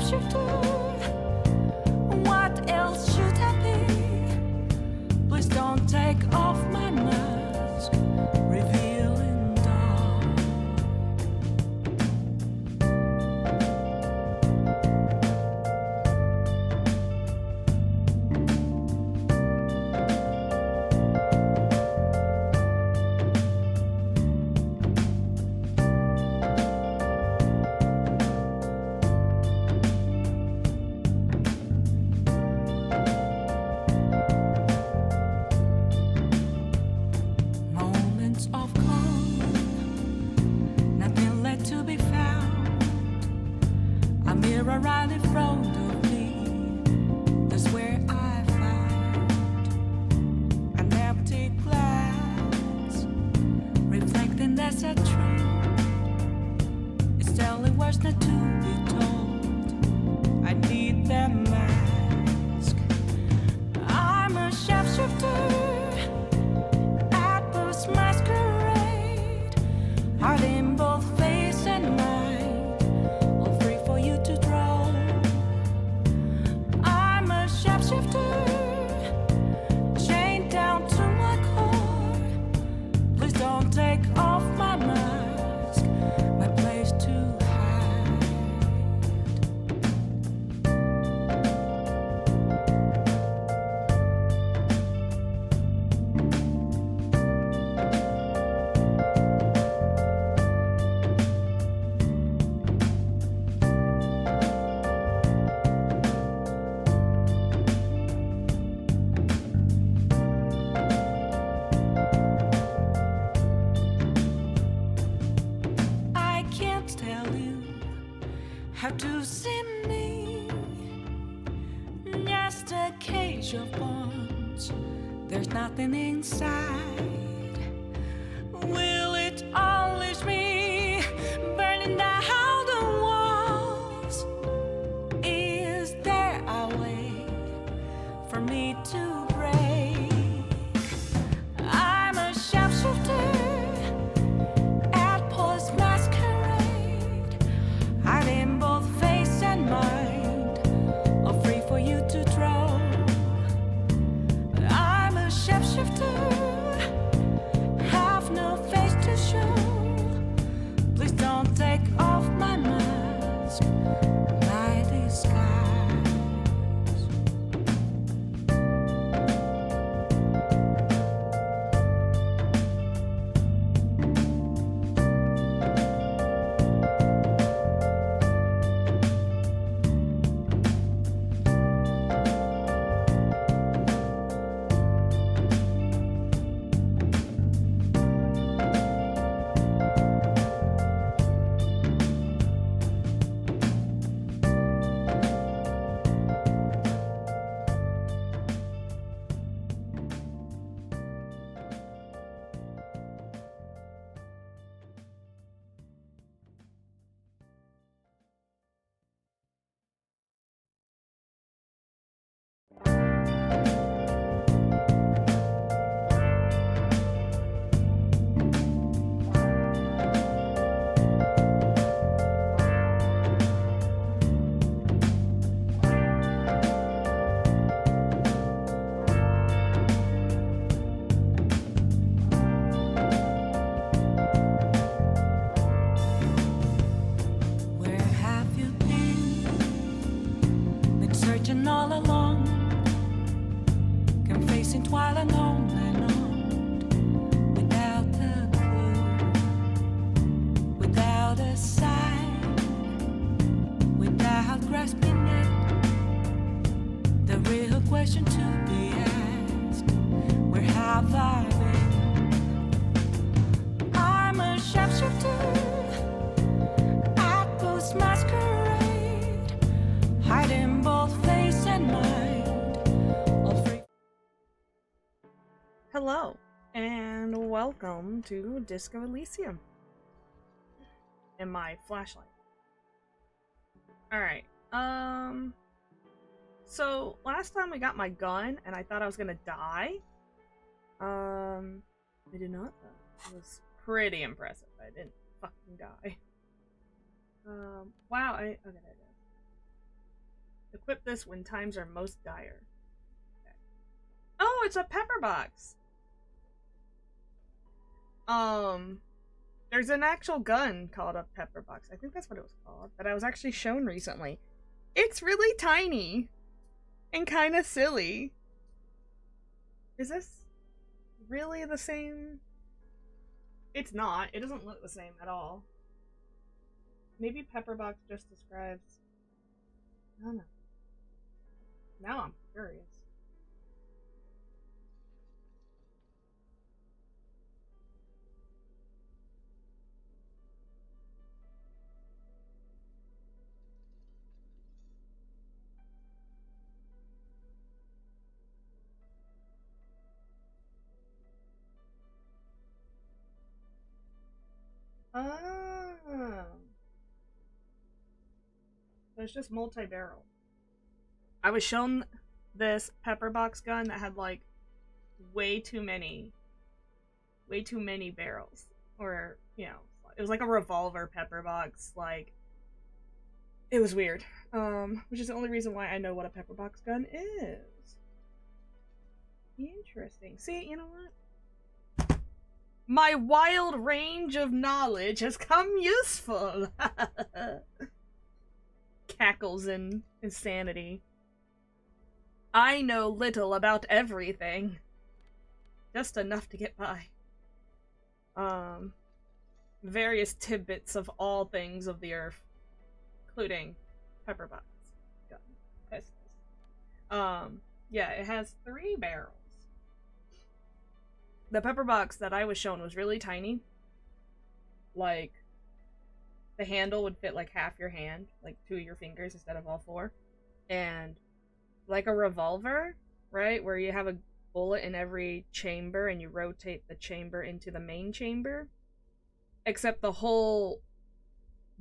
shapeshifter. What else should I be? Please don't take off my mask, revealing dark. Moments of calm, nothing left to be found. A mirror right in front of me, that's where I found an empty glass, reflecting that's a truth. It's telling words not to be told. I need that mask. I'm a shapeshifter. Masquerade, heart in both face and mind, all free for you to draw. I'm a shapeshifter, chained down to my core. Please don't take off my mask, my place to hide. I can't tell you how to see me. Just a cage of bones. There's nothing inside. Will it unleash me, burning down the walls? Is there a way for me to break? I'm a shapeshifter. Masquerade, heart in both face and mind, all free for you to draw. I'm a shapeshifter, have no face to show. Please don't take off my mask, my disguise. Where have you been searching all along? Confessing twilight on and on, without a clue, without a sign, without grasping it. The real question to be asked: where have I been? I'm a shapeshifter. Masquerade, hiding both face and mind, all free. Hello, and welcome to Disco Elysium. And my flashlight. Alright, so last time we got my gun, and I thought I was gonna die. I did not though. It was pretty impressive. I didn't fucking die. Wow, okay, there it is. Equip this when times are most dire. Okay. Oh, it's a pepper box. There's an actual gun called a pepper box. I think that's what it was called. That I was actually shown recently. It's really tiny. And kind of silly. Is this really the same? It's not. It doesn't look the same at all. Maybe Pepperbox just describes... I don't know. Now I'm curious. Oh. So it's just multi-barrel. I was shown this pepper box gun that had like way too many barrels. Or, you know, it was like a revolver pepper box. Like, it was weird. Which is the only reason why I know what a pepper box gun is. Interesting. See, you know what? My wild range of knowledge has come useful. Cackles in insanity. I know little about everything. Just enough to get by. Various tidbits of all things of the earth, including pepperbox gun. Pistols. Yeah, it has 3 barrels. The pepper box that I was shown was really tiny. Like, the handle would fit like half your hand, like 2 of your fingers instead of all 4. And like a revolver, right? Where you have a bullet in every chamber and you rotate the chamber into the main chamber. Except the whole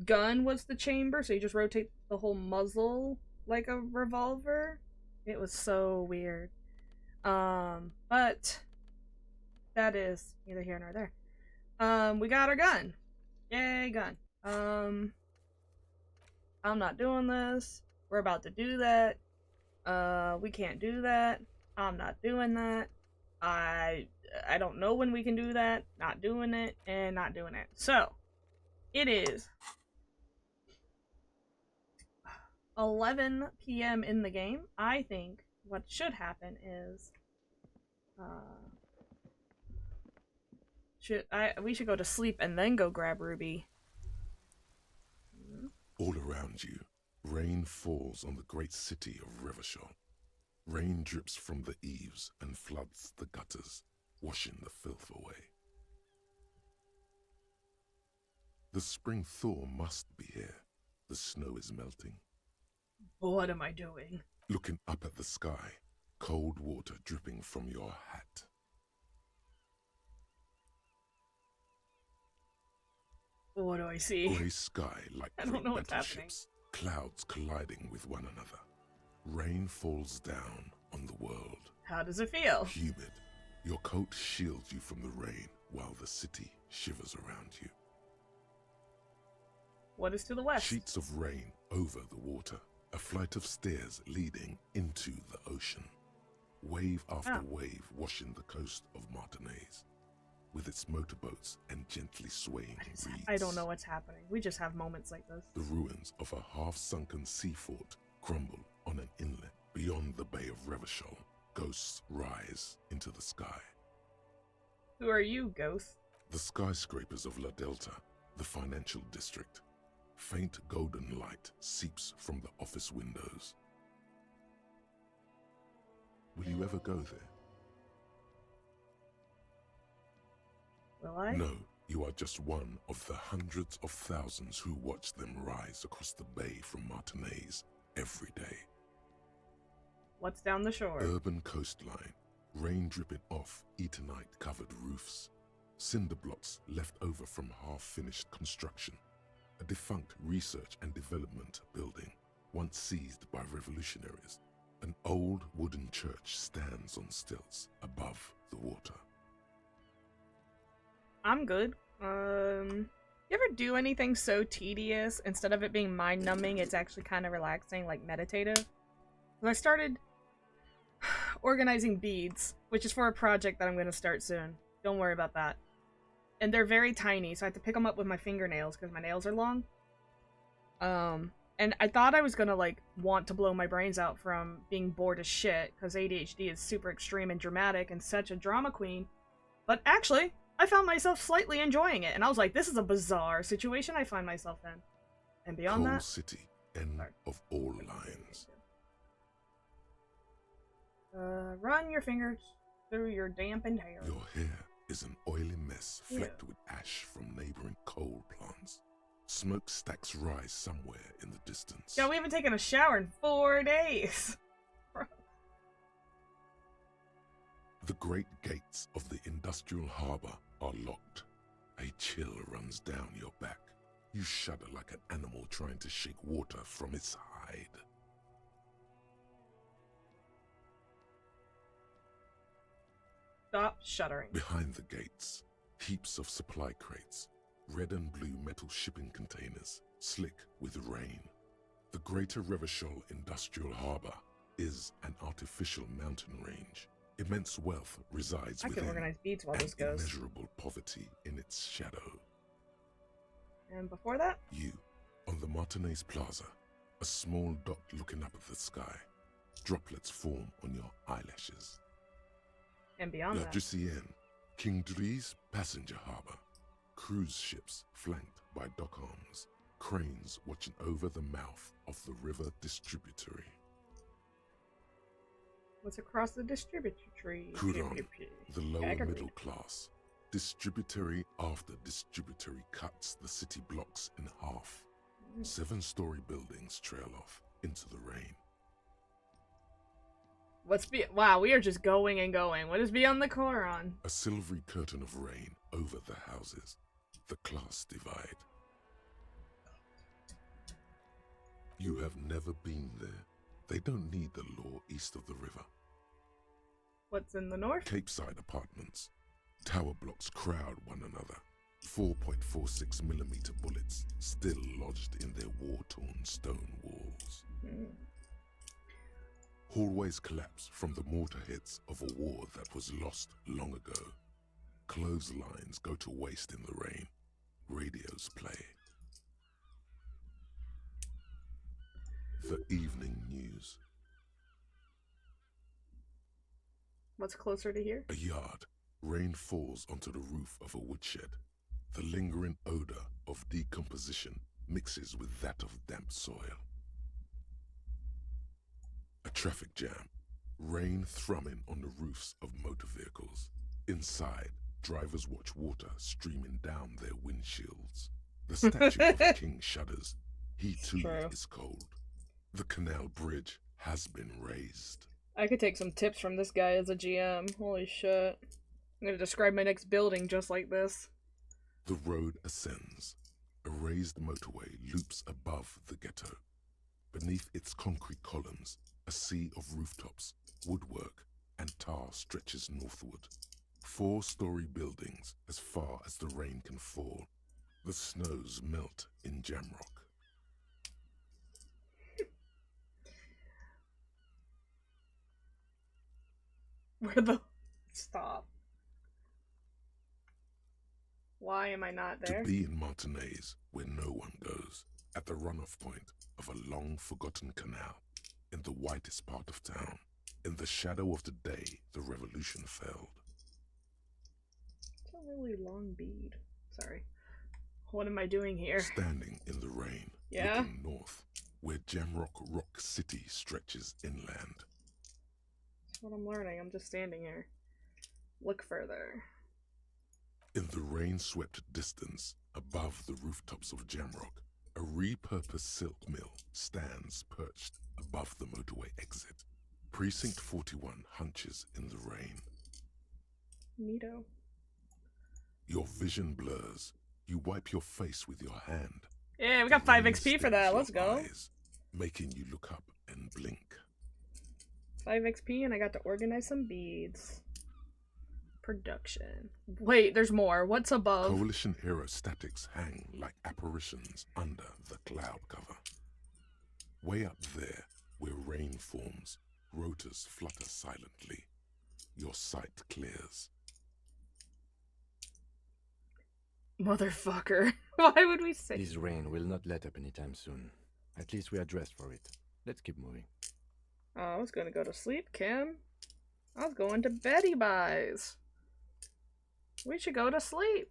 gun was the chamber, so you just rotate the whole muzzle like a revolver. It was so weird. But that is neither here nor there. We got our gun. Yay, gun. I'm not doing this. We're about to do that. We can't do that. I'm not doing that. I don't know when we can do that. Not doing it, and not doing it. So, it is 11 p.m. in the game. I think what should happen is we should go to sleep and then go grab Ruby. All around you, rain falls on the great city of Revachol. Rain drips from the eaves and floods the gutters, washing the filth away. The spring thaw must be here. The snow is melting. What am I doing? Looking up at the sky, cold water dripping from your hat. What do I see? Grey sky like I don't know what's battleships, clouds colliding with one another. Rain falls down on the world. How does it feel? Humid. Your coat shields you from the rain while the city shivers around you. What is to the west? Sheets of rain over the water. A flight of stairs leading into the ocean. Wave after wave washing the coast of Martinaise, with its motorboats and gently swaying reeds. I don't know what's happening. We just have moments like this. The ruins of a half-sunken sea fort crumble on an inlet beyond the Bay of Revachol. Ghosts rise into the sky. Who are you, ghost? The skyscrapers of La Delta, the financial district. Faint golden light seeps from the office windows. Will you ever go there? Will I? No, you are just one of the hundreds of thousands who watch them rise across the bay from Martinaise every day. What's down the shore? Urban coastline, rain dripping off Eternite-covered roofs, cinder blocks left over from half-finished construction, a defunct research and development building, once seized by revolutionaries. An old wooden church stands on stilts above the water. I'm good. You ever do anything so tedious, instead of it being mind-numbing, it's actually kind of relaxing, like meditative? I started organizing beads, which is for a project that I'm going to start soon. Don't worry about that. And they're very tiny, so I have to pick them up with my fingernails because my nails are long. And I thought I was gonna, like, want to blow my brains out from being bored as shit, because ADHD is super extreme and dramatic and such a drama queen. But actually, I found myself slightly enjoying it, and I was like, this is a bizarre situation I find myself in. And beyond Coal that... City, end of all lines. Run your fingers through your dampened hair. Your hair is an oily mess flecked with ash from neighboring coal plants. Smokestacks rise somewhere in the distance. Yeah, we haven't taken a shower in 4 days. The great gates of the industrial harbour are locked. A chill runs down your back. You shudder like an animal trying to shake water from its hide. Stop shuddering. Behind the gates, heaps of supply crates, red and blue metal shipping containers, slick with rain. The Greater Revachol Industrial Harbour is an artificial mountain range. Immense wealth resides I can within, organize beads while and this goes. immeasurable poverty in its shadow. And before that? You, on the Martinez Plaza, a small dot looking up at the sky. Droplets form on your eyelashes. And beyond La that. Drusienne, King Dries passenger harbour. Cruise ships flanked by dock arms. Cranes watching over the mouth of the river distributary. What's across the distributary? Couronne, the lower I can middle read. class. Distributary after distributary cuts the city blocks in half. 7-story buildings trail off into the rain. Wow, we are just going and going. What is beyond the Coron? A silvery curtain of rain over the houses. The class divide. You have never been there. They don't need the law east of the river. What's in the north? Capeside apartments. Tower blocks crowd one another. 4.46mm bullets still lodged in their war-torn stone walls. Hallways collapse from the mortar hits of a war that was lost long ago. Clotheslines go to waste in the rain. Radios play. The evening news. What's closer to here? A yard. Rain falls onto the roof of a woodshed. The lingering odor of decomposition mixes with that of damp soil. A traffic jam. Rain thrumming on the roofs of motor vehicles. Inside, drivers watch water streaming down their windshields. The statue of a king shudders. He too True. is cold. The canal bridge has been raised. I could take some tips from this guy as a GM. Holy shit. I'm gonna describe my next building just like this. The road ascends. A raised motorway loops above the ghetto. Beneath its concrete columns, a sea of rooftops, woodwork, and tar stretches northward. 4-story buildings as far as the rain can fall. The snows melt in Jamrock. Where the... Stop. Why am I not there? To be in Martinez, where no one goes, at the runoff point of a long-forgotten canal, in the whitest part of town, in the shadow of the day the revolution failed. It's a really long bead. Sorry. What am I doing here? Standing in the rain, Yeah? looking north, where Jamrock Rock City stretches inland. That's what I'm learning. I'm just standing here. Look further. In the rain-swept distance, above the rooftops of Jamrock, a repurposed silk mill stands perched above the motorway exit. Precinct 41 hunches in the rain. Neato. Your vision blurs. You wipe your face with your hand. Yeah, we got 5 XP for that. Let's go. Eyes, making you look up and blink. 5 XP and I got to organize some beads. Production. Wait, there's more. What's above? Coalition aerostatics hang like apparitions under the cloud cover. Way up there, Where rain forms, rotors flutter silently. Your sight clears. Motherfucker. Why would we say? This rain will not let up anytime soon. At least we are dressed for it. Let's keep moving. Oh, I was gonna go to sleep, Kim. I was going to Betty Buys. We should go to sleep.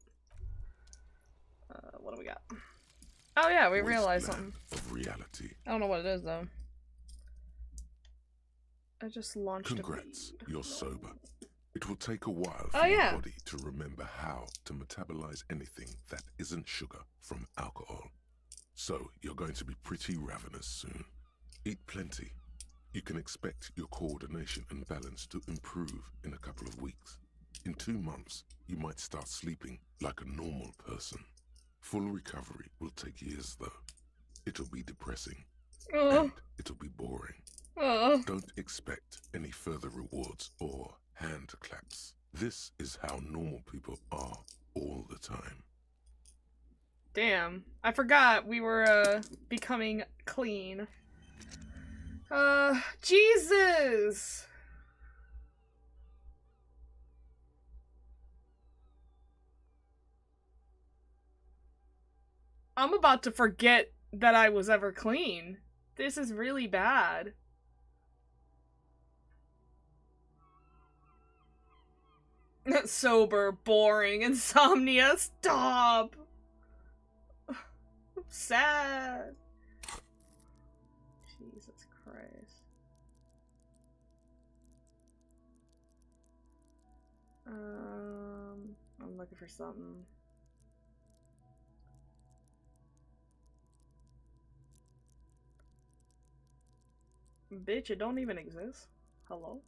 What do we got? Oh yeah, we realized something. Of reality. I don't know what it is though. I just launched Congrats, you're sober. It will take a while Oh, for your yeah. body to remember how to metabolize anything that isn't sugar from alcohol. So you're going to be pretty ravenous soon. Eat plenty. You can expect your coordination and balance to improve in a couple of weeks. In 2 months, you might start sleeping like a normal person. Full recovery will take years though. It'll be depressing. Oh, And it'll be boring. oh. Don't expect any further rewards or hand claps. This is how normal people are all the time. Damn. I forgot we were, becoming clean. Jesus! I'm about to forget that I was ever clean. This is really bad. Sober, boring, insomnia, stop! I'm sad. Jesus Christ. I'm looking for something. Bitch, it don't even exist. Hello?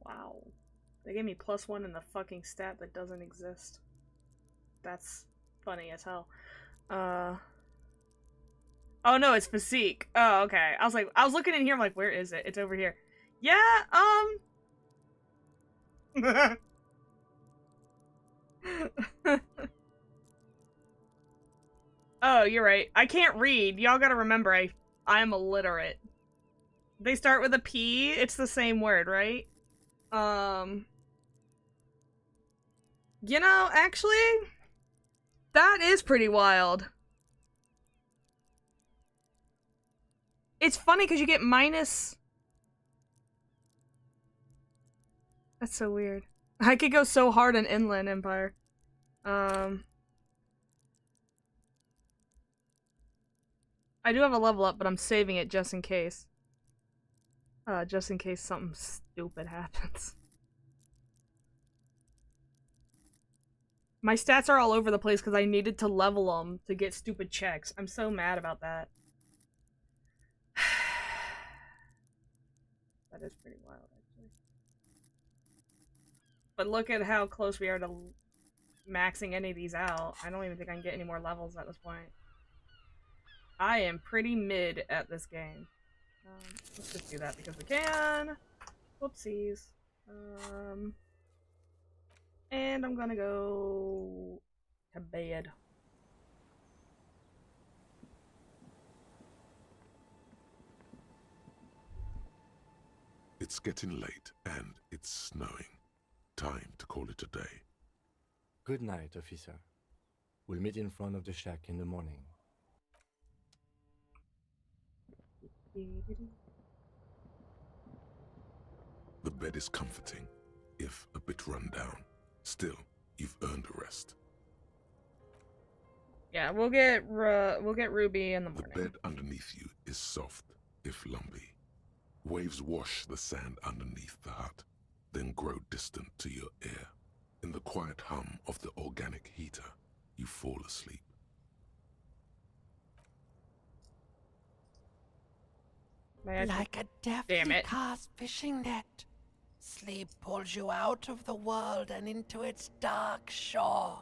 Wow. They gave me +1 in the fucking stat that doesn't exist. That's funny as hell. Oh no, it's physique. Oh, okay. I was looking in here, I'm like, where is it? It's over here. Yeah, Oh, you're right. I can't read. Y'all gotta remember, I am illiterate. They start with a P, it's the same word, right? You know, actually, that is pretty wild. It's funny because you get minus... That's so weird. I could go so hard in Inland Empire. I do have a level up, but I'm saving it just in case. Just in case something stupid happens. My stats are all over the place because I needed to level them to get stupid checks. I'm so mad about that. That is pretty wild, actually. But look at how close we are to maxing any of these out. I don't even think I can get any more levels at this point. I am pretty mid at this game. Let's just do that because we can. Whoopsies. And I'm gonna go to bed. It's getting late and it's snowing. Time to call it a day. Good night, officer. We'll meet in front of the shack in the morning. The bed is comforting, if a bit run down. Still, you've earned a rest. Yeah, we'll get Ruby in the The morning. bed underneath you is soft, if lumpy. Waves wash the sand underneath the hut, then grow distant to your ear. In the quiet hum of the organic heater, you fall asleep. May I Like a Damn deftly it. cast fishing net. Sleep pulls you out of the world and into its dark shore.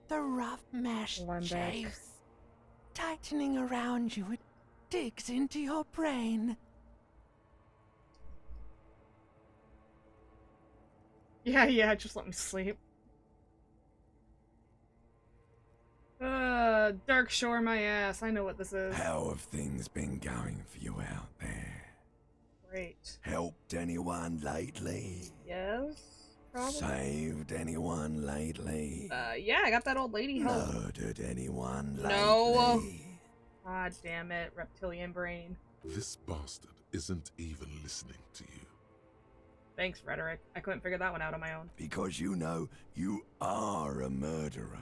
The rough mesh Well, I'm back. chafes. Tightening around you, it digs into your brain. Yeah, just let me sleep. Dark Shore my ass. I know what this is. How have things been going for you out there? Great. Helped anyone lately? Yes? Probably? Saved anyone lately? Yeah, I got that old lady help. Murdered anyone lately? No. God damn it, reptilian brain. This bastard isn't even listening to you. Thanks, Rhetoric. I couldn't figure that one out on my own. Because you know you are a murderer.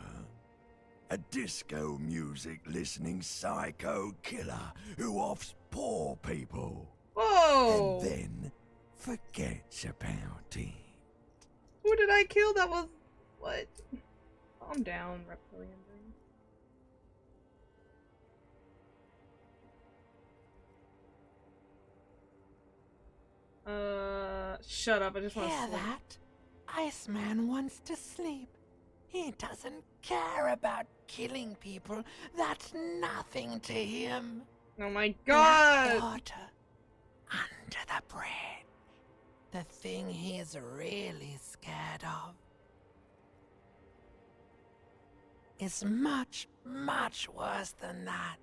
A disco music listening psycho killer who offs poor people. Whoa! And then forgets about it. Who did I kill that was... What? Calm down, reptilian brain. Shut up, I just want to Hear sleep. that? Iceman wants to sleep. He doesn't care about killing people. That's nothing to him. Oh my Black god! water under the bridge. The thing he's really scared of is much, much worse than that.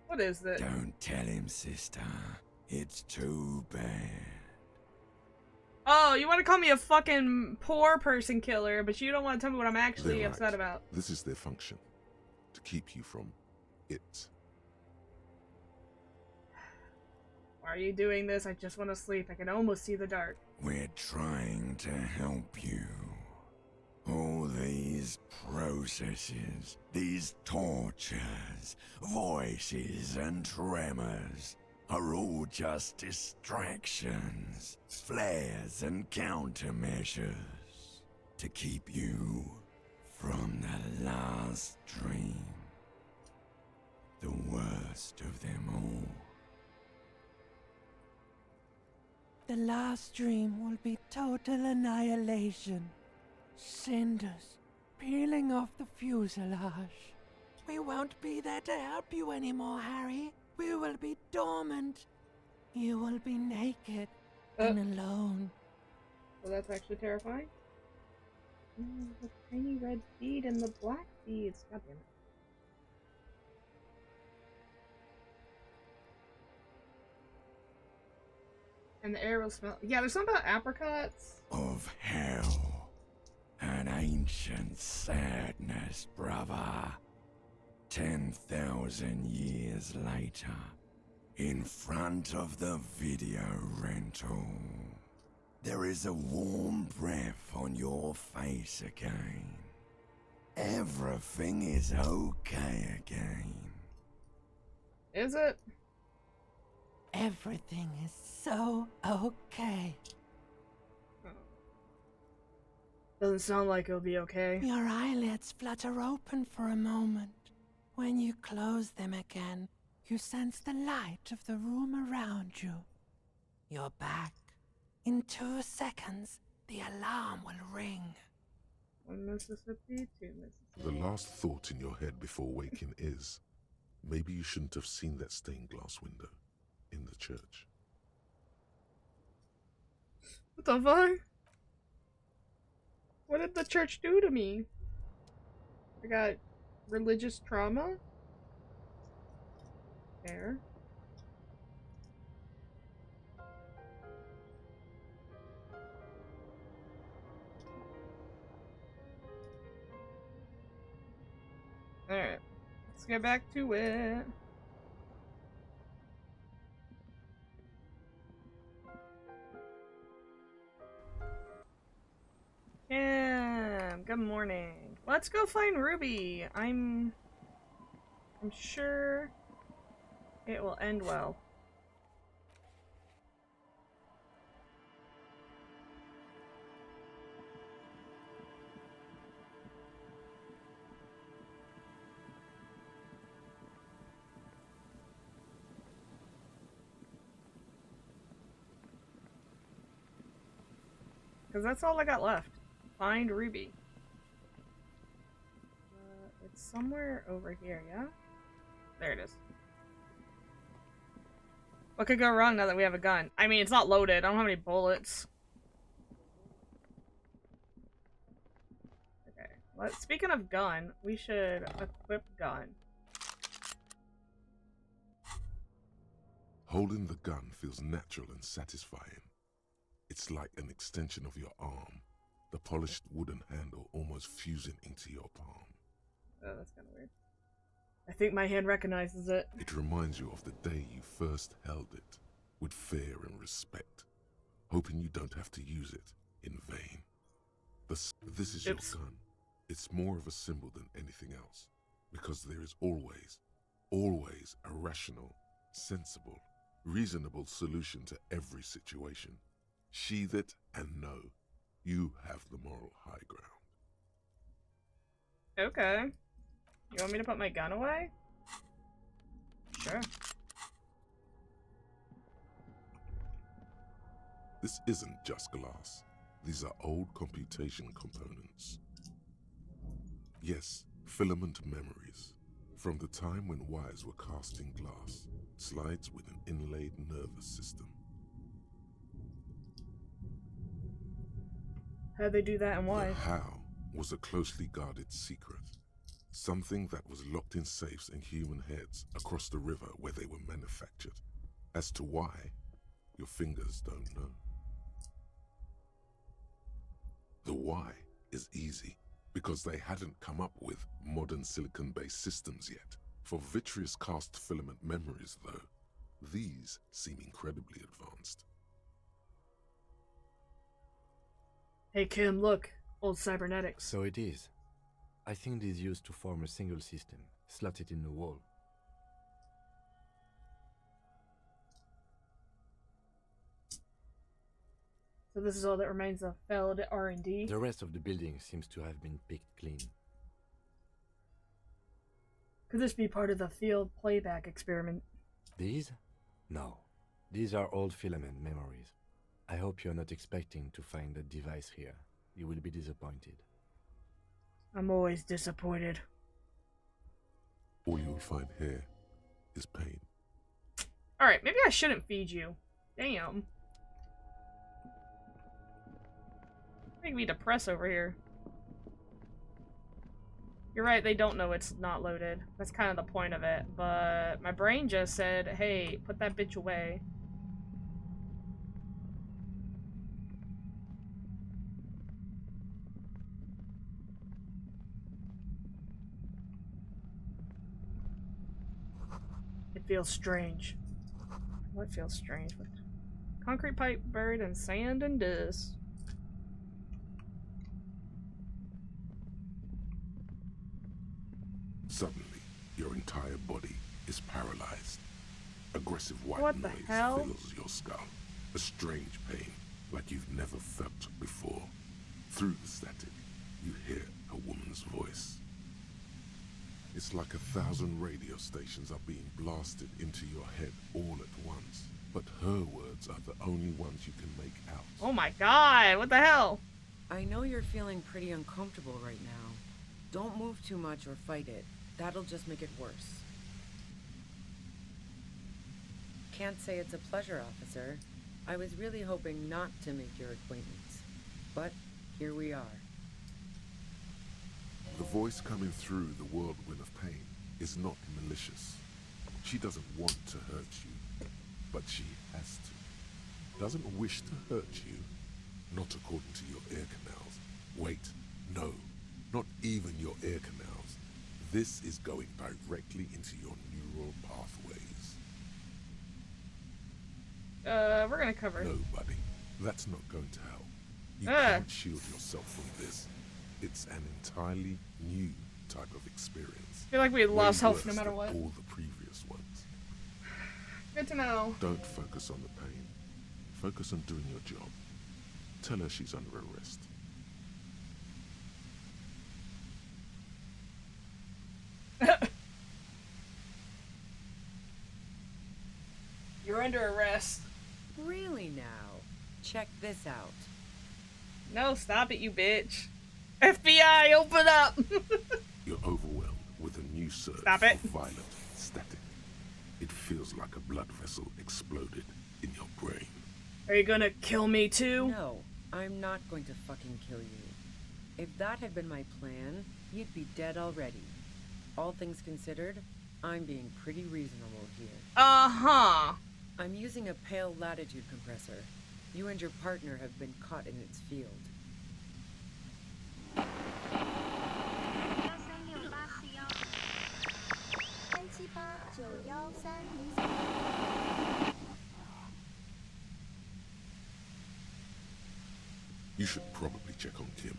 What is this? Don't tell him, sister. It's too bad. Oh, you want to call me a fucking poor person killer, but you don't want to tell me what I'm actually They're upset right. about. This is their function. To keep you from it. Why are you doing this? I just want to sleep. I can almost see the dark. We're trying to help you. All these processes, these tortures, voices and tremors are all just distractions, flares and countermeasures to keep you from the last dream. The worst of them all. The last dream will be total annihilation. Cinders peeling off the fuselage. We won't be there to help you anymore, Harry. We will be dormant. You will be naked and alone. So that's actually terrifying. The tiny red bead and the black beads. God damn it. And the air will smell. Yeah, there's something about apricots. Of hell. An ancient sadness, brother. 10,000 years later, in front of the video rental, there is a warm breath on your face again. Everything is okay again. Is it? Everything is so okay. Doesn't sound like it'll be okay. Your eyelids flutter open for a moment. When you close them again, you sense the light of the room around you. You're back. In 2 seconds, the alarm will ring. 1 Mississippi, 2 Mississippi. The last thought in your head before waking is, maybe you shouldn't have seen that stained glass window in the church. What the fuck? What did the church do to me? I got religious trauma? There. Alright. Let's get back to it. Yeah, good morning. Let's go find Ruby. I'm sure it will end well. Because that's all I got left. Find Ruby. It's somewhere over here, yeah? There it is. What could go wrong now that we have a gun? I mean, it's not loaded. I don't have any bullets. Speaking of gun, we should equip gun. Holding the gun feels natural and satisfying. It's like an extension of your arm, the polished wooden handle almost fusing into your palm. Oh, that's kind of weird. I think my hand recognizes it. It reminds you of the day you first held it, with fear and respect, hoping you don't have to use it in vain. This is Oops. your gun. It's more of a symbol than anything else, because there is always a rational, sensible, reasonable solution to every situation. Sheathe it and know you have the moral high ground. Okay. You want me to put my gun away? Sure. This isn't just glass. These are old computation components. Yes, filament memories. From the time when wires were cast in glass, slides with an inlaid nervous system. How'd they do that and why? The how was a closely guarded secret. Something that was locked in safes in human heads across the river where they were manufactured. As to why, your fingers don't know. The why is easy, because they hadn't come up with modern silicon-based systems yet. For vitreous cast filament memories, though, these seem incredibly advanced. Hey Kim, look. Old cybernetics. So it is. I think it is used to form a single system, slotted in the wall. So this is all that remains of failed R&D? The rest of the building seems to have been picked clean. Could this be part of the field playback experiment? These? No. These are old filament memories. I hope you're not expecting to find a device here. You will be disappointed. I'm always disappointed. All you'll find here is pain. Alright, maybe I shouldn't feed you. Damn. Make me depressed over here. You're right, they don't know it's not loaded. That's kind of the point of it. But my brain just said, hey, put that bitch away. It feels strange. What feels strange? Concrete pipe buried in sand and dust. Suddenly, your entire body is paralyzed. Aggressive white What the noise hell? fills your skull. A strange pain, like you've never felt before. Through the static, you hear a woman's voice. It's like 1,000 radio stations are being blasted into your head all at once. But her words are the only ones you can make out. Oh my god, what the hell? I know you're feeling pretty uncomfortable right now. Don't move too much or fight it. That'll just make it worse. Can't say it's a pleasure, officer. I was really hoping not to make your acquaintance. But here we are. The voice coming through the whirlwind of pain is not malicious. She doesn't want to hurt you, but she has to. Doesn't wish to hurt you, not according to your ear canals. Wait, no, not even your ear canals. This is going directly into your neural pathways. We're gonna cover. No, buddy, that's not going to help. You can't shield yourself from this. It's an entirely new type of experience. I feel like we had lost Way health no worse matter than what. all the previous ones. Good to know. Don't focus on the pain. Focus on doing your job. Tell her she's under arrest. You're under arrest. Really now? Check this out. No, stop it, you bitch. FBI, open up! You're overwhelmed with a new surge Stop it. of violent static. It feels like a blood vessel exploded in your brain. Are you gonna kill me too? No, I'm not going to fucking kill you. If that had been my plan, you'd be dead already. All things considered, I'm being pretty reasonable here. Uh-huh. I'm using a pale latitude compressor. You and your partner have been caught in its field. You should probably check on Kim.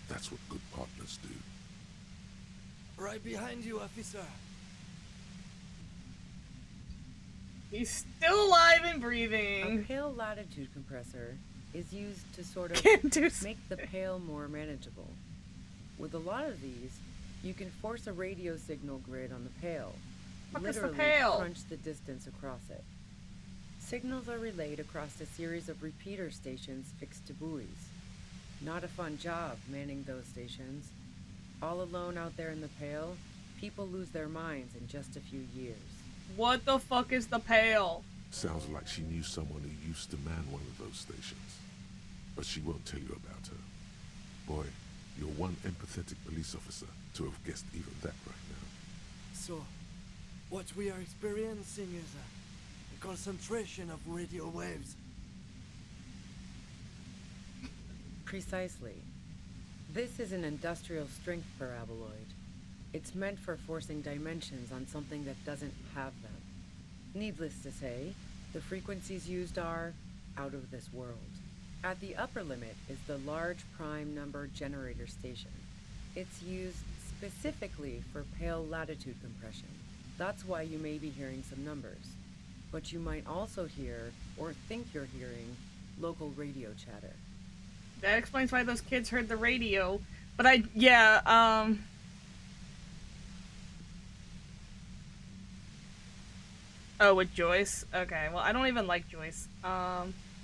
That's what good partners do. Right behind you, officer. He's still alive and A breathing. pale latitude compressor is used to sort of Can't do make the pale more manageable. With a lot of these, you can force a radio signal grid on the pale. What is the Literally pale? crunch the distance across it. Signals are relayed across a series of repeater stations fixed to buoys. Not a fun job manning those stations. All alone out there in the pale, people lose their minds in just a few years. What the fuck is the pale? Sounds like she knew someone who used to man one of those stations. But she won't tell you about her. Boy, you're one empathetic police officer to have guessed even that right now. So, what we are experiencing is a concentration of radio waves. Precisely. This is an industrial strength paraboloid. It's meant for forcing dimensions on something that doesn't have them. Needless to say, the frequencies used are out of this world. At the upper limit is the large prime number generator station. It's used specifically for pale latitude compression. That's why you may be hearing some numbers. But you might also hear, or think you're hearing, local radio chatter. That explains why those kids heard the radio. But Oh, with Joyce? Okay, well, I don't even like Joyce.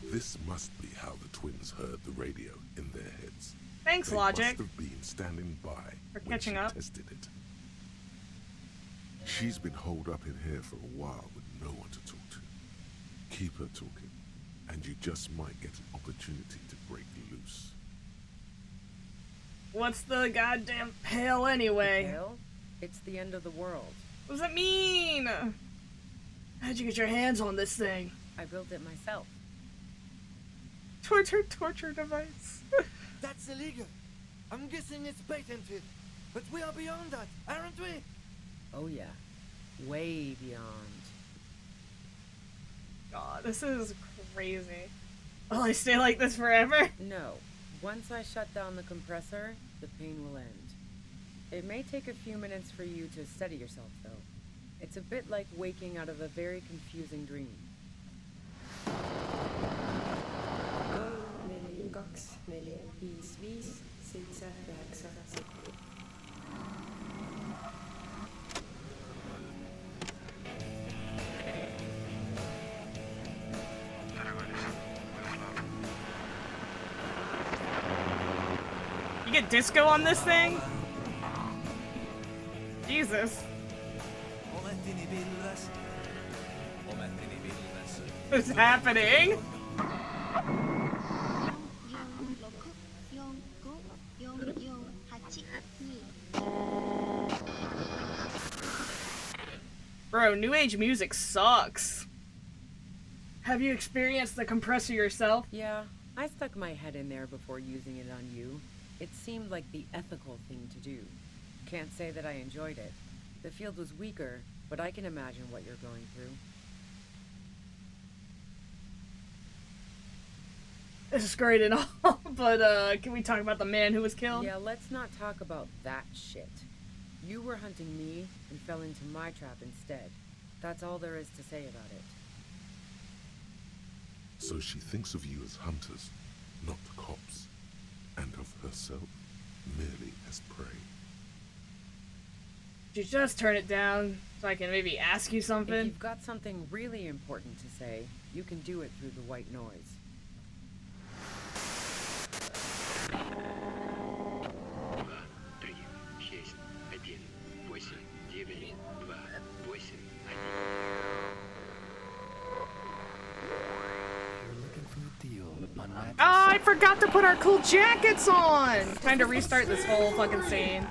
This must be how the twins heard the radio in their heads. Thanks, They Logic. must have been standing by For when catching she up. tested it. She's been holed up in here for a while with no one to talk to. Keep her talking, and you just might get an opportunity to break loose. What's the goddamn pale anyway? Pale? It's the end of the world. What does it mean? How'd you get your hands on this thing? I built it myself. Torture device. That's illegal. I'm guessing it's patented. But we are beyond that, aren't we? Oh yeah. Way beyond. God, this is crazy. Will I stay like this forever? No. Once I shut down the compressor, the pain will end. It may take a few minutes for you to steady yourself, though. It's a bit like waking out of a very confusing dream. You get disco on this thing? Jesus. What's happening? Bro, new age music sucks. Have you experienced the compressor yourself? Yeah, I stuck my head in there before using it on you. It seemed like the ethical thing to do. Can't say that I enjoyed it. The field was weaker, but I can imagine what you're going through. This is great and all, but can we talk about the man who was killed? Yeah, let's not talk about that shit. You were hunting me and fell into my trap instead. That's all there is to say about it. So she thinks of you as hunters, not cops, and of herself merely as prey. Could you just turn it down so I can maybe ask you If something? you've got something really important to say, you can do it through the white noise. You're looking for a deal on mattresses. Ah, I forgot to put our cool jackets on! Time to restart this whole fucking scene.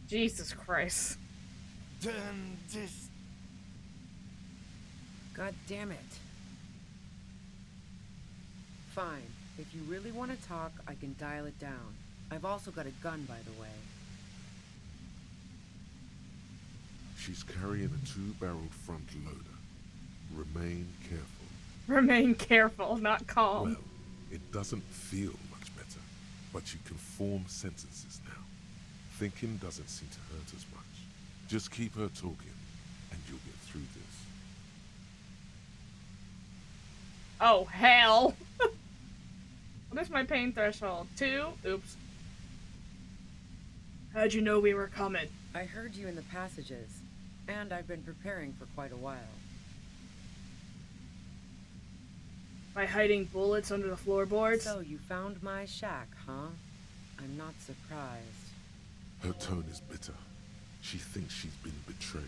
Jesus Christ. Damn this. God damn it. Fine. If you really want to talk, I can dial it down. I've also got a gun, by the way. She's carrying a 2-barreled front loader. Remain careful. Remain careful, not calm. Well, it doesn't feel much better, but you can form sentences now. Thinking doesn't seem to hurt as much. Just keep her talking, and you'll get through this. Oh, hell. What is my pain threshold? 2? Oops. How'd you know we were coming? I heard you in the passages, and I've been preparing for quite a while. By hiding bullets under the floorboards? So you found my shack, huh? I'm not surprised. Her tone is bitter. She thinks she's been betrayed.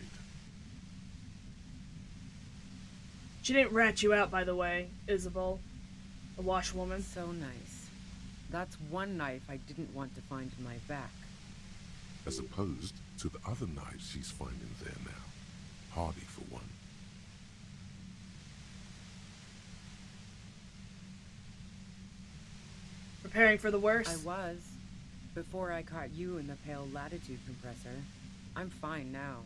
She didn't rat you out, by the way, Isabel. The washwoman. So nice. That's one knife I didn't want to find in my back. As opposed to the other knives she's finding there now. Hardy for one. Preparing for the worst? I was. Before I caught you in the pale latitude compressor. I'm fine now.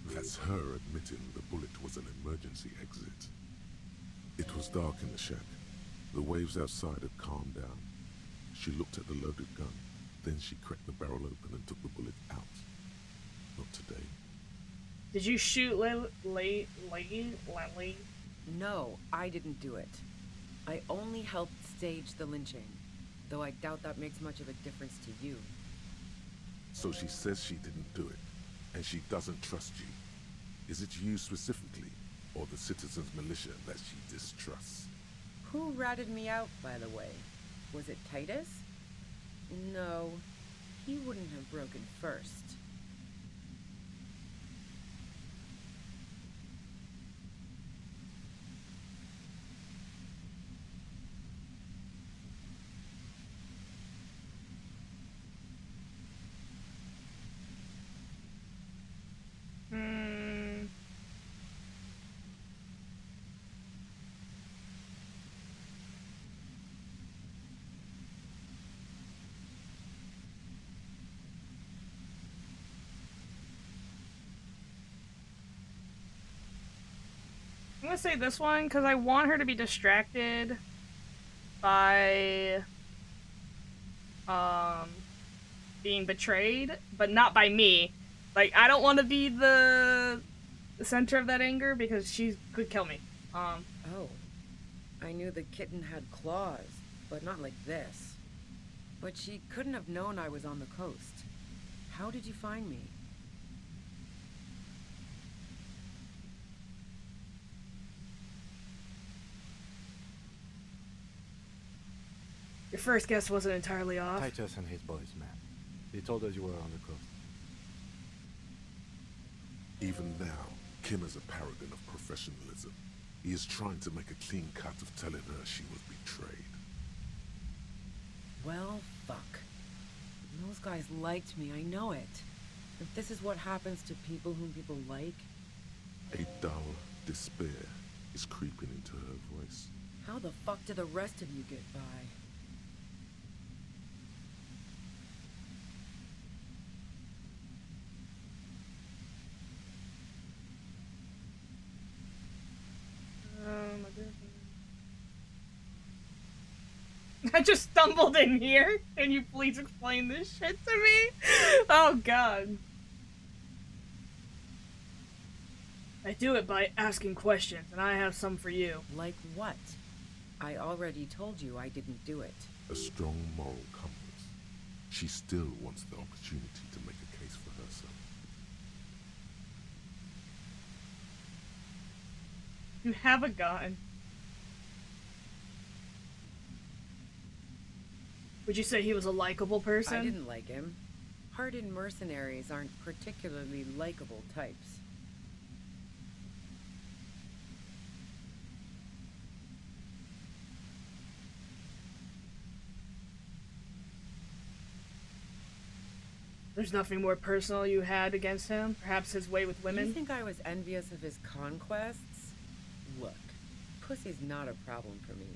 That's her admitting the bullet was an emergency exit. It was dark in the shack. The waves outside had calmed down. She looked at the loaded gun. Then she cracked the barrel open and took the bullet out. Not today. Did you shoot Lily? No, I didn't do it. I only helped stage the lynching. Though I doubt that makes much of a difference to you. So she says she didn't do it, and she doesn't trust you. Is it you specifically, or the citizens' militia that she distrusts? Who ratted me out, by the way? Was it Titus? No, he wouldn't have broken first. I'm gonna say this one because I want her to be distracted by being betrayed, but not by me. Like, I don't want to be the center of that anger because she could kill me. Oh. I knew the kitten had claws, but not like this. But she couldn't have known I was on the coast. How did you find me? Your first guess wasn't entirely off. Titus and his boys, man. They told us you were on the coast. Even now, Kim is a paragon of professionalism. He is trying to make a clean cut of telling her she was betrayed. Well, fuck. Those guys liked me, I know it. If this is what happens to people whom people like... A dull despair is creeping into her voice. How the fuck do the rest of you get by? I just stumbled in here. Can you please explain this shit to me? Oh god. I do it by asking questions, and I have some for you. Like what? I already told you I didn't do it. A strong moral compass. She still wants the opportunity to make a case for herself. You have a gun. Would you say he was a likable person? I didn't like him. Hardened mercenaries aren't particularly likable types. There's nothing more personal you had against him? Perhaps his way with women? You think I was envious of his conquests? Look, pussy's not a problem for me.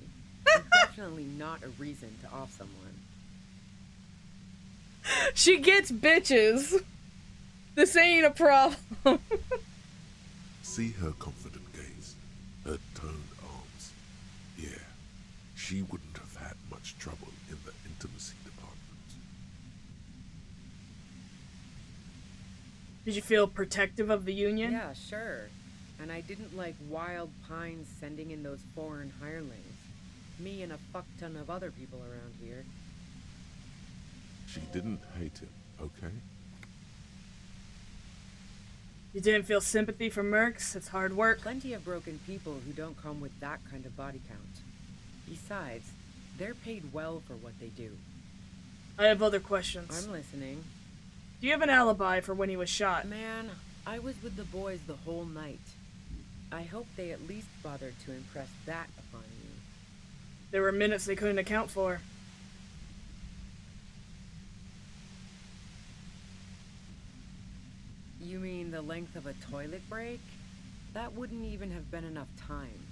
And definitely not a reason to off someone. She gets bitches. This ain't a problem. See her confident gaze, her toned arms. Yeah, she wouldn't have had much trouble in the intimacy department. Did you feel protective of the Union? Yeah, sure. And I didn't like Wild Pines sending in those foreign hirelings. Me and a fuck ton of other people around here. She didn't hate him, okay? You didn't feel sympathy for mercs? It's hard work. Plenty of broken people who don't come with that kind of body count. Besides, they're paid well for what they do. I have other questions. I'm listening. Do you have an alibi for when he was shot? Man, I was with the boys the whole night. I hope they at least bothered to impress that upon you. There were minutes they couldn't account for. You mean the length of a toilet break? That wouldn't even have been enough time.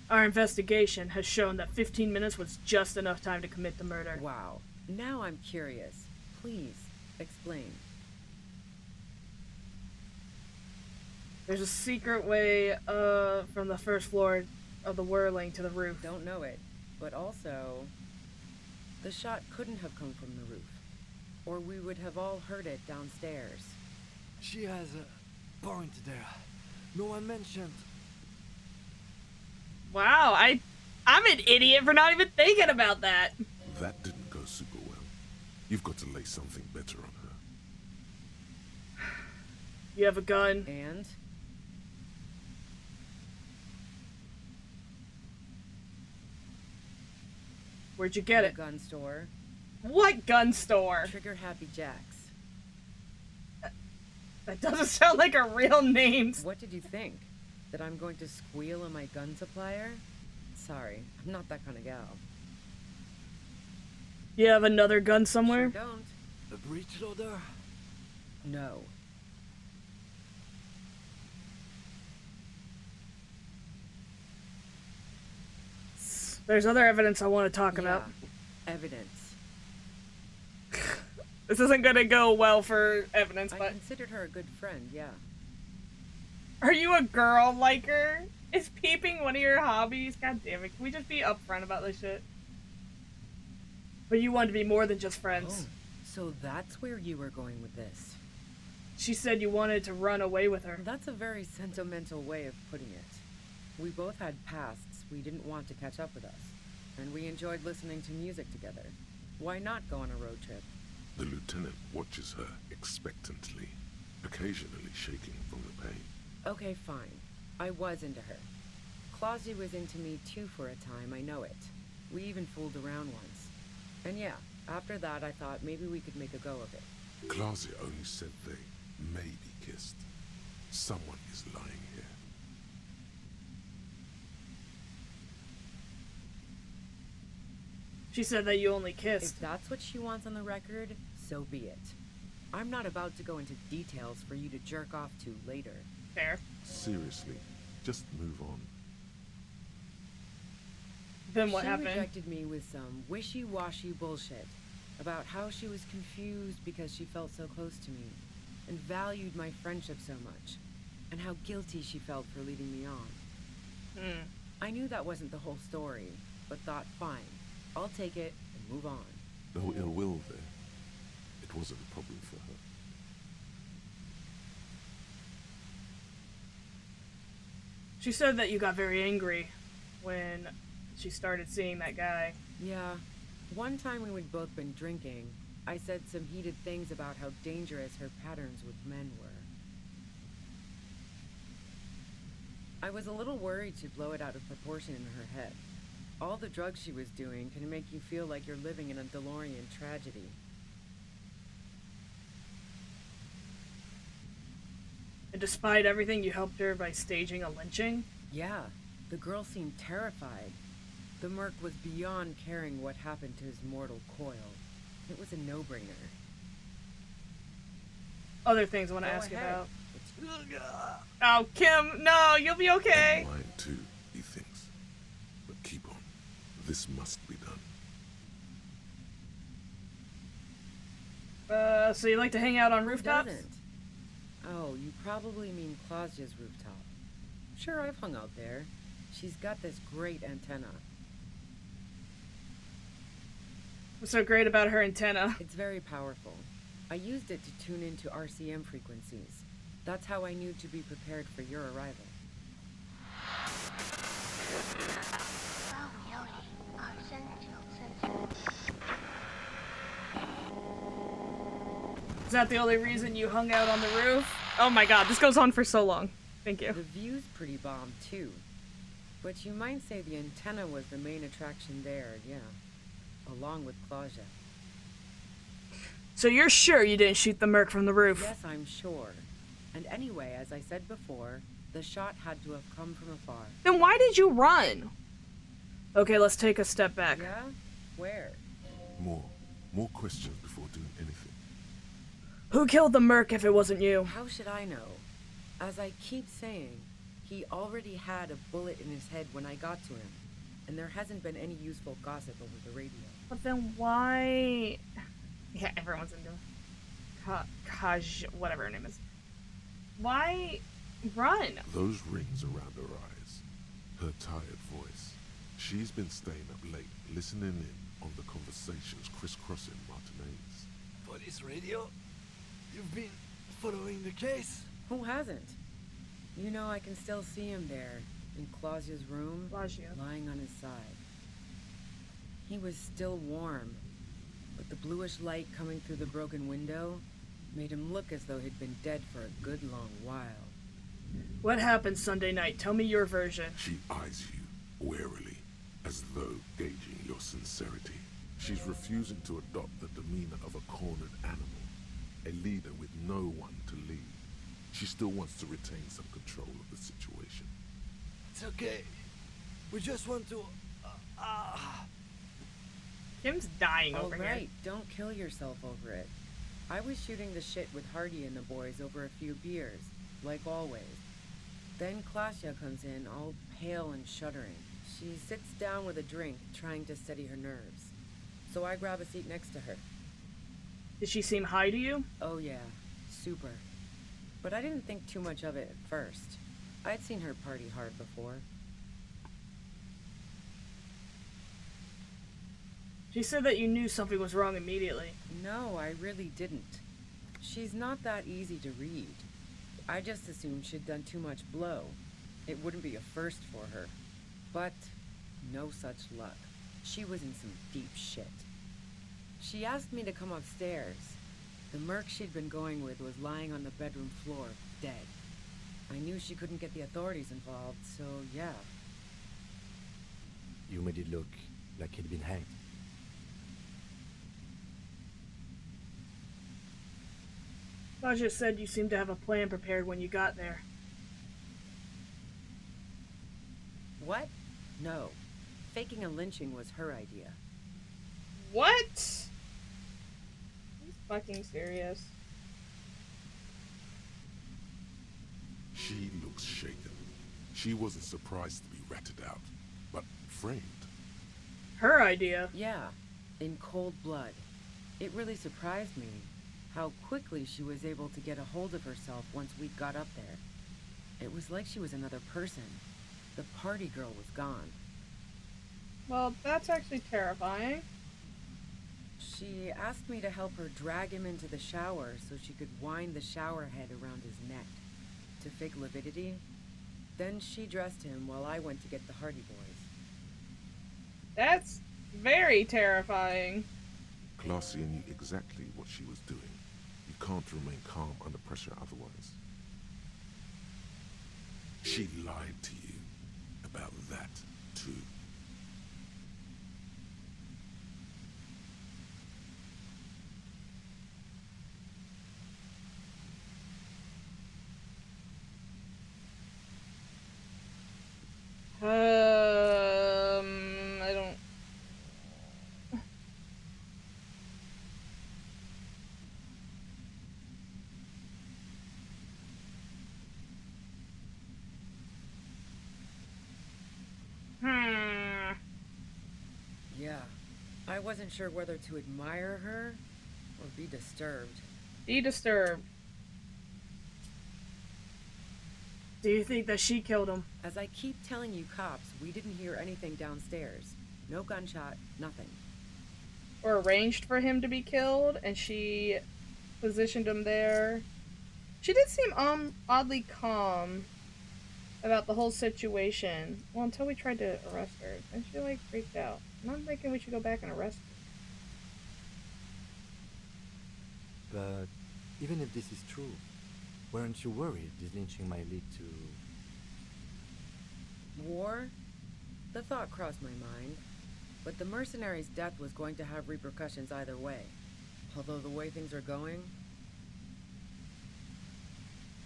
Our investigation has shown that 15 minutes was just enough time to commit the murder. Wow. Now I'm curious. Please, explain. There's a secret way from the first floor of the whirling to the roof. Don't know it. But also, the shot couldn't have come from the roof. Or we would have all heard it downstairs. She has a point there. No one mentioned. Wow, I'm an idiot for not even thinking about that. That didn't go super well. You've got to lay something better on her. You have a gun. And? Where'd you get The it? gun store. What gun store? Trigger Happy Jacks. That doesn't sound like a real name. What did you think? That I'm going to squeal on my gun supplier? Sorry, I'm not that kind of gal. You have another gun somewhere? Sure don't. A breech loader? No. There's other evidence I want to talk about. Evidence. This isn't gonna go well for evidence, I but... considered her a good friend, yeah. Are you a girl liker? Is peeping one of your hobbies? God damn it, can we just be upfront about this shit? But you wanted to be more than just friends. Oh, so that's where you were going with this. She said you wanted to run away with her. That's a very sentimental way of putting it. We both had pasts we didn't want to catch up with us, and we enjoyed listening to music together. Why not go on a road trip? The lieutenant watches her expectantly, occasionally shaking from the pain. Okay, fine. I was into her. Clausy was into me too for a time, I know it. We even fooled around once. And yeah, after that I thought maybe we could make a go of it. Clausy only said they maybe kissed. Someone is lying here. She said that you only kissed. If that's what she wants on the record, so be it. I'm not about to go into details for you to jerk off to later. Fair. Seriously, just move on. Then what She happened? rejected me with some wishy-washy bullshit about how she was confused because she felt so close to me and valued my friendship so much, and how guilty she felt for leading me on. I knew that wasn't the whole story, but thought, fine, I'll take it and move on. No ill will there. It wasn't a problem for her. She said that you got very angry when she started seeing that guy. Yeah. One time when we'd both been drinking, I said some heated things about how dangerous her patterns with men were. I was a little worried she'd blow it out of proportion in her head. All the drugs she was doing can make you feel like you're living in a DeLorean tragedy. And despite everything, you helped her by staging a lynching? Yeah, the girl seemed terrified. The merc was beyond caring what happened to his mortal coil. It was a no-brainer. Other things I want to Go ask you ahead. about. Oh, Kim, no, you'll be okay. Mine too, he thinks. But keep on. This must be done. So you like to hang out on Who rooftops? doesn't? Oh, you probably mean Claudia's rooftop. Sure, I've hung out there. She's got this great antenna. What's so great about her antenna? It's very powerful. I used it to tune into RCM frequencies. That's how I knew to be prepared for your arrival. Is that the only reason you hung out on the roof? Oh my god, this goes on for so long. Thank you. The view's pretty bomb, too. But you might say the antenna was the main attraction there, yeah. Along with Claudia. So you're sure you didn't shoot the merc from the roof? Yes, I'm sure. And anyway, as I said before, the shot had to have come from afar. Then why did you run? Okay, let's take a step back. Yeah? Where? More questions before doing anything. Who killed the merc if it wasn't you? How should I know? As I keep saying, he already had a bullet in his head when I got to him. And there hasn't been any useful gossip over the radio. But then why... Yeah, everyone's into Kaj, whatever her name is. Why run? Those rings around her eyes. Her tired voice. She's been staying up late, listening in on the conversations crisscrossing Martinez. Police radio? You've been following the case? Who hasn't? You know, I can still see him there, in Claudia's room, Claudia. lying on his side. He was still warm, but the bluish light coming through the broken window made him look as though he'd been dead for a good long while. What happened Sunday night? Tell me your version. She eyes you warily, as though gauging your sincerity. She's refusing to adopt the demeanor of a cornered animal, a leader with no one to lead. She still wants to retain some control of the situation. It's okay. We just want to... Kim's dying All over right, here. don't kill yourself over it. I was shooting the shit with Hardy and the boys over a few beers, like always. Then Claudia comes in, all pale and shuddering. She sits down with a drink, trying to steady her nerves. So I grab a seat next to her. Did she seem high to you? Oh yeah, super. But I didn't think too much of it at first. I'd seen her party hard before. She said that you knew something was wrong immediately. No, I really didn't. She's not that easy to read. I just assumed she'd done too much blow. It wouldn't be a first for her. But no such luck. She was in some deep shit. She asked me to come upstairs. The merc she'd been going with was lying on the bedroom floor, dead. I knew she couldn't get the authorities involved, so yeah. You made it look like he'd been hanged. Claudia said you seemed to have a plan prepared when you got there. What? No. Faking a lynching was her idea. What? He's fucking serious. She looks shaken. She wasn't surprised to be ratted out, but framed. Her idea. Yeah, in cold blood. It really surprised me how quickly she was able to get a hold of herself once we got up there. It was like she was another person. The party girl was gone. Well, that's actually terrifying. She asked me to help her drag him into the shower so she could wind the shower head around his neck. To fake lividity. Then she dressed him while I went to get the Hardy Boys. That's very terrifying. Glacia knew exactly what she was doing. You can't remain calm under pressure otherwise. She lied to you about that, too. I don't. Yeah. I wasn't sure whether to admire her or be disturbed. Be disturbed. Do you think that she killed him? As I keep telling you cops, we didn't hear anything downstairs. No gunshot, nothing. Or arranged for him to be killed, and she positioned him there? She did seem oddly calm about the whole situation. Well, until we tried to arrest her. Then she like freaked out. And I'm thinking we should go back and arrest her. But even if this is true, weren't you worried this lynching might lead to... War? The thought crossed my mind. But the mercenary's death was going to have repercussions either way. Although the way things are going...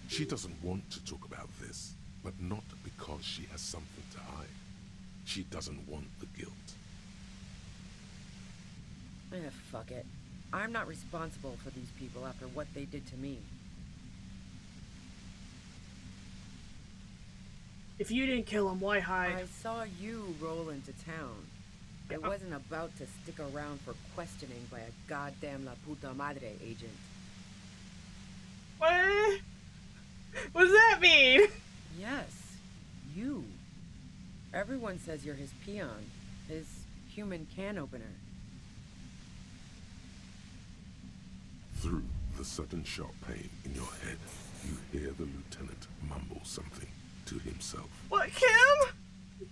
She doesn't want to talk about this, but not because she has something to hide. She doesn't want the guilt. Fuck it. I'm not responsible for these people after what they did to me. If you didn't kill him, why hide? I saw you roll into town. I wasn't about to stick around for questioning by a goddamn La Puta Madre agent. What? What does that mean? Yes, you. Everyone says you're his peon, his human can opener. Through the sudden sharp pain in your head, you hear the lieutenant mumble something to himself. What, Kim?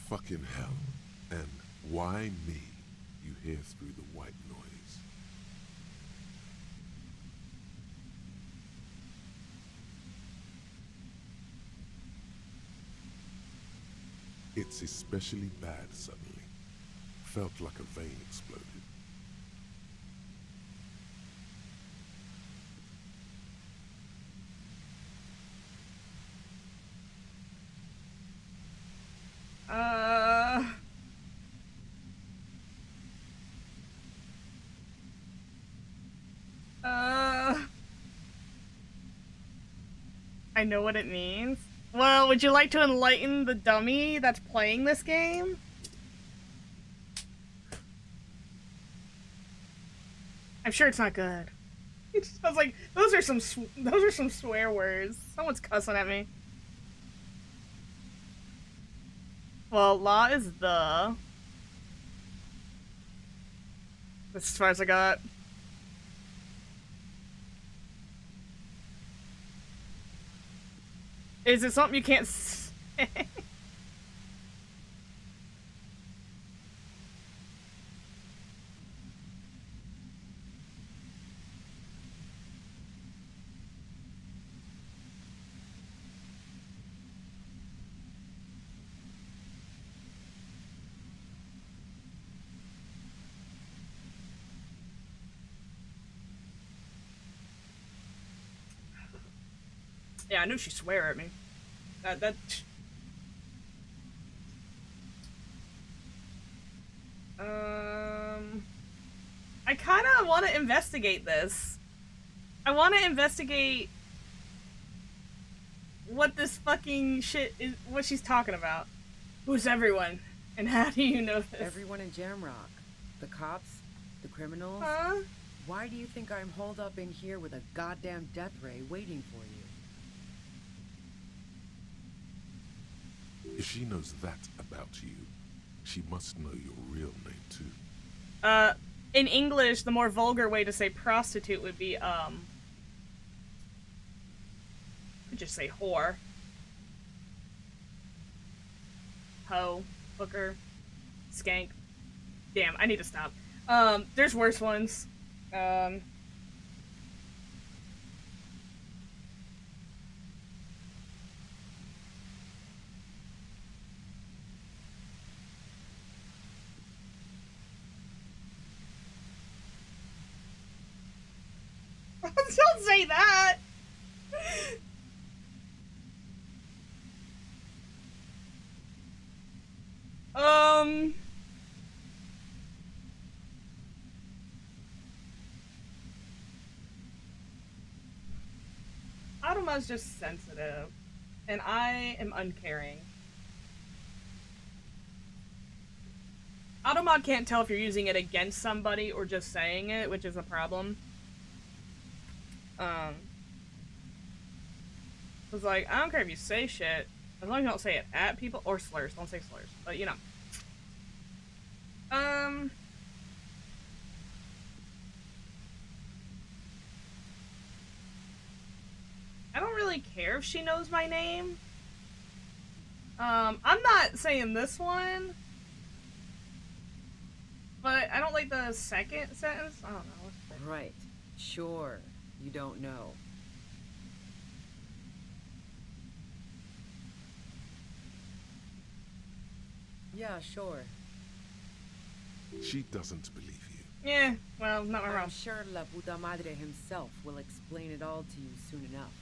Fucking hell. And why me? You hear through the white noise. It's especially bad suddenly. Felt like a vein exploded. I know what it means. Well, would you like to enlighten the dummy that's playing this game? I'm sure it's not good. I was like, those are some swear words. Someone's cussing at me. Well, law is the. That's as far as I got. Is it something you can't say? Yeah, I knew she'd swear at me. That. I kind of want to investigate this. I want to investigate what this fucking shit is, what she's talking about. Who's everyone? And how do you know this? Everyone in Jamrock. The cops, the criminals. Huh? Why do you think I'm holed up in here with a goddamn death ray waiting for you? If she knows that about you, she must know your real name too. In English, the more vulgar way to say prostitute would be, just say whore. hoe, hooker, skank. Damn, I need to stop. There's worse ones. Don't say that! Automa's just sensitive, and I am uncaring. Automod can't tell if you're using it against somebody or just saying it, which is a problem. It's like, I don't care if you say shit, as long as you don't say it at people, or slurs, don't say slurs, but you know. I don't really care if she knows my name. I'm not saying this one, but I don't like the second sentence. I don't know. Right. Sure. You don't know. Yeah, sure. She doesn't believe you. Yeah, well, not my I'm wrong. sure La Puta Madre himself will explain it all to you soon enough.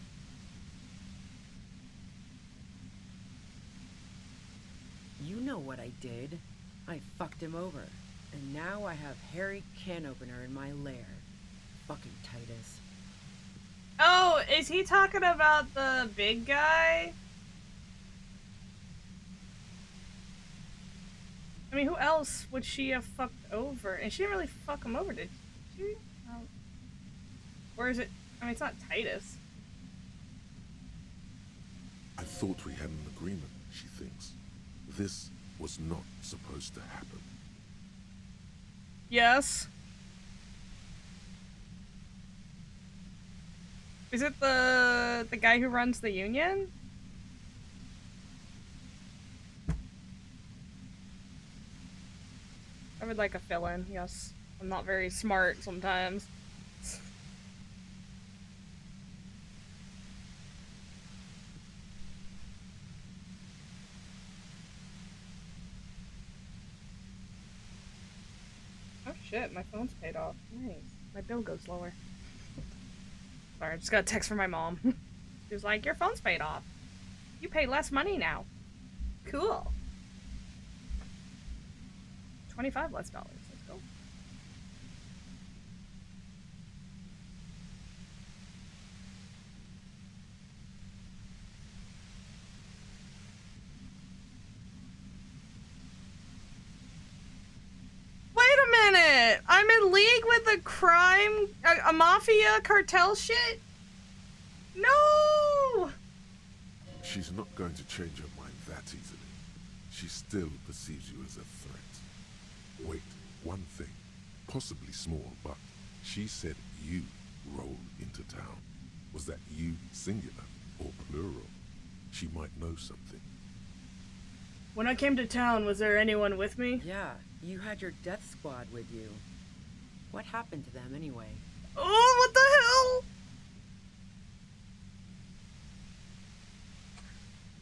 You know what I did. I fucked him over. And now I have Harry Can Opener in my lair. Fucking Titus. Oh, is he talking about the big guy? I mean, who else would she have fucked over? And she didn't really fuck him over, did she? Or is it... I mean, it's not Titus. I thought we had an agreement, she thinks. This was not supposed to happen. Yes. Is it the guy who runs the union? I would like a fill-in, yes. I'm not very smart sometimes. Oh shit, my phone's paid off. Nice. My bill goes lower. Sorry, I just got a text from my mom. She was like, your phone's paid off. You pay less money now. Cool. 25 less dollars. Let's go. Wait a minute! I'm in league with a crime, a mafia cartel shit? No! She's not going to change her mind that easily. She still perceives you as a threat. Wait, one thing, possibly small, but she said you rolled into town. Was that you singular or plural? She might know something. When I came to town, was there anyone with me? Yeah, you had your death squad with you. What happened to them anyway? Oh, what the hell?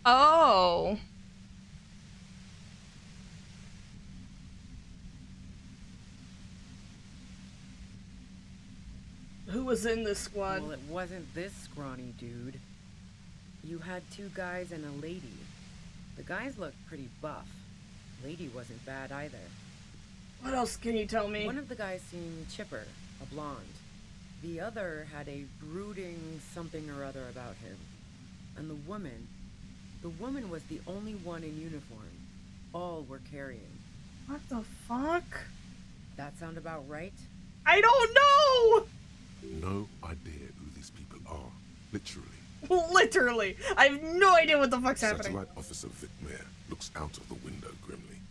Oh. Who was in this squad? Well, it wasn't this scrawny dude. You had two guys and a lady. The guys looked pretty buff. Lady wasn't bad either. What else can you tell me? One of the guys seemed chipper, a blonde. The other had a brooding something or other about him. And the woman was the only one in uniform. All were carrying. What the fuck? That sound about right? I don't know! No idea who these people are. Literally. Literally. I have no idea what the fuck's happening. Satellite Officer Vic Mayer looks out of the window grimly,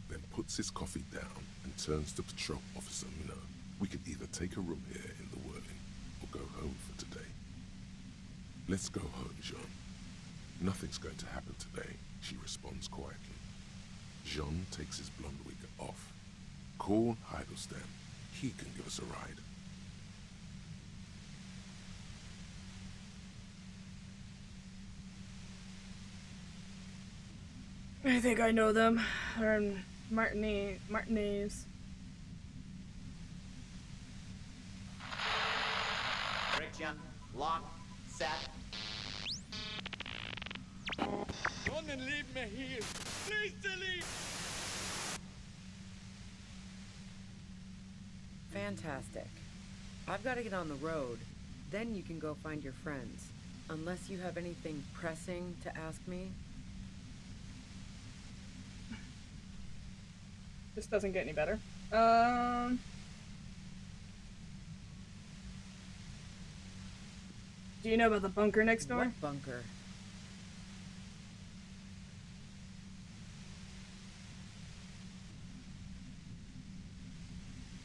then puts his coffee down and turns to Patrol Officer Minnow. We could either take a room here in the Whirling or go home for today. Let's go home, Jean. Nothing's going to happen today, she responds quietly. Jean takes his blonde wig off. Call Heidelstein. He can give us a ride. I think I know them. They're in Martinez. Friction, lock, set. Don't leave me here. Please delete. Fantastic. I've got to get on the road. Then you can go find your friends. Unless you have anything pressing to ask me. This doesn't get any better. Do you know about the bunker next door? What bunker?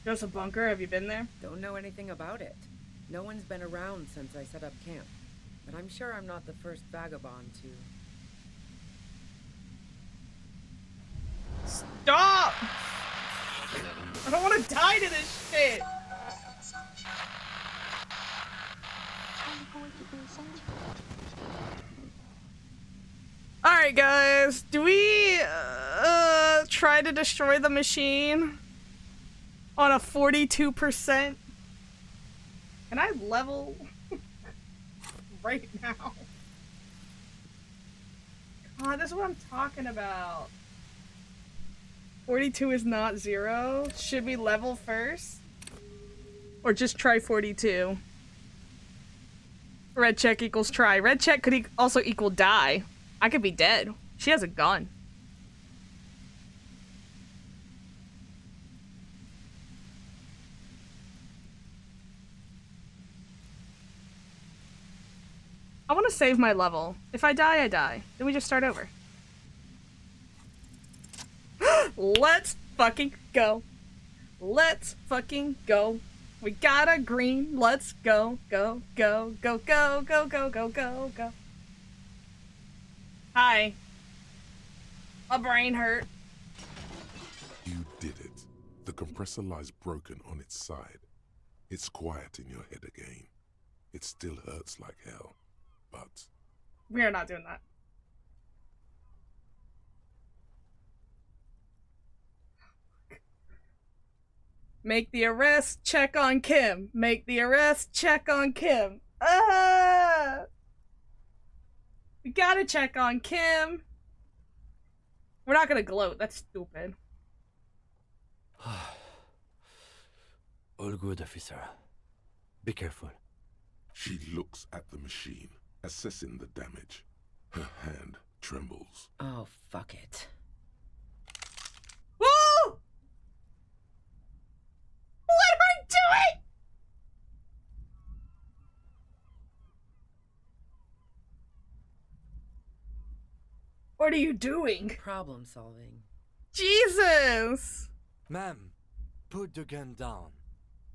Just a bunker? Have you been there? Don't know anything about it. No one's been around since I set up camp. But I'm sure I'm not the first vagabond to... Stop! I don't want to die to this shit! Alright guys, do we try to destroy the machine on a 42%? Can I level right now? God, this is what I'm talking about. 42 is not 0. Should we level first? Or just try 42? Red check equals try. Red check could also equal die. I could be dead. She has a gun. I want to save my level. If I die, I die. Then we just start over. Let's fucking go. Let's fucking go. We got a green. Let's go. Go, go, go, go, go, go, go, go, go. Hi. My brain hurt. You did it. The compressor lies broken on its side. It's quiet in your head again. It still hurts like hell, but... We are not doing that. Make the arrest, check on Kim. Make the arrest, check on Kim. Ah! We gotta check on Kim. We're not gonna gloat, that's stupid. All good, officer. Be careful. She looks at the machine, assessing the damage. Her hand trembles. Oh, fuck it. Woo! Let her do it! What are you doing? Problem solving. Jesus! Ma'am, put the gun down.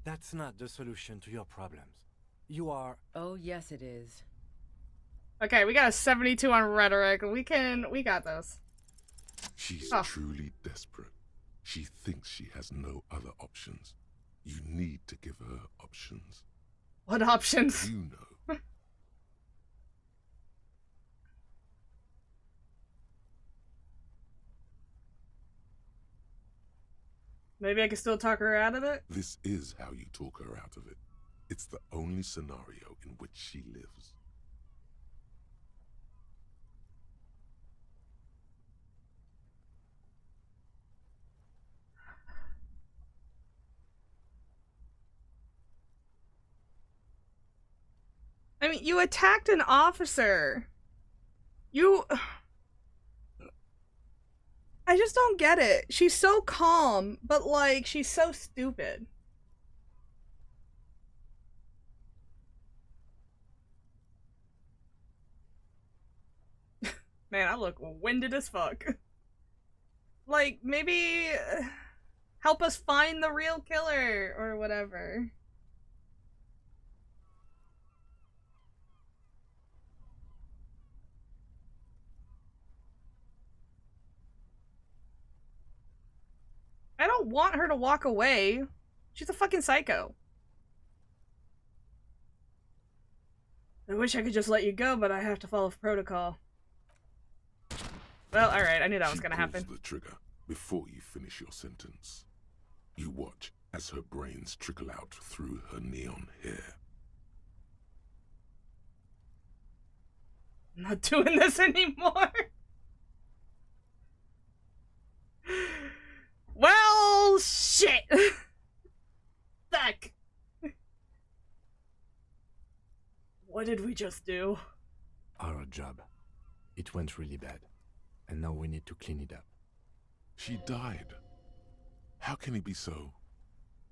That's not the solution to your problems. You are... Oh, yes it is. Okay, we got a 72 on rhetoric. We got this. She's Oh. truly desperate. She thinks she has no other options. You need to give her options. What options? You know. Maybe I can still talk her out of it? This is how you talk her out of it. It's the only scenario in which she lives. I mean, you attacked an officer. You... I just don't get it. She's so calm, but like, she's so stupid. Man, I look winded as fuck. Like, maybe help us find the real killer or whatever. want her to walk away. She's a fucking psycho. I wish I could just let you go, but I have to follow protocol. Well, alright, I knew that was gonna happen. She pulls the trigger before you finish your sentence. You watch as her brains trickle out through her neon hair. I'm not doing this anymore. Well, shit. Fuck. What did we just do? Our job. It went really bad. And now we need to clean it up. She died. How can he be so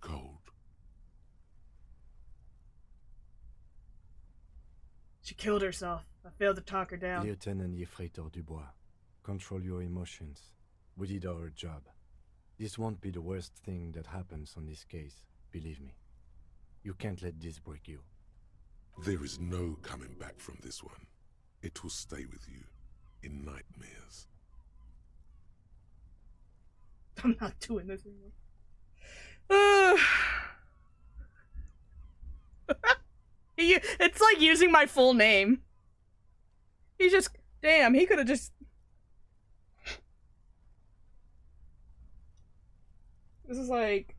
cold? She killed herself. I failed to talk her down. Lieutenant Yefreitor Dubois, control your emotions. We did our job. This won't be the worst thing that happens on this case, believe me. You can't let this break you. There is no coming back from this one. It will stay with you in nightmares. I'm not doing this anymore. It's like using my full name. He just... Damn, he could have just... This is like...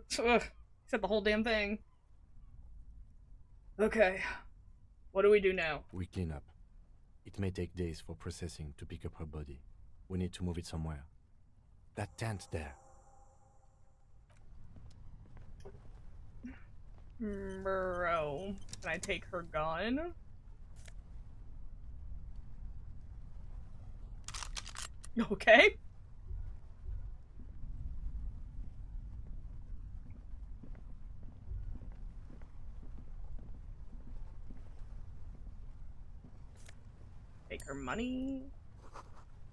Said the whole damn thing. Okay. What do we do now? We clean up. It may take days for processing to pick up her body. We need to move it somewhere. That tent there. Bro. Can I take her gun? Okay. Take her money.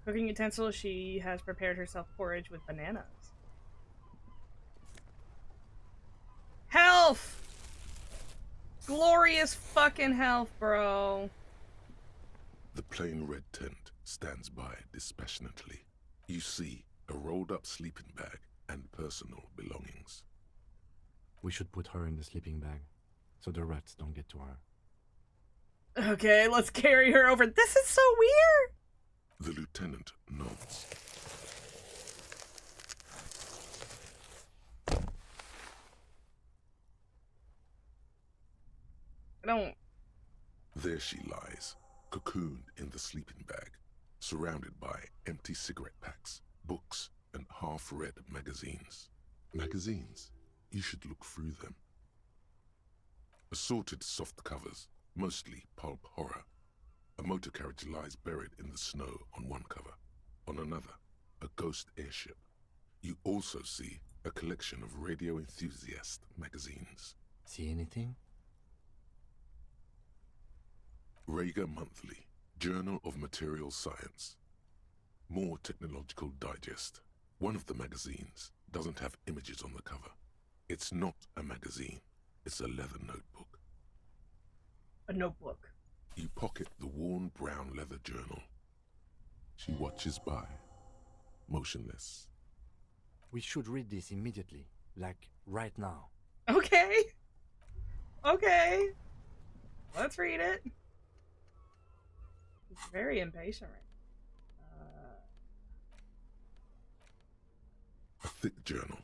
Cooking utensils. She has prepared herself porridge with bananas. Health! Glorious fucking health, bro. The plain red tent stands by dispassionately. You see a rolled up sleeping bag and personal belongings. We should put her in the sleeping bag, so the rats don't get to her. Okay, let's carry her over. This is so weird! The lieutenant nods. I don't... There she lies, cocooned in the sleeping bag, surrounded by empty cigarette packs, books, and half-read magazines. Magazines? You should look through them. Assorted soft covers, mostly pulp horror. A motor carriage lies buried in the snow on one cover. On another, a ghost airship. You also see a collection of radio enthusiast magazines. See anything? Rager Monthly, Journal of Material Science. More Technological Digest. One of the magazines doesn't have images on the cover. It's not a magazine, it's a leather notebook. A notebook. You pocket the worn brown leather journal. She watches by, motionless. We should read this immediately, like right now. Okay. Okay. Let's read it. He's very impatient right now. A thick journal.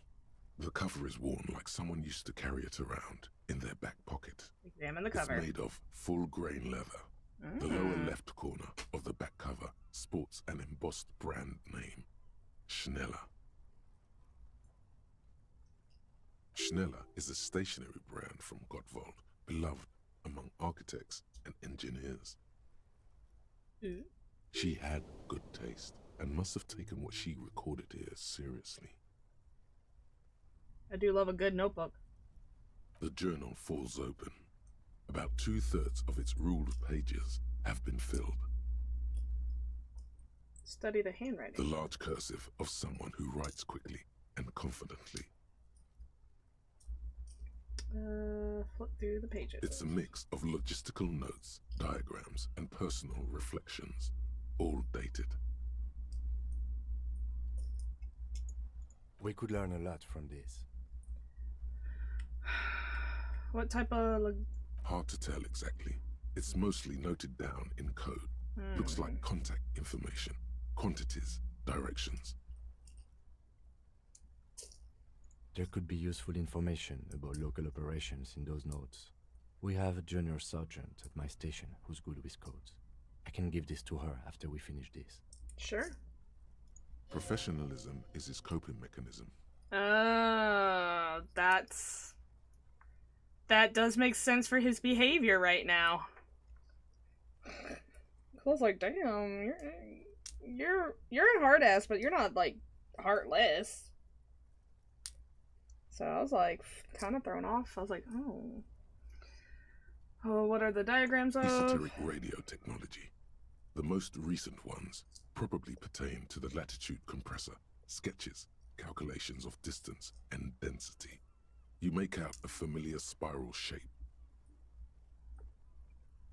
The cover is worn like someone used to carry it around in their back pocket. Examine the cover. It's made of full-grain leather. The lower left corner of the back cover sports an embossed brand name, Schneller. Schneller is a stationery brand from Gottwald, beloved among architects and engineers. She had good taste and must have taken what she recorded here seriously. I do love a good notebook. The journal falls open. About 2/3 of its ruled pages have been filled. Study the handwriting. The large cursive of someone who writes quickly and confidently. Flip through the pages. It's a mix of logistical notes, diagrams, and personal reflections, all dated. We could learn a lot from this. What type of... Hard to tell exactly. It's mostly noted down in code. Looks like contact information, quantities, directions. There could be useful information about local operations in those notes. We have a junior sergeant at my station who's good with codes. I can give this to her after we finish this. Sure. Professionalism is his coping mechanism. Oh, that does make sense for his behavior right now. I was like, damn, you're a hard ass, but you're not like heartless. So I was like, kind of thrown off. I was like, oh, what are the diagrams of? Esoteric radio technology. The most recent ones probably pertain to the latitude compressor, sketches, calculations of distance and density. You make out a familiar spiral shape.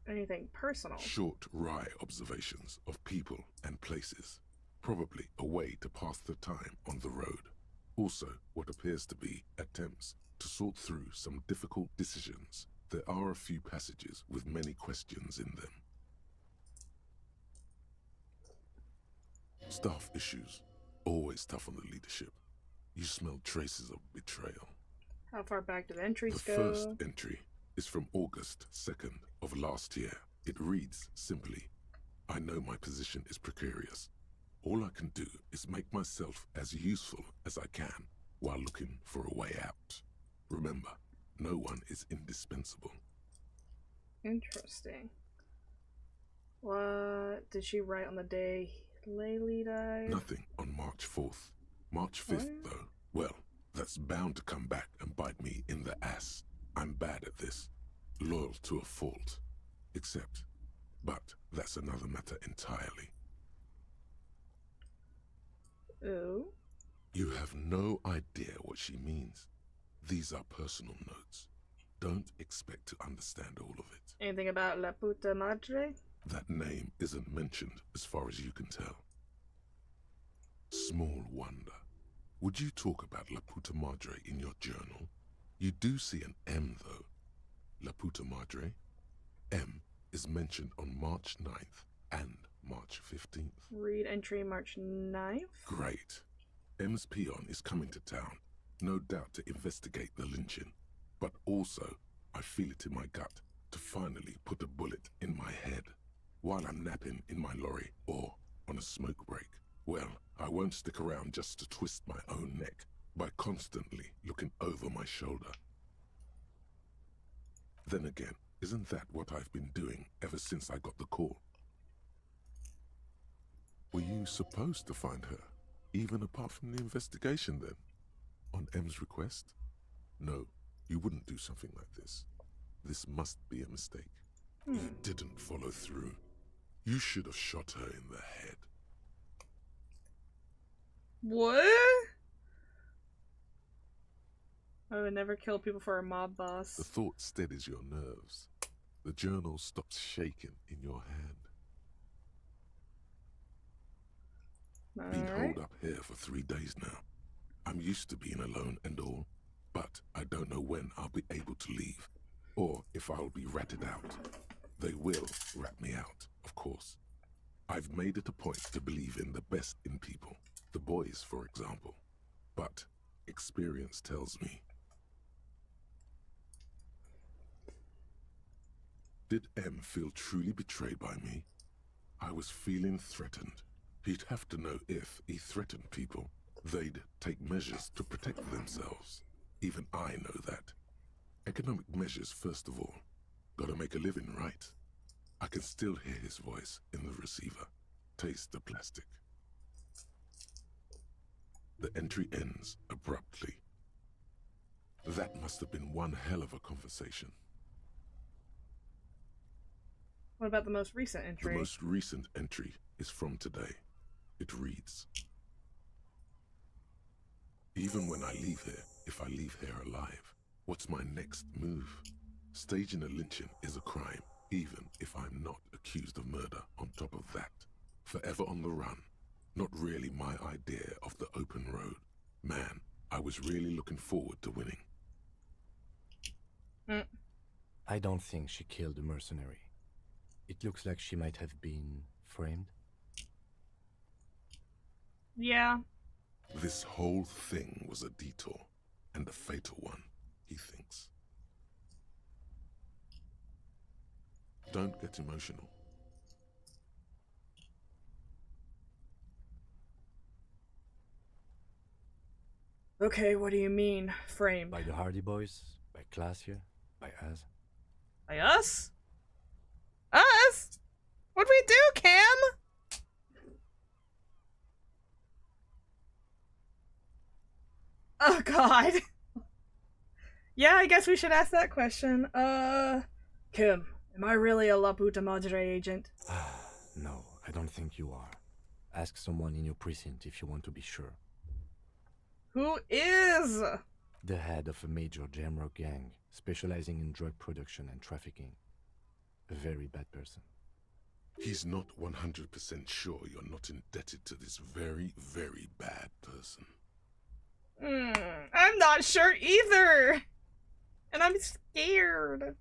Anything personal? Short, wry observations of people and places. Probably a way to pass the time on the road. Also, what appears to be attempts to sort through some difficult decisions. There are a few passages with many questions in them. Staff issues. Always tough on the leadership. You smell traces of betrayal. How far back did entries The go? first entry is from August 2nd of last year. It reads simply, I know my position is precarious. All I can do is make myself as useful as I can while looking for a way out. Remember, no one is indispensable. Interesting. What did she write on the day Laylee died? Nothing on March 4th. March 5th, though, well, that's bound to come back and bite me in the ass. I'm bad at this. Loyal to a fault. But that's another matter entirely. Oh? You have no idea what she means. These are personal notes. Don't expect to understand all of it. Anything about La Puta Madre? That name isn't mentioned as far as you can tell. Small wonder. Would you talk about La Puta Madre in your journal? You do see an M, though. La Puta Madre. M is mentioned on March 9th and March 15th. Read entry March 9th. Great. M's peon is coming to town, no doubt to investigate the lynching. But also, I feel it in my gut to finally put a bullet in my head while I'm napping in my lorry or on a smoke break. Well, I won't stick around just to twist my own neck by constantly looking over my shoulder. Then again, isn't that what I've been doing ever since I got the call? Were you supposed to find her, even apart from the investigation then? On M's request? No, you wouldn't do something like this. This must be a mistake. You didn't follow through. You should have shot her in the head. What? I would never kill people for a mob boss. The thought steadies your nerves. The journal stops shaking in your hand. Been holed up here for 3 days now. I'm used to being alone and all, but I don't know when I'll be able to leave, or if I'll be ratted out. They will rat me out, of course. I've made it a point to believe in the best in people, the boys, for example. But experience tells me. Did M feel truly betrayed by me? I was feeling threatened. He'd have to know if he threatened people, they'd take measures to protect themselves. Even I know that. Economic measures first of all. Gotta make a living, right? I can still hear his voice in the receiver. Taste the plastic. The entry ends abruptly. That must have been one hell of a conversation. What about the most recent entry? The most recent entry is from today. It reads, even when I leave here, if I leave here alive, what's my next move? Staging a lynching is a crime, even if I'm not accused of murder. On top of that, forever on the run. Not really my idea of the open road. Man, I was really looking forward to winning. I don't think she killed the mercenary. It looks like she might have been framed. Yeah. This whole thing was a detour, and a fatal one, he thinks. Don't get emotional. Okay, what do you mean, frame? By the Hardy Boys? By Classier? By us? By us? Us? What'd we do, Cam? Oh, God. Yeah, I guess we should ask that question. Kim, am I really a La Puta Madre agent? No, I don't think you are. Ask someone in your precinct if you want to be sure. Who is? The head of a major Jamrock gang, specializing in drug production and trafficking. A very bad person. He's not 100% sure you're not indebted to this very, very bad person. I'm not sure either! And I'm scared.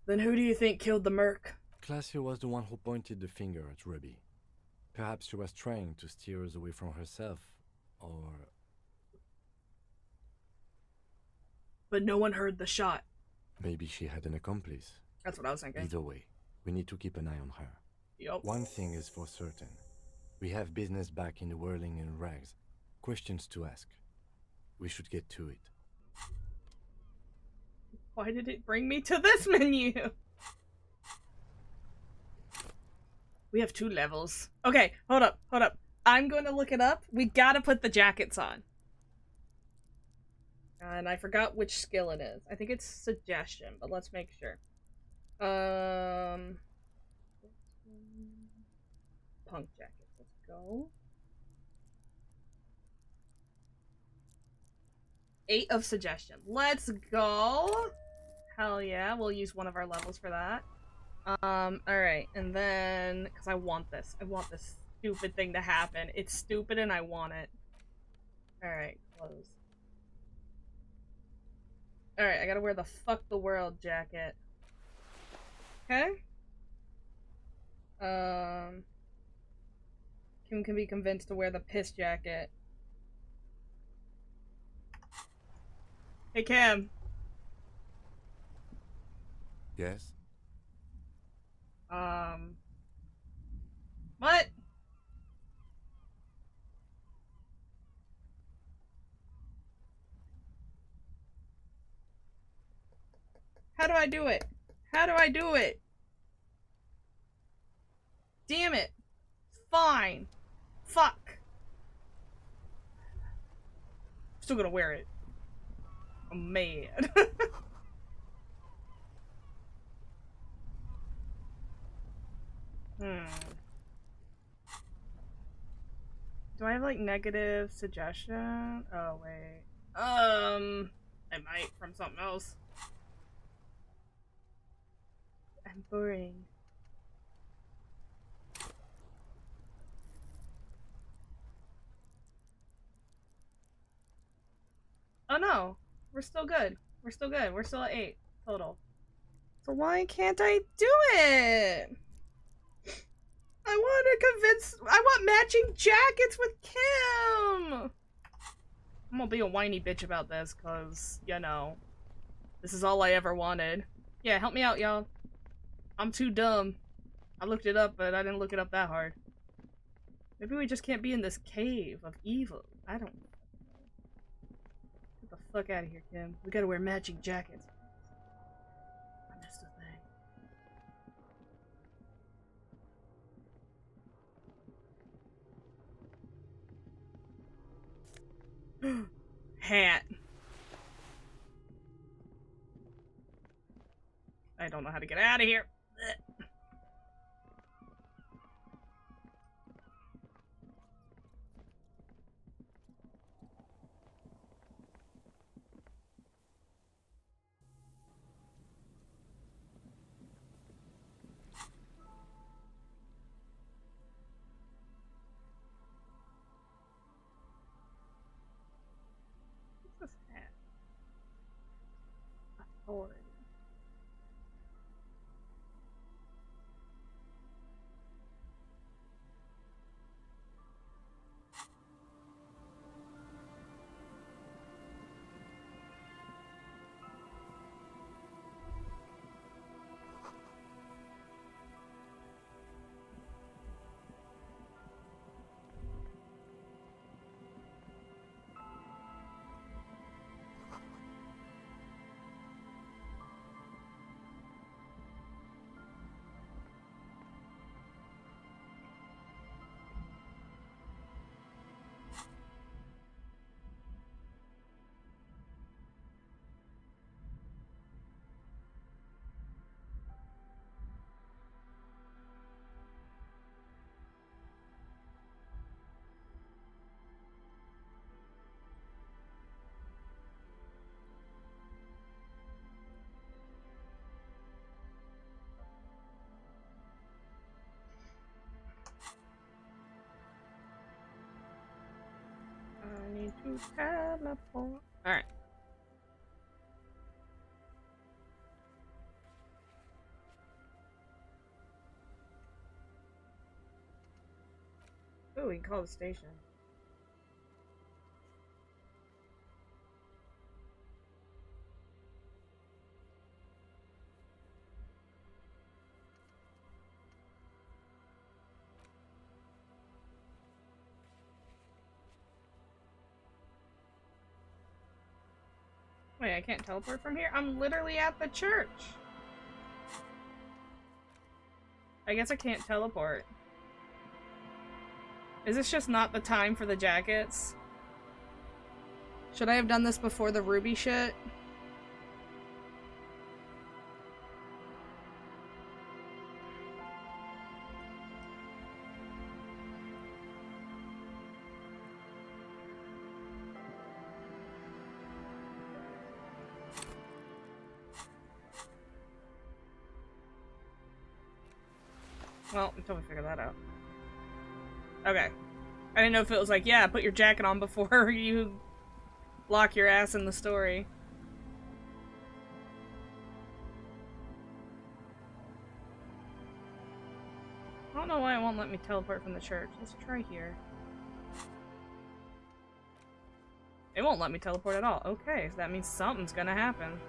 Then who do you think killed the merc? Classier was the one who pointed the finger at Ruby. Perhaps she was trying to steer us away from herself, or... But no one heard the shot. Maybe she had an accomplice. That's what I was thinking. Either way, we need to keep an eye on her. Yup. One thing is for certain. We have business back in the whirling in rags. Questions to ask. We should get to it. Why did it bring me to this menu? We have 2 levels. Okay, hold up. I'm going to look it up. We gotta put the jackets on. And I forgot which skill it is. I think it's suggestion, but let's make sure. Punk jackets. Let's go. 8 of suggestion. Let's go. Hell yeah, we'll use one of our levels for that. Alright, and then, because I want this stupid thing to happen. It's stupid and I want it. Alright, close. Alright, I gotta wear the fuck the world jacket. Okay? Kim can be convinced to wear the piss jacket. Hey, Kim. Yes? What? How do I do it? How do I do it? Damn it. Fine. Fuck. Still gonna wear it. I'm mad. Do I have like negative suggestion? Oh wait. I might from something else. I'm boring. Oh no, we're still good. We're still good. We're still at 8 total. So why can't I do it? I want matching jackets with Kim! I'm gonna be a whiny bitch about this, cause, you know, this is all I ever wanted. Yeah, help me out, y'all. I'm too dumb. I looked it up, but I didn't look it up that hard. Maybe we just can't be in this cave of evil. I don't know. Get the fuck out of here, Kim. We gotta wear matching jackets. I missed a thing. Hat. I don't know how to get out of here. Authority. I need to teleport. Alright. Ooh, we can call the station. Wait, I can't teleport from here? I'm literally at the church. I guess I can't teleport. Is this just not the time for the jackets? Should I have done this before the ruby shit? Well, until we figure that out. Okay. I didn't know if it was like, yeah, put your jacket on before you lock your ass in the story. I don't know why it won't let me teleport from the church. Let's try here. It won't let me teleport at all. Okay, so that means something's gonna happen.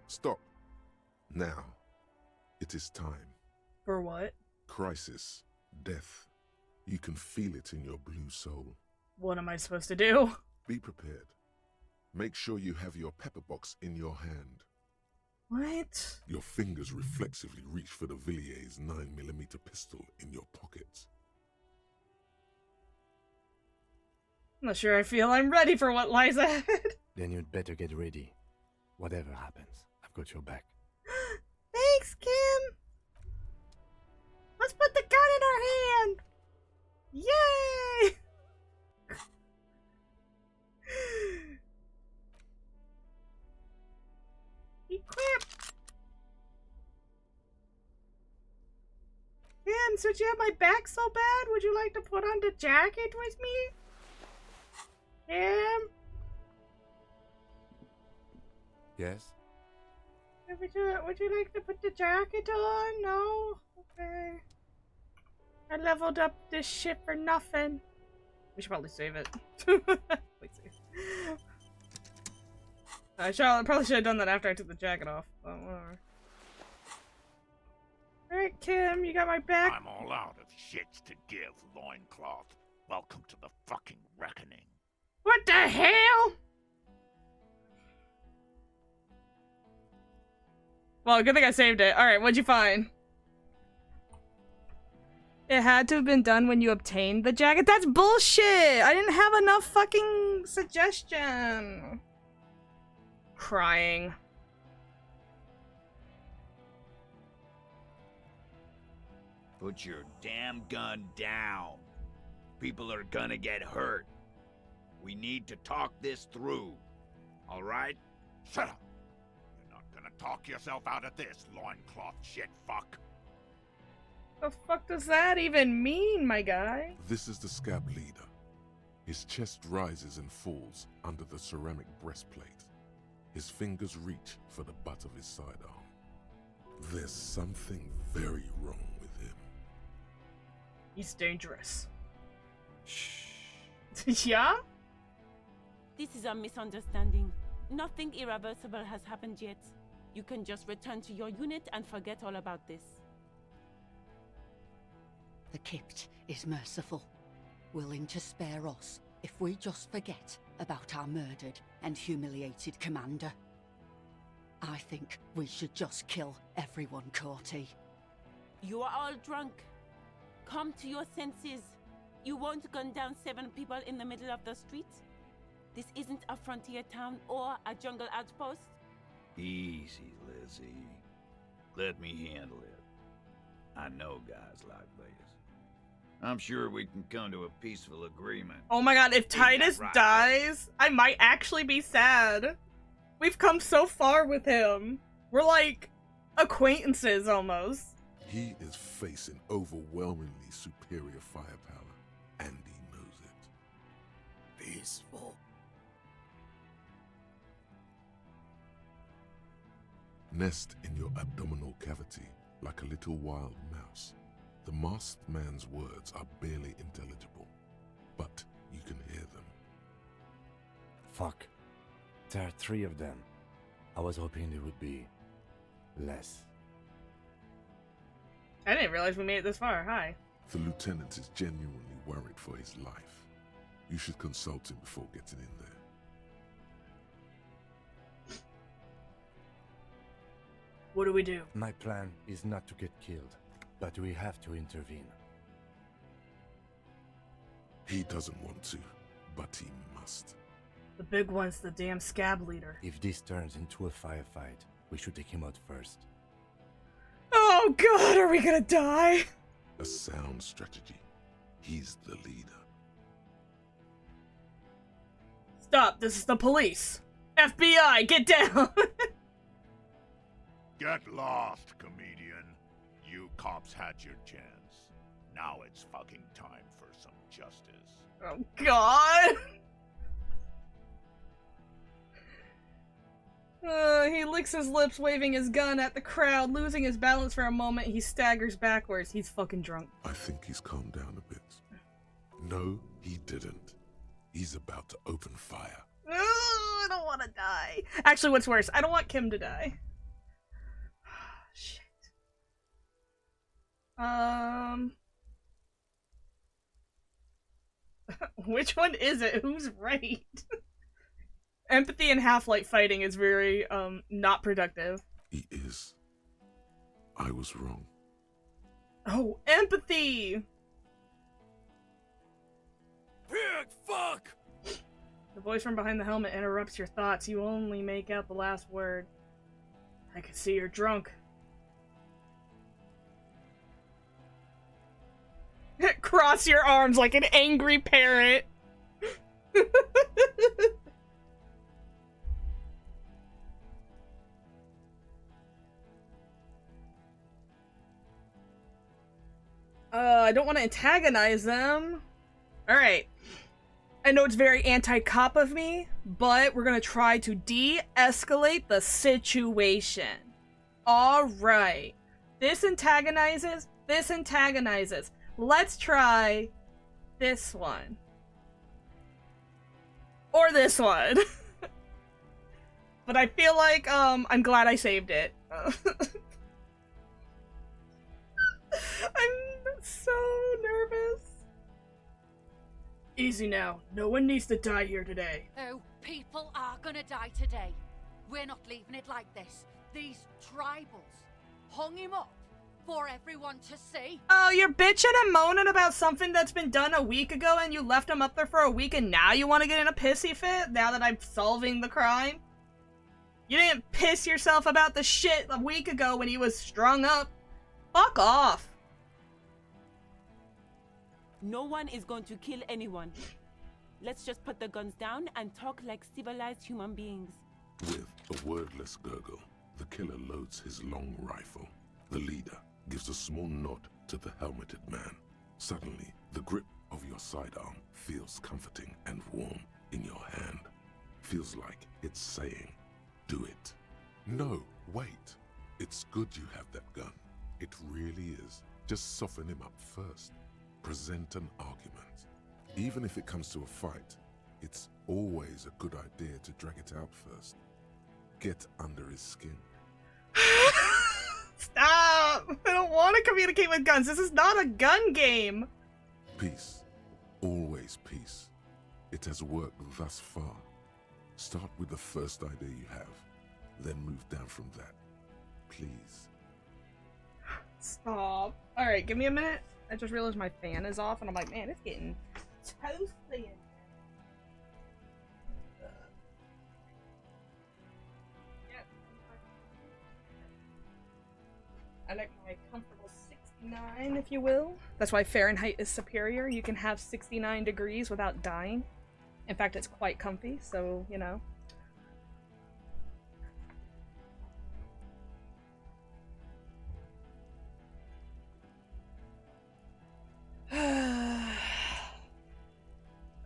Stop. Now. It is time. For what? Crisis. Death. You can feel it in your blue soul. What am I supposed to do? Be prepared. Make sure you have your pepper box in your hand. What? Your fingers reflexively reach for the Villiers 9mm pistol in your pocket. I'm not sure I feel I'm ready for what lies ahead. Then you'd better get ready. Whatever happens, I've got your back. Thanks, Kim! Let's put the gun in our hand! Yay! Equip! Kim, since you have my back so bad, would you like to put on the jacket with me? Kim? Yes? Would you like to put the jacket on? No? Okay. I leveled up this ship for nothing. We should probably save it. Please save. I probably should have done that after I took the jacket off, but whatever. Alright, Kim, you got my back? I'm all out of shits to give, loincloth. Welcome to the fucking reckoning. What the hell? Well, good thing I saved it. Alright, what'd you find? It had to have been done when you obtained the jacket? That's bullshit! I didn't have enough fucking suggestion. Crying. Put your damn gun down. People are gonna get hurt. We need to talk this through. All right? Shut up. You're not gonna talk yourself out of this, loincloth shit fuck. The fuck does that even mean, my guy? This is the scab leader. His chest rises and falls under the ceramic breastplate. His fingers reach for the butt of his sidearm. There's something very wrong with him. He's dangerous. Shh. Yeah? This is a misunderstanding. Nothing irreversible has happened yet. You can just return to your unit and forget all about this. The Kypt is merciful, willing to spare us if we just forget about our murdered and humiliated commander. I think we should just kill everyone, Corty. You are all drunk. Come to your senses. You won't gun down 7 people in the middle of the street. This isn't a frontier town or a jungle outpost. Easy, Lizzie. Let me handle it. I know guys like this. I'm sure we can come to a peaceful agreement. Oh my god, if Titus right, dies, I might actually be sad. We've come so far with him. We're like acquaintances almost. He is facing overwhelmingly superior firepower, and he knows it. Peaceful. Nest in your abdominal cavity like a little wild mouse. The masked man's words are barely intelligible, but you can hear them. Fuck. There are 3 of them. I was hoping there would be less. I didn't realize we made it this far. Hi. The lieutenant is genuinely worried for his life. You should consult him before getting in there. What do we do? My plan is not to get killed, but we have to intervene. He doesn't want to, but he must. The big one's the damn scab leader. If this turns into a firefight, we should take him out first. Oh god, are we gonna die? A sound strategy. He's the leader. Stop, this is the police. FBI, get down! Get lost, comedian. You cops had your chance. Now it's fucking time for some justice. Oh god! He licks his lips, waving his gun at the crowd. Losing his balance for a moment, he staggers backwards. He's fucking drunk. I think he's calmed down a bit. No, he didn't. He's about to open fire. I don't want to die. Actually, what's worse, I don't want Kim to die. Shit. Which one is it? Who's right? Empathy and half-light fighting is very, not productive. He is. I was wrong. Oh, empathy! Pig, fuck! The voice from behind the helmet interrupts your thoughts. You only make out the last word. I can see you're drunk. Cross your arms like an angry parrot. I don't want to antagonize them. Alright. I know it's very anti-cop of me, but we're gonna try to de-escalate the situation. Alright. This antagonizes. Let's try this one. Or this one. But I feel like, I'm glad I saved it. I'm so nervous. Easy now. No one needs to die here today. Oh, people are gonna die today. We're not leaving it like this. These tribals hung him up for everyone to see. Oh, you're bitching and moaning about something that's been done a week ago and you left him up there for a week and now you want to get in a pissy fit now that I'm solving the crime? You didn't piss yourself about the shit a week ago when he was strung up. Fuck off. No one is going to kill anyone. Let's just put the guns down and talk like civilized human beings. With a wordless gurgle, the killer loads his long rifle. The leader gives a small nod to the helmeted man. Suddenly, the grip of your sidearm feels comforting and warm in your hand. Feels like it's saying, do it. No, wait. It's good you have that gun. It really is. Just soften him up first. Present an argument. Even if it comes to a fight, it's always a good idea to drag it out first. Get under his skin. Stop! I don't want to communicate with guns. This is not a gun game. Peace. Always peace. It has worked thus far. Start with the first idea you have, then move down from that. Please. Stop. Alright, give me a minute. I just realized my fan is off, and I'm like, man, it's getting toasty in here. I like my comfortable 69, if you will. That's why Fahrenheit is superior. You can have 69 degrees without dying. In fact, it's quite comfy, so, you know.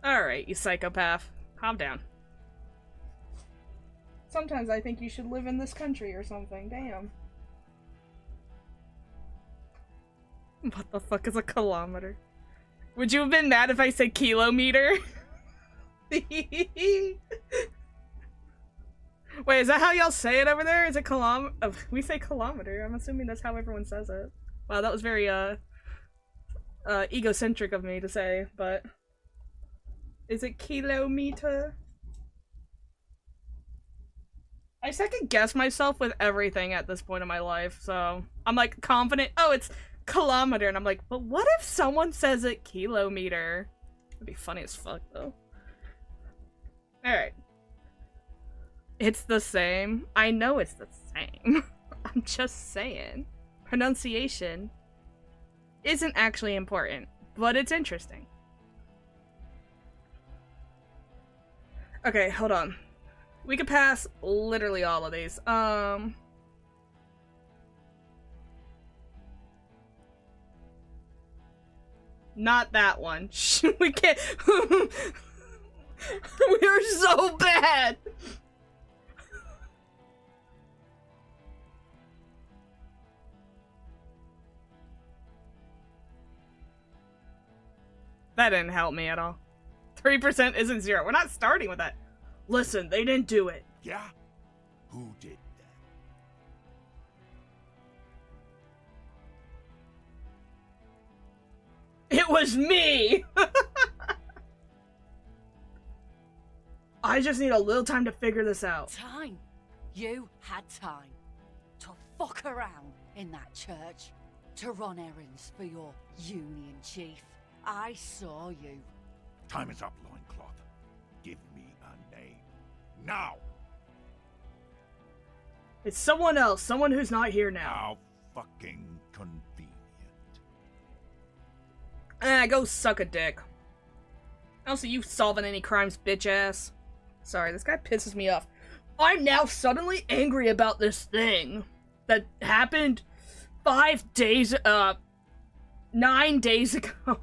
Alright, you psychopath. Calm down. Sometimes I think you should live in this country or something. Damn. What the fuck is a kilometer? Would you have been mad if I said kilometer? Wait, is that how y'all say it over there? Is it we say kilometer. I'm assuming that's how everyone says it. Wow, that was very, egocentric of me to say, but... Is it kilometer? I second guess myself with everything at this point in my life, so... I'm like confident, oh, it's kilometer, and I'm like, but what if someone says it kilometer? That'd be funny as fuck, though. Alright. It's the same. I know it's the same. I'm just saying. Pronunciation isn't actually important, but it's interesting. Okay, hold on. We could pass literally all of these. Not that one. We can't. We are so bad. That didn't help me at all. 3% isn't 0. We're not starting with that. Listen, they didn't do it. Yeah? Who did that? It was me! I just need a little time to figure this out. Time? You had time to fuck around in that church, to run errands for your union chief. I saw you. Time is up, Loincloth. Give me a name. Now! It's someone else, someone who's not here now. How fucking convenient. Go suck a dick. I don't see you solving any crimes, bitch ass. Sorry, this guy pisses me off. I'm now suddenly angry about this thing that happened 9 days ago.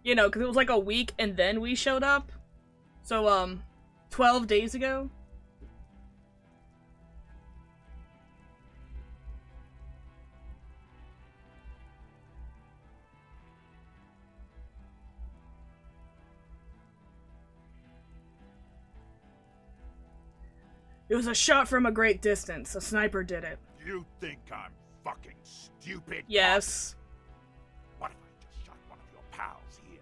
You know, because it was like a week and then we showed up. So, 12 days ago. It was a shot from a great distance. A sniper did it. You think I'm fucking stupid? Yes. What if I just shot one of your pals here,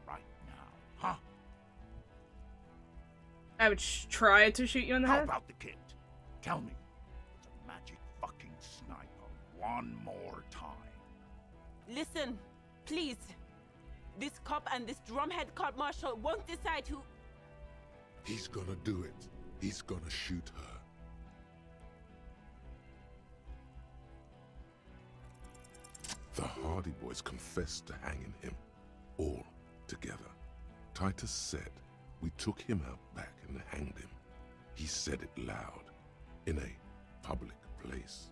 right now, huh? I would try to shoot you in the head. How about the kid? Tell me, it's a magic fucking sniper one more time. Listen, please. This cop and this drumhead cop marshal won't decide who... He's gonna do it. He's gonna shoot her. The Hardy Boys confessed to hanging him. Titus said we took him out back and hanged him. He said it loud, in a public place.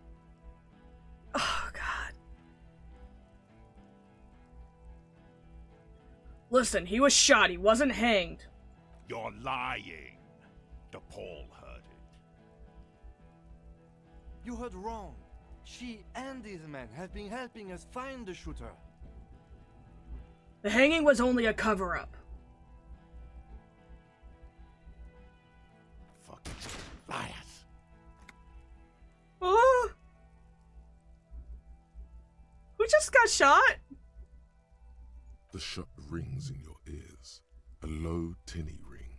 Oh, God. Listen, he was shot. He wasn't hanged. You're lying. DePaul heard it. You heard wrong. She and these men have been helping us find the shooter. The hanging was only a cover-up. Fucking liars. Oh! Who just got shot? The shot rings in your ears, a low, tinny ring.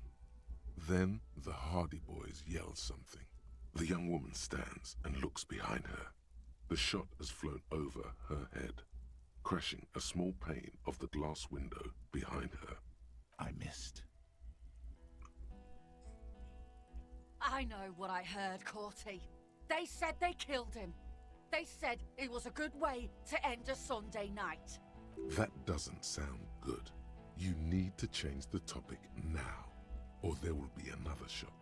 Then the Hardy Boys yell something. The young woman stands and looks behind her. The shot has flown over her head, crashing a small pane of the glass window behind her. I missed. I know what I heard, Corty. They said they killed him. They said it was a good way to end a Sunday night. That doesn't sound good. You need to change the topic now, or there will be another shot.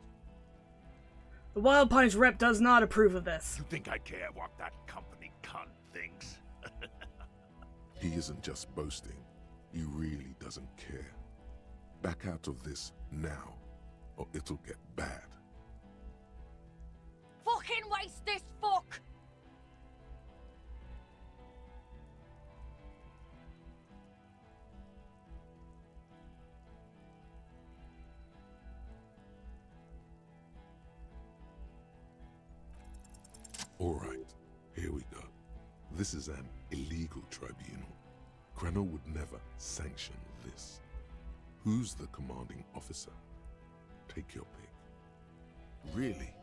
The Wild Pines rep does not approve of this. You think I care what that company cunt thinks? He isn't just boasting. He really doesn't care. Back out of this now, or it'll get bad. Fucking waste this fuck! All right, here we go. This is an illegal tribunal. Krenner would never sanction this. Who's the commanding officer? Take your pick. Really,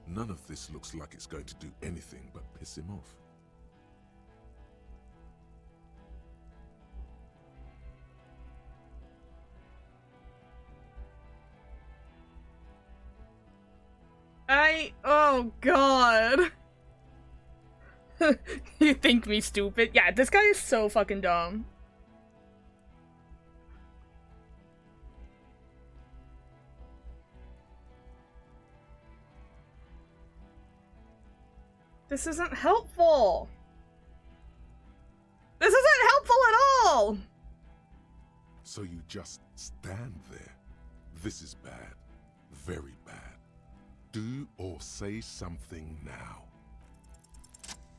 none of this looks like it's going to do anything but piss him off. Oh God. You think me stupid? Yeah, this guy is so fucking dumb. This isn't helpful. This isn't helpful at all. So you just stand there. This is bad. Very bad. Do or say something now.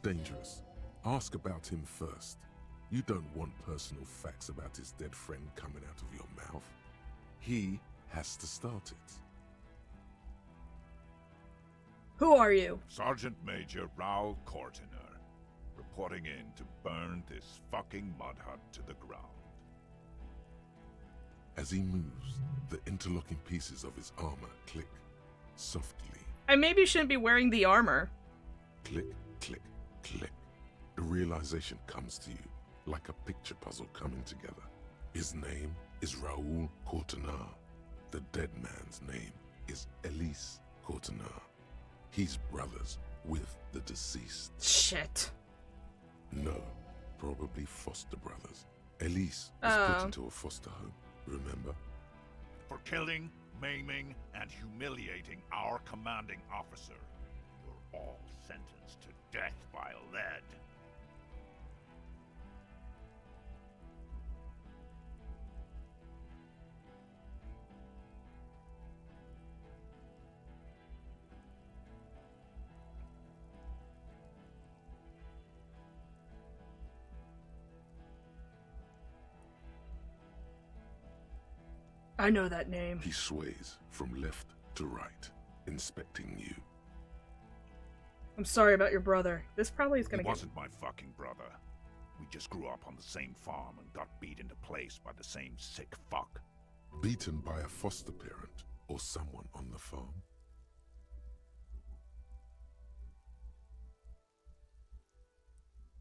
Dangerous. Ask about him first. You don't want personal facts about his dead friend coming out of your mouth. He has to start it. Who are you? Sergeant Major Raoul Cortiner, reporting in to burn this fucking mud hut to the ground. As he moves, the interlocking pieces of his armor click softly. I maybe shouldn't be wearing the armor. Click, click, click. The realization comes to you like a picture puzzle coming together. His name is Raoul Cortiner. The dead man's name is Elise Cortiner. He's brothers with the deceased. Shit. No, probably foster brothers. Elise was put into a foster home, remember? For killing, maiming, and humiliating our commanding officer. You're all sentenced to death by lead. I know that name. He sways from left to right, inspecting you. I'm sorry about your brother. This probably is gonna He wasn't my fucking brother. We just grew up on the same farm and got beat into place by the same sick fuck. Beaten by a foster parent or someone on the farm?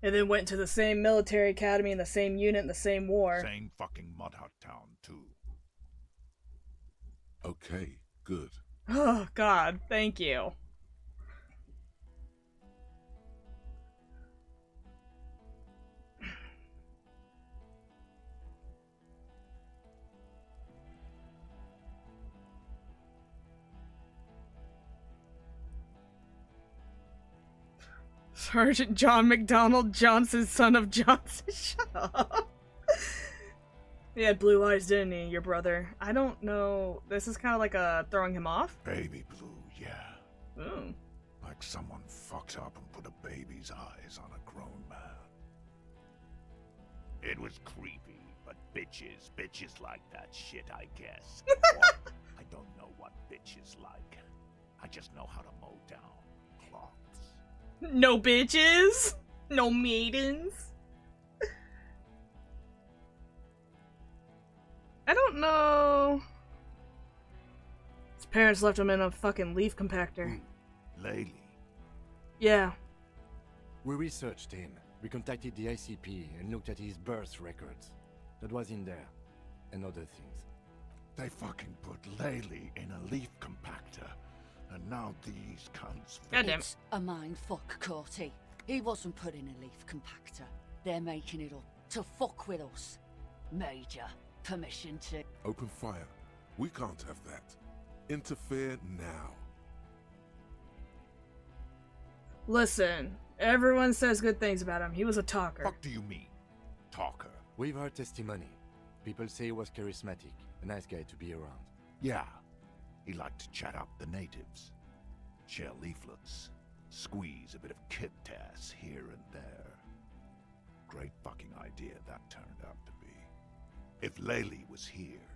And then went to the same military academy in the same unit in the same war. Same fucking mud hut town, too. Okay, good. Oh, God, thank you. Sergeant John McDonald Johnson, son of Johnson. Shut up. He had blue eyes, didn't he, your brother? I don't know. This is kind of like a throwing him off. Baby blue, yeah. Ooh. Like someone fucked up and put a baby's eyes on a grown man. It was creepy, but bitches like that shit, I guess. Well, I don't know what bitches like. I just know how to mow down cloths. No bitches? No maidens? I don't know. His parents left him in a fucking leaf compactor. Lady. Yeah. We researched him. We contacted the ICP and looked at his birth records. That was in there. And other things. They fucking put Laylee in a leaf compactor. And now these cunts... It's a mindfuck, Corty. He wasn't put in a leaf compactor. They're making it up to fuck with us. Major, permission to... Open fire. We can't have that. Interfere now. Listen, everyone says good things about him. He was a talker. What do you mean, talker? We've heard testimony. People say he was charismatic, a nice guy to be around. Yeah, he liked to chat up the natives, share leaflets, squeeze a bit of kid tass here and there. Great fucking idea that turned out to be. If Laylee was here,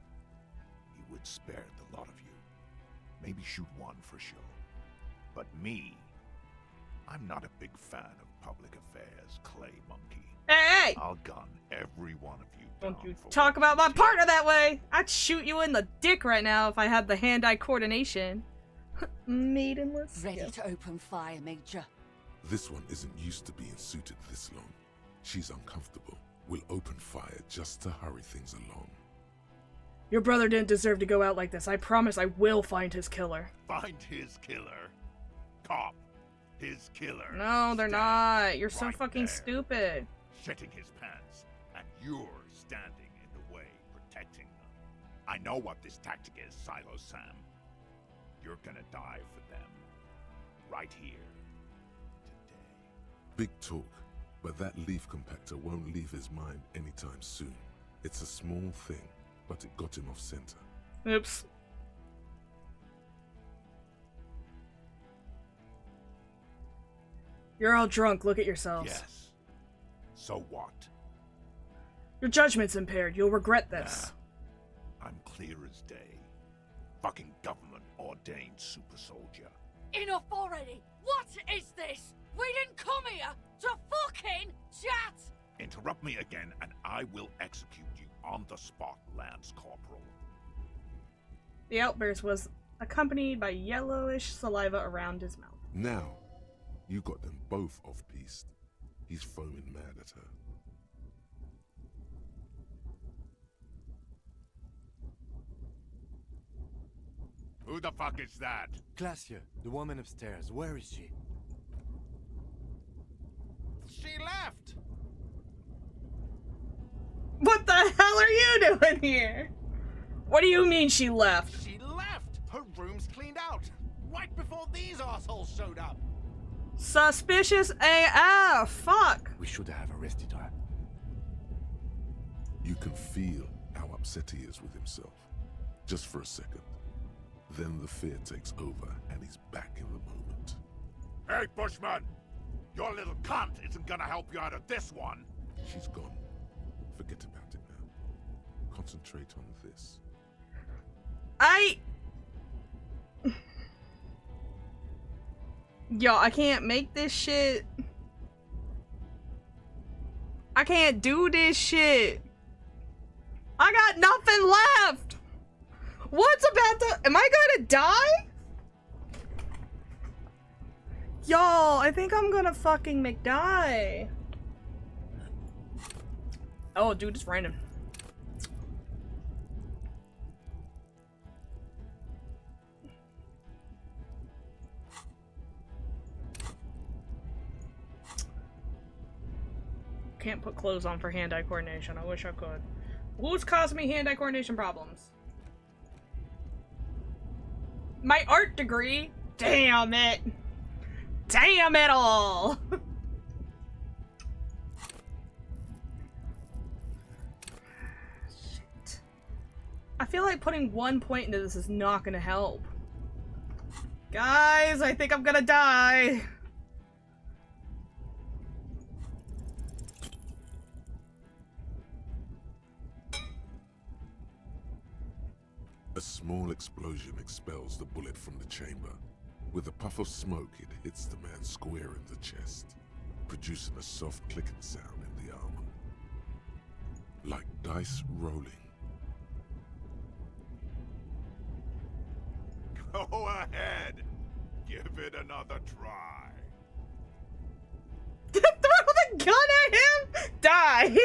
he would spare the lot of you. Maybe shoot one for show. But me, I'm not a big fan of public affairs, clay monkey. Hey! I'll gun every one of you. Don't you talk about my partner that way! I'd shoot you in the dick right now if I had the hand-eye coordination. Maidenless. Ready to open fire, Major. This one isn't used to being suited this long. She's uncomfortable. We'll open fire just to hurry things along. Your brother didn't deserve to go out like this. I promise I will find his killer. Find his killer. Cop. His killer. No, they're not. You're so right fucking there, stupid. Shitting his pants, and you're standing in the way, protecting them. I know what this tactic is, Silo Sam. You're gonna die for them. Right here. Today. Big talk, but that leaf compactor won't leave his mind anytime soon. It's a small thing, but it got him off center. Oops. You're all drunk. Look at yourselves. Yes. So what? Your judgment's impaired. You'll regret this. Nah, I'm clear as day. Fucking government-ordained super soldier. Enough already! What is this? We didn't come here to fucking chat! Interrupt me again, and I will execute you on the spot, Lance Corporal. The outburst was accompanied by yellowish saliva around his mouth. Now, you got them both off-piste. He's foaming mad at her. Who the fuck is that? Glacia, the woman upstairs. Where is she? She left! What the hell are you doing here? What do you mean she left? She left! Her room's cleaned out! Right before these assholes showed up! Suspicious AF! Fuck! We should have arrested her. You can feel how upset he is with himself. Just for a second. Then the fear takes over and he's back in the moment. Hey, Bushman! Your little cunt isn't gonna help you out of this one! She's gone. Forget about it now. Concentrate on this. Yo, I can't make this shit. I can't do this shit. I got nothing left. What's about to... Am I gonna die? Y'all, I think I'm gonna fucking McDie. Oh, dude, it's random. Can't put clothes on for hand-eye coordination. I wish I could. Who's causing me hand-eye coordination problems? My art degree? Damn it! Damn it all! I feel like putting 1 point into this is not gonna help. Guys, I think I'm gonna die. A small explosion expels the bullet from the chamber. With a puff of smoke, it hits the man square in the chest, producing a soft clicking sound in the armor. Like dice rolling. Go ahead. Give it another try. Throw the gun at him! Die!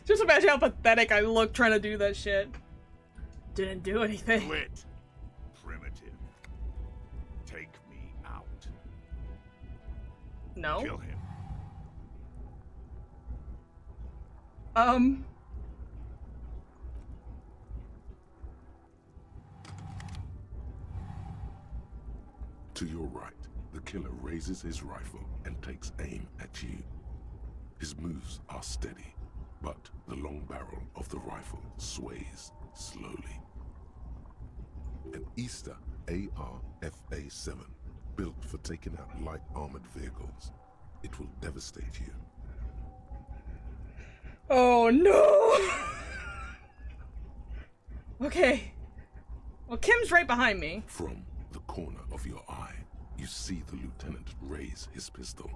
Just imagine how pathetic I look trying to do that shit. Didn't do anything. Split. Primitive. Take me out. No. Kill him. To your right, the killer raises his rifle and takes aim at you. His moves are steady, but the long barrel of the rifle sways slowly. An Easter AR-FA-7, built for taking out light armored vehicles. It will devastate you. Oh no! Okay. Well, Kim's right behind me. From the corner of your eye, you see the lieutenant raise his pistol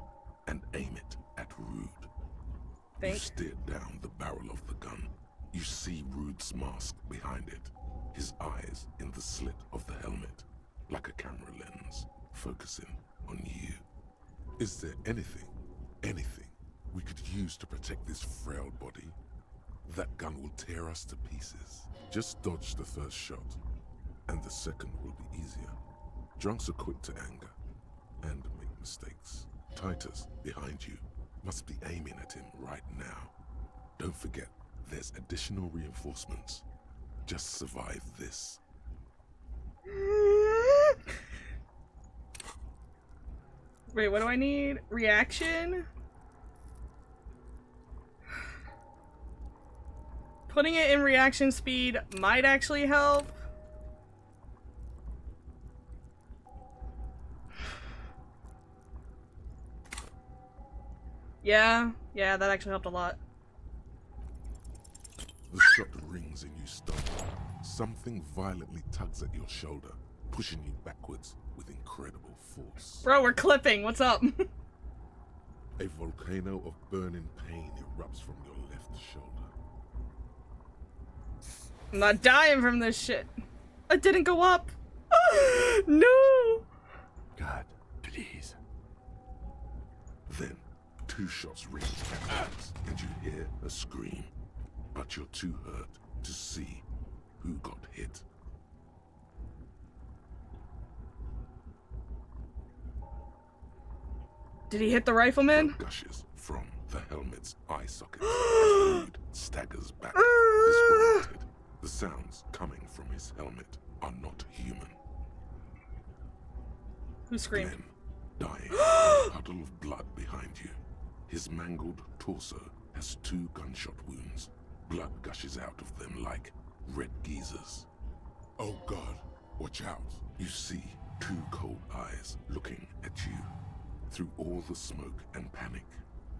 and aim it at Rude. You stare down the barrel of the gun. You see Rude's mask behind it, his eyes in the slit of the helmet, like a camera lens, focusing on you. Is there anything we could use to protect this frail body? That gun will tear us to pieces. Just dodge the first shot, and the second will be easier. Drunks are quick to anger and make mistakes. Titus, behind you, must be aiming at him right now. Don't forget, there's additional reinforcements. Just survive this. Wait, what do I need? Reaction? Putting it in reaction speed might actually help. Yeah, that actually helped a lot. The shot rings and you stop. Something violently tugs at your shoulder, pushing you backwards with incredible force. Bro, we're clipping. What's up? A volcano of burning pain erupts from your left shoulder. I'm not dying from this shit. It didn't go up. No. God, please. Then, 2 shots ring backwards and you hear a scream. But you're too hurt to see who got hit. Did he hit the rifleman? Blood gushes from the helmet's eye socket as Rude staggers back, disoriented. The sounds coming from his helmet are not human. Who screamed? Glenn, dying, a puddle of blood behind you. His mangled torso has 2 gunshot wounds. Blood gushes out of them like red geysers. Oh God, watch out. You see 2 cold eyes looking at you through all the smoke and panic,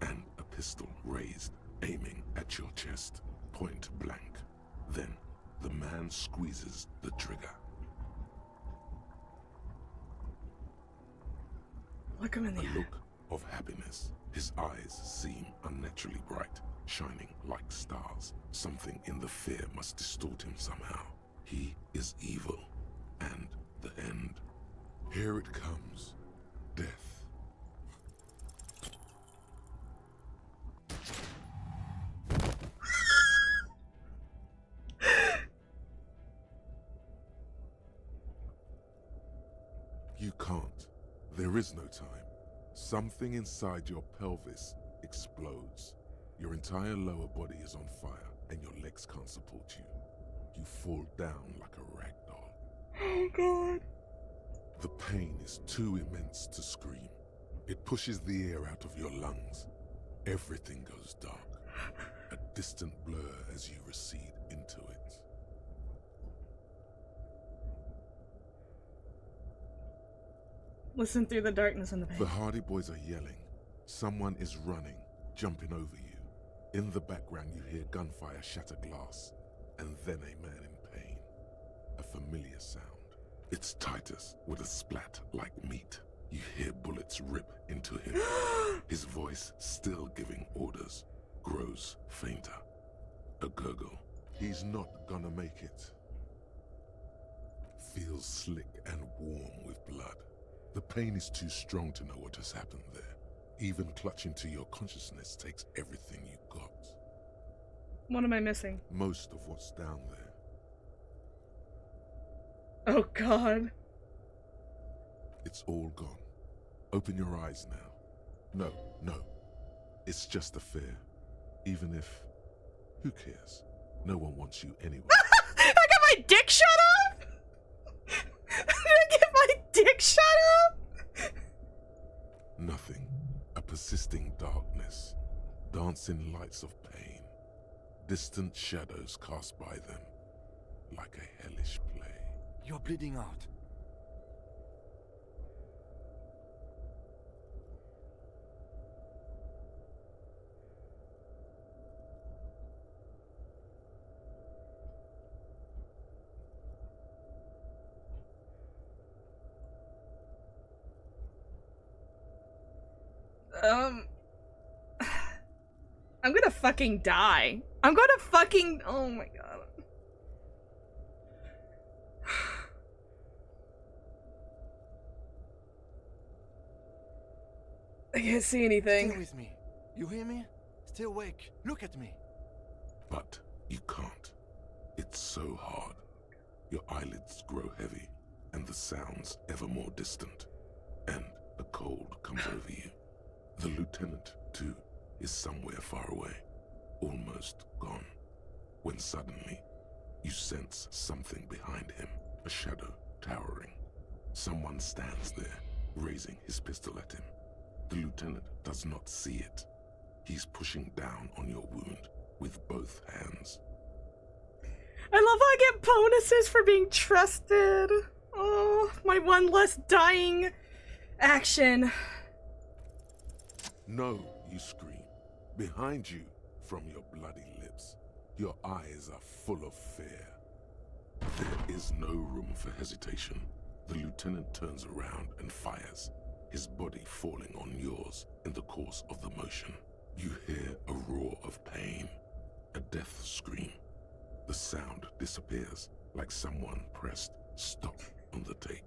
and a pistol raised, aiming at your chest, point blank. Then the man squeezes the trigger. Look him in the eye. A look of happiness. His eyes seem unnaturally bright, shining like stars. Something in the fear must distort him somehow. He is evil, and the end. Here it comes. Death. You can't. There is no time. Something inside your pelvis explodes. Your entire lower body is on fire, and your legs can't support you. You fall down like a rag doll. Oh God. The pain is too immense to scream. It pushes the air out of your lungs. Everything goes dark. A distant blur as you recede into it. Listen through the darkness in the The pain. Hardy Boys are yelling. Someone is running, jumping over you. In the background, you hear gunfire shatter glass, and then a man in pain. A familiar sound. It's Titus with a splat like meat. You hear bullets rip into him. His voice, still giving orders, grows fainter. A gurgle. He's not gonna make it. Feels slick and warm with blood. The pain is too strong to know what has happened there. Even clutching to your consciousness takes everything you got. What am I missing? Most of what's down there. Oh god. It's all gone. Open your eyes now. No. It's just a fear. Even if... Who cares? No one wants you anyway. I got my dick shut up? Did I get my dick shut up? Nothing. A persisting darkness. Dancing lights of pain. Distant shadows cast by them. Like a hellish play. You're bleeding out. I'm gonna fucking die. I'm gonna fucking... Oh my god. I can't see anything. Stay with me. You hear me? Stay awake. Look at me. But you can't. It's so hard. Your eyelids grow heavy, and the sounds ever more distant. And a cold comes over you. The lieutenant, too, is somewhere far away, almost gone. When suddenly, you sense something behind him, a shadow towering. Someone stands there, raising his pistol at him. The lieutenant does not see it. He's pushing down on your wound with both hands. I love how I get bonuses for being trusted. Oh, my one less dying action. No, you scream. Behind you, from your bloody lips, your eyes are full of fear. There is no room for hesitation. The lieutenant turns around and fires, his body falling on yours in the course of the motion. You hear a roar of pain, a death scream. The sound disappears like someone pressed stop on the tape.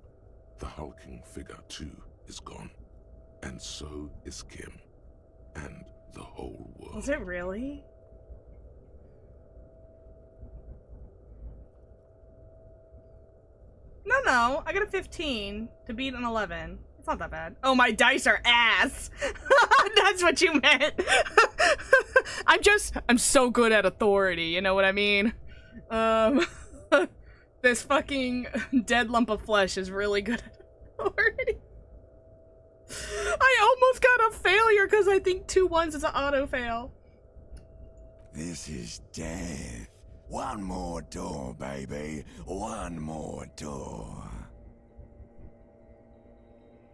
The hulking figure, too, is gone. And so is Kim. And the whole world. Was it really? No. I got a 15 to beat an 11. It's not that bad. Oh, my dice are ass. That's what you meant. I'm so good at authority, you know what I mean? This fucking dead lump of flesh is really good at authority. I almost got a failure because I think 2 1s is an auto fail. This is death. One more door, baby. One more door.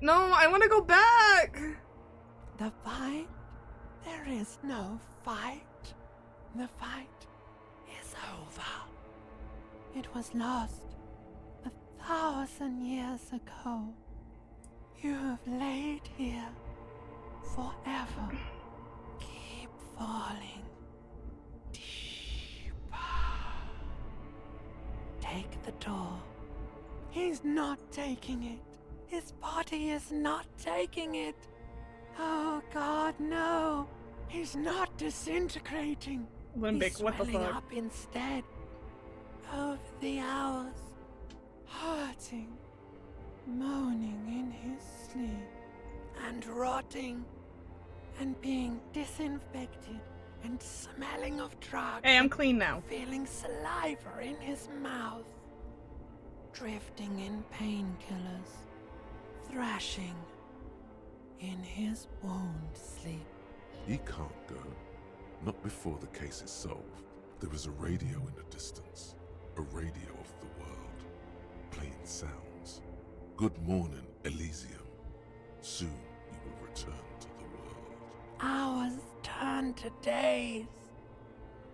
No, I want to go back. The fight? There is no fight. The fight is over. It was lost 1,000 years ago. You have laid here forever. Keep falling deeper. Take the door. He's not taking it. His body is not taking it. Oh God, no. He's not disintegrating. Limbic, He's what the swelling fuck? up instead. Over the hours, hurting, moaning in his sleep, and rotting, and being disinfected, and smelling of drugs. Hey, I'm clean now. Feeling saliva in his mouth, drifting in painkillers, thrashing in his wound sleep. He can't go. Not before the case is solved. There is a radio in the distance, a radio of the world, playing sounds. Good morning, Elysium. Soon you will return to the world. Hours turn to days.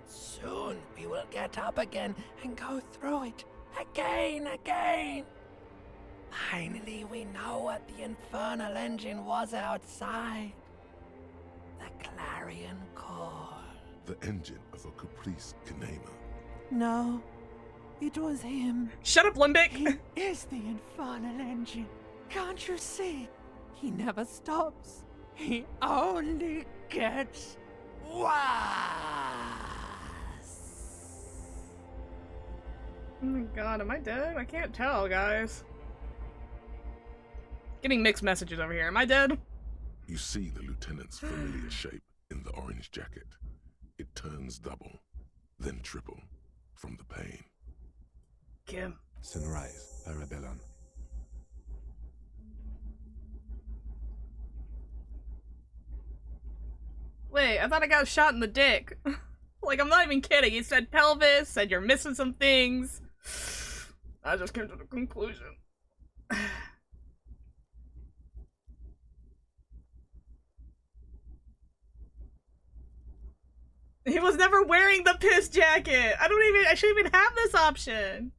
Soon we will get up again and go through it again. Finally, we know what the infernal engine was outside. The clarion call. The engine of a Caprice Kinema. No, it was him. Shut up, Limbic! He is the infernal engine. Can't you see? He never stops. He only gets worse. Oh my god, am I dead? I can't tell, guys. Getting mixed messages over here. Am I dead? You see the lieutenant's familiar shape in the orange jacket. It turns double, then triple, from the pain. Kim. Sunrise, Arabellon. Wait, I thought I got shot in the dick. Like, I'm not even kidding. He said pelvis, said you're missing some things. I just came to the conclusion. He was never wearing the piss jacket. I shouldn't even have this option.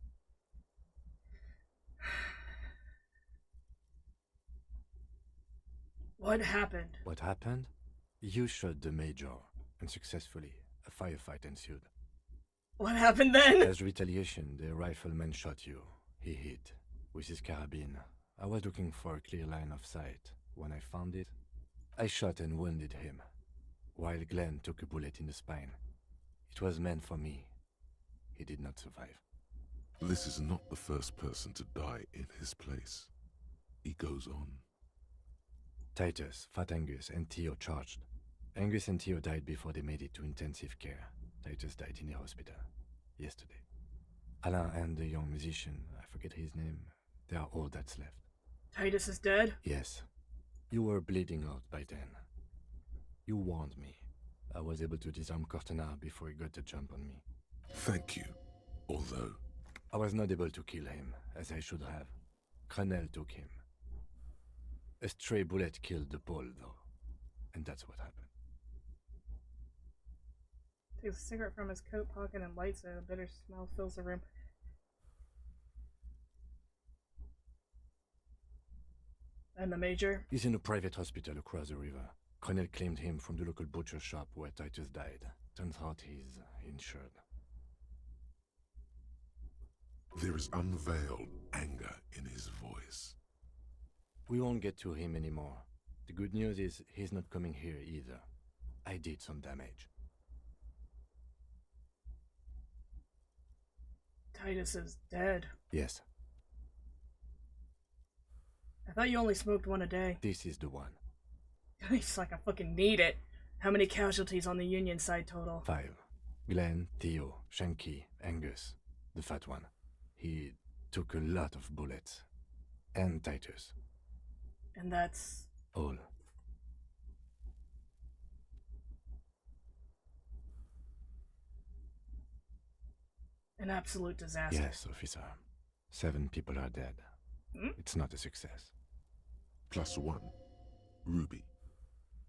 What happened? What happened? You shot the major, and successfully, a firefight ensued. What happened then? As retaliation, the rifleman shot you. He hit with his carabine. I was looking for a clear line of sight. When I found it, I shot and wounded him, while Glenn took a bullet in the spine. It was meant for me. He did not survive. This is not the first person to die in his place. He goes on. Titus, Fat Angus, and Theo charged. Angus and Theo died before they made it to intensive care. Titus died in the hospital yesterday. Alain and the young musician, I forget his name, they are all that's left. Titus is dead? Yes. You were bleeding out by then. You warned me. I was able to disarm Cortana before he got the jump on me. Thank you. Although I was not able to kill him, as I should have. Crenel took him. A stray bullet killed the pole, though. And that's what happened. Takes a cigarette from his coat pocket and lights it. A bitter smell fills the room. And the major? He's in a private hospital across the river. Crenel claimed him from the local butcher shop where Titus died. Turns out he's insured. there is unveiled anger in his voice. We won't get to him anymore. The good news is he's not coming here either. I did some damage. Titus is dead. Yes. I thought you only smoked one a day. This is the one. It's like I fucking need it. How many casualties on the Union side total? 5. Glenn, Theo, Shanky, Angus. The fat one. He took a lot of bullets. And Titus. And that's... all. An absolute disaster. Yes, officer. 7 people are dead. It's not a success. +1. Ruby.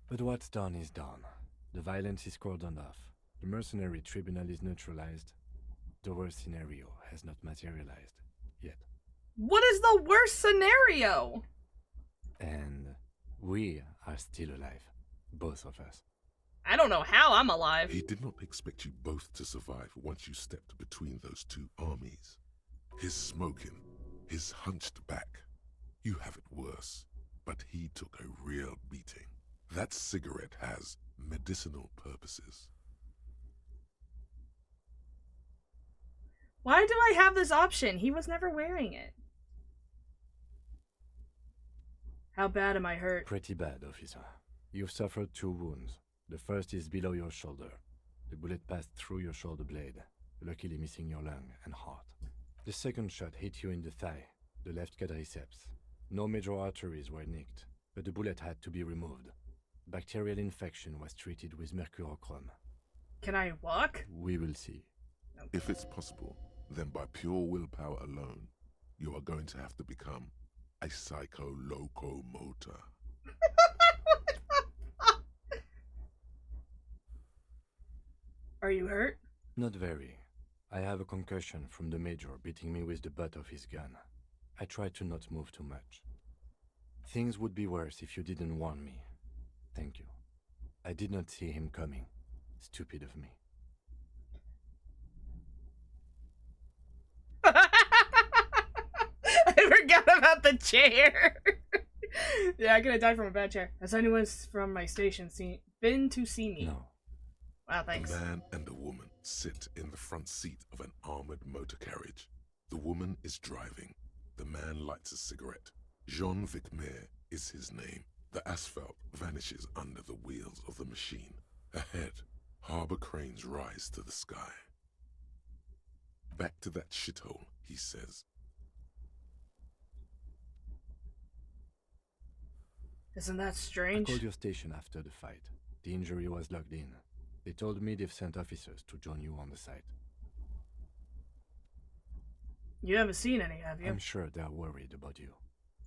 But what's done is done. The violence is cordoned off. The mercenary tribunal is neutralized. The worst scenario has not materialized yet. What is the worst scenario? And we are still alive. Both of us. I don't know how I'm alive. He did not expect you both to survive once you stepped between those two armies. His smoking, his hunched back. You have it worse, but he took a real beating. That cigarette has medicinal purposes. Why do I have this option? He was never wearing it. How bad am I hurt? Pretty bad, officer. You've suffered 2 wounds. The first is below your shoulder. The bullet passed through your shoulder blade, luckily missing your lung and heart. The second shot hit you in the thigh, the left quadriceps. No major arteries were nicked, but the bullet had to be removed. Bacterial infection was treated with mercurochrome. Can I walk? We will see. If it's possible, then by pure willpower alone, you are going to have to become a psycho locomotor. Are you hurt? Not very. I have a concussion from the Major beating me with the butt of his gun. I tried to not move too much. Things would be worse if you didn't warn me. Thank you. I did not see him coming. Stupid of me. I forgot about the chair. Yeah, I could have died from a bad chair. Has anyone from my station been to see me? No. Wow, thanks. A man and a woman sit in the front seat of an armored motor carriage. The woman is driving. The man lights a cigarette. Jean-Vic Mayer is his name. The asphalt vanishes under the wheels of the machine. Ahead, harbor cranes rise to the sky. Back to that shithole, he says. Isn't that I strange? called your station after the fight. The injury was logged in. They told me they've sent officers to join you on the site. You haven't seen any, have you? I'm sure they're worried about you.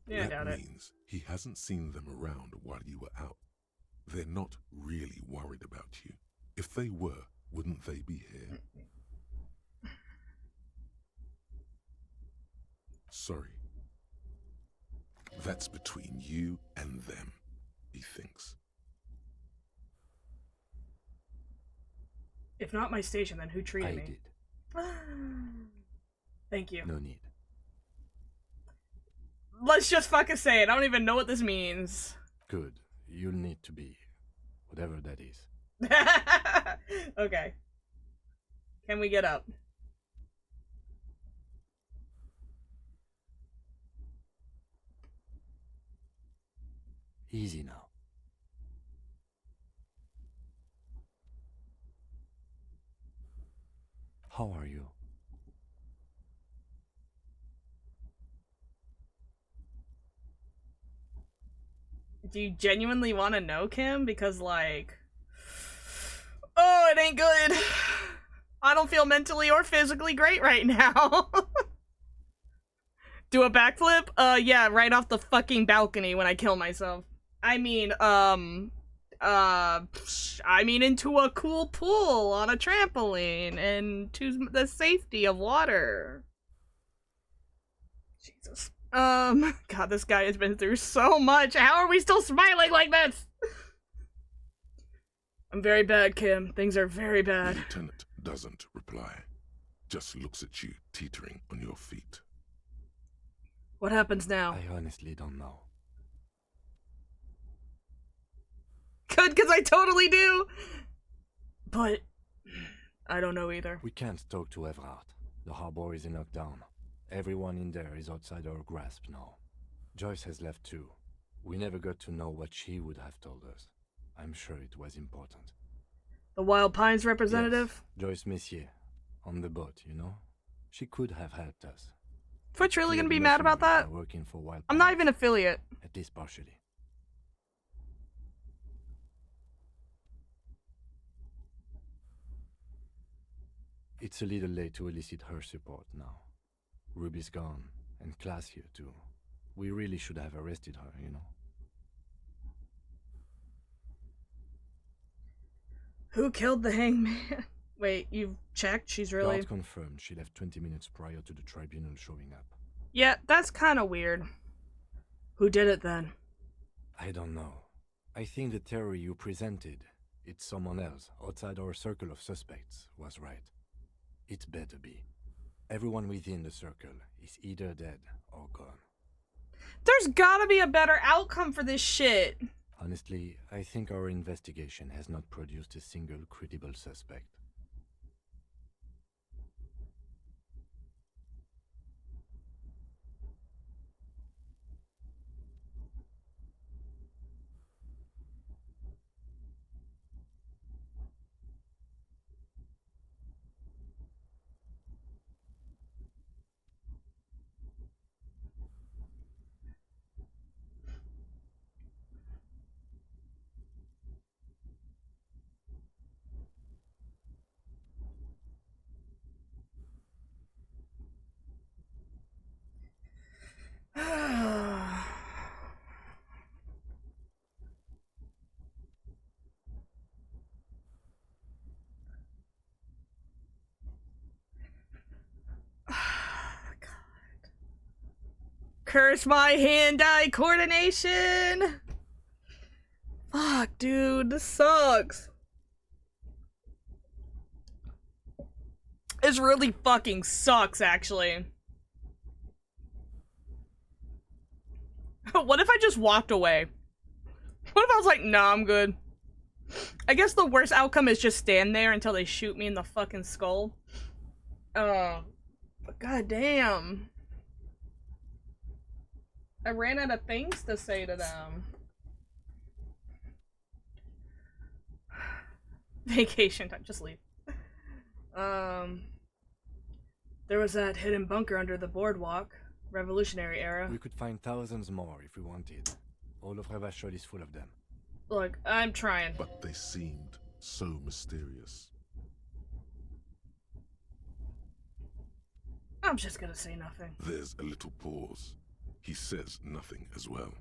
Yeah, I doubt That it. means he hasn't seen them around while you were out. They're not really worried about you. If they were, wouldn't they be here? Sorry. That's between you and them, he thinks. If not my station, then who treated I me? did. Thank you. No need. Let's just fucking say it. I don't even know what this means. Good. You'll need to be. Whatever that is. Okay. Can we get up? Easy now. How are you? Do you genuinely want to know, Kim? Because, like... Oh, it ain't good. I don't feel mentally or physically great right now. Do a backflip? Yeah, right off the fucking balcony when I kill myself. I mean, into a cool pool on a trampoline and to the safety of water. Jesus. God, this guy has been through so much. How are we still smiling like this? I'm very bad, Kim. Things are very The bad. lieutenant doesn't reply, just looks at you teetering on your feet. What happens now? I honestly don't know. Good, because I totally do. But I don't know either. We can't talk to Everard. The harbor is in lockdown. Everyone in there is outside our grasp now. Joyce has left too. We never got to know what she would have told us. I'm sure it was important. The Wild Pines representative? Yes, Joyce Messier. On the boat, you know? She could have helped us. Twitch really gonna be Cleared mad about mercenaries that? are working for Wild I'm not Pines. even affiliate. At least partially. It's a little late to elicit her support now. Ruby's gone, and Class here too. We really should have arrested her, you know? Who killed the hangman? Wait, you've checked? She's really... Guard confirmed she left 20 minutes prior to the tribunal showing up. Yeah, that's kind of weird. Who did it then? I don't know. I think the theory you presented, it's someone else, outside our circle of suspects, was right. It better be. Everyone within the circle is either dead or gone. There's gotta be a better outcome for this shit. Honestly, I think our investigation has not produced a single credible suspect. Curse my hand-eye coordination! Fuck, dude, this sucks. This really fucking sucks, actually. What if I just walked away? What if I was like, nah, I'm good? I guess the worst outcome is just stand there until they shoot me in the fucking skull. But god damn. I ran out of things to say to them. Vacation time, just leave. There was that hidden bunker under the boardwalk. Revolutionary era. We could find thousands more if we wanted. All of Revachol is full of them. Look, I'm trying. But they seemed so mysterious. I'm just gonna say nothing. There's a little pause. He says nothing as well.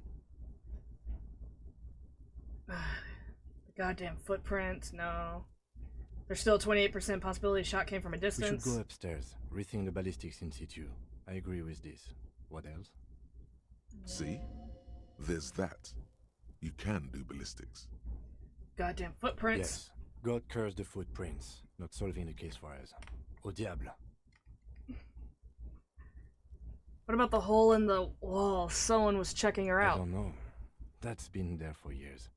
The goddamn footprints, no. There's still a 28% possibility a shot came from a distance. We should go upstairs, rethink the ballistics in situ. I agree with this. What else? See? There's that. You can do ballistics. Goddamn footprints. Yes. God curse the footprints. Not solving the case for us. Au diable. What about the hole in the wall? Someone was checking her out. I don't know. That's been there for years.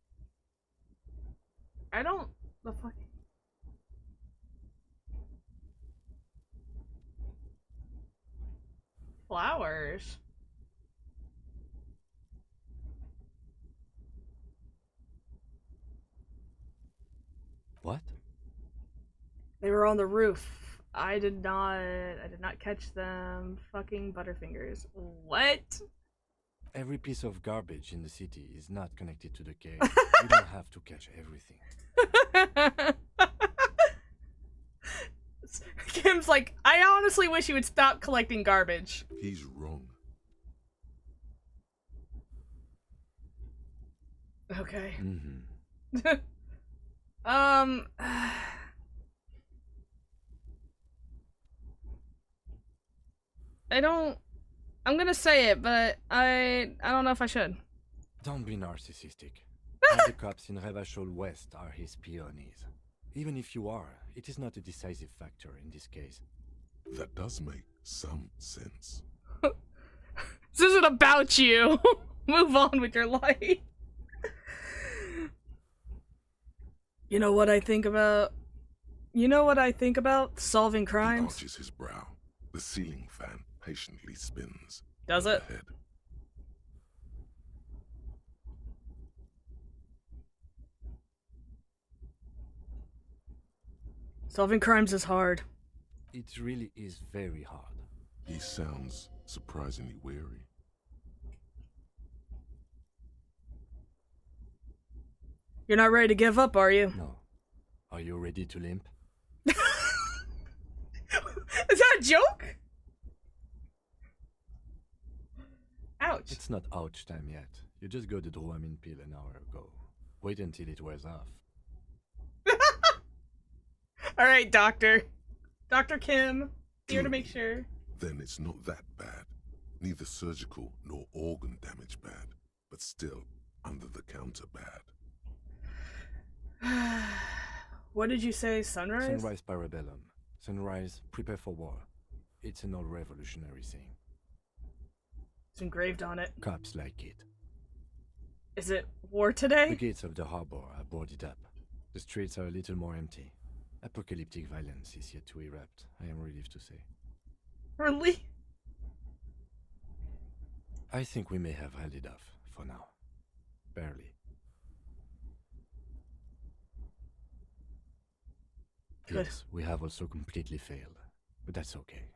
I don't... The fuck... Flowers. What? They were on the roof. I did not catch them. Fucking Butterfingers. What? Every piece of garbage in the city is not connected to the cave. You don't have to catch everything. Kim's like, I honestly wish you would stop collecting garbage. He's wrong. Okay. Mm-hmm. I'm gonna say it, but I don't know if I should. Don't be narcissistic. All the cops in Revachol West are his peonies. Even if you are, it is not a decisive factor in this case. That does make some sense. This isn't about you. Move on with your life. You know what I think about? Solving crimes? He arches his brow. The ceiling fan patiently spins. Does it? Overhead. Solving crimes is hard. It really is very hard. He sounds surprisingly weary. You're not ready to give up, are you? No. Are you ready to limp? Is that a joke? Ouch. It's not ouch time yet. You just got the Dramamine pill an hour ago. Wait until it wears off. Alright, Doctor. Dr. Kim, here to make sure. Then it's not that bad. Neither surgical nor organ damage bad, but still under the counter bad. What did you say, sunrise? Sunrise parabellum. Sunrise, prepare for war. It's an old revolutionary saying. It's engraved on it. Cops like it. Is it war today? The gates of the harbor are boarded up. The streets are a little more empty. Apocalyptic violence is yet to erupt, I am relieved to say. Really? I think we may have held it off, for now. Barely. Good. Yes, we have also completely failed, but that's okay.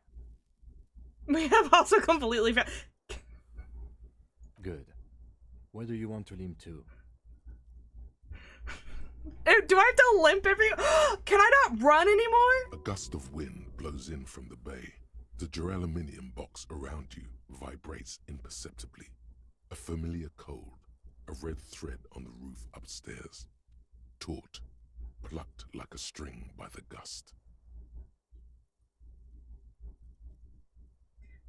We have also completely failed. Good. Where do you want to limp to? Do I have to limp every... Can I not run anymore? A gust of wind blows in from the bay. The duraluminum box around you vibrates imperceptibly. A familiar cold, a red thread on the roof upstairs. Taut, plucked like a string by the gust.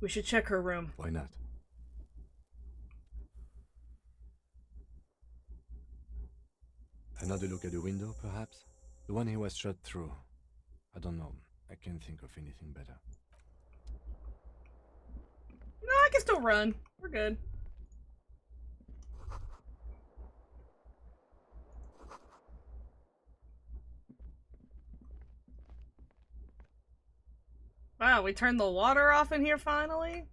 We should check her room. Why not? Another look at the window, perhaps? The one he was shot through. I don't know. I can't think of anything better. No, I can still run. We're good. Wow, we turned the water off in here finally?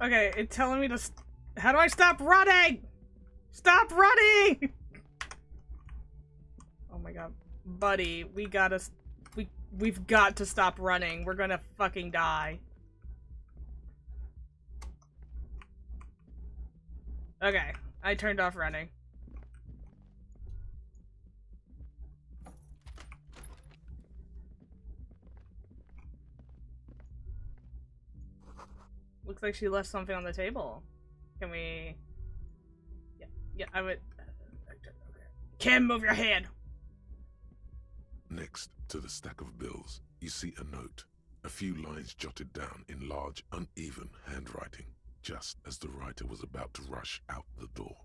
Okay, it's telling me to how do I stop running? Stop running! Oh my god. Buddy, we've got to stop running. We're gonna fucking die. Okay, I turned off running. Looks like she left something on the table. Can we... Yeah, I would... Okay. Kim, move your hand! Next to the stack of bills, you see a note. A few lines jotted down in large, uneven handwriting, just as the writer was about to rush out the door.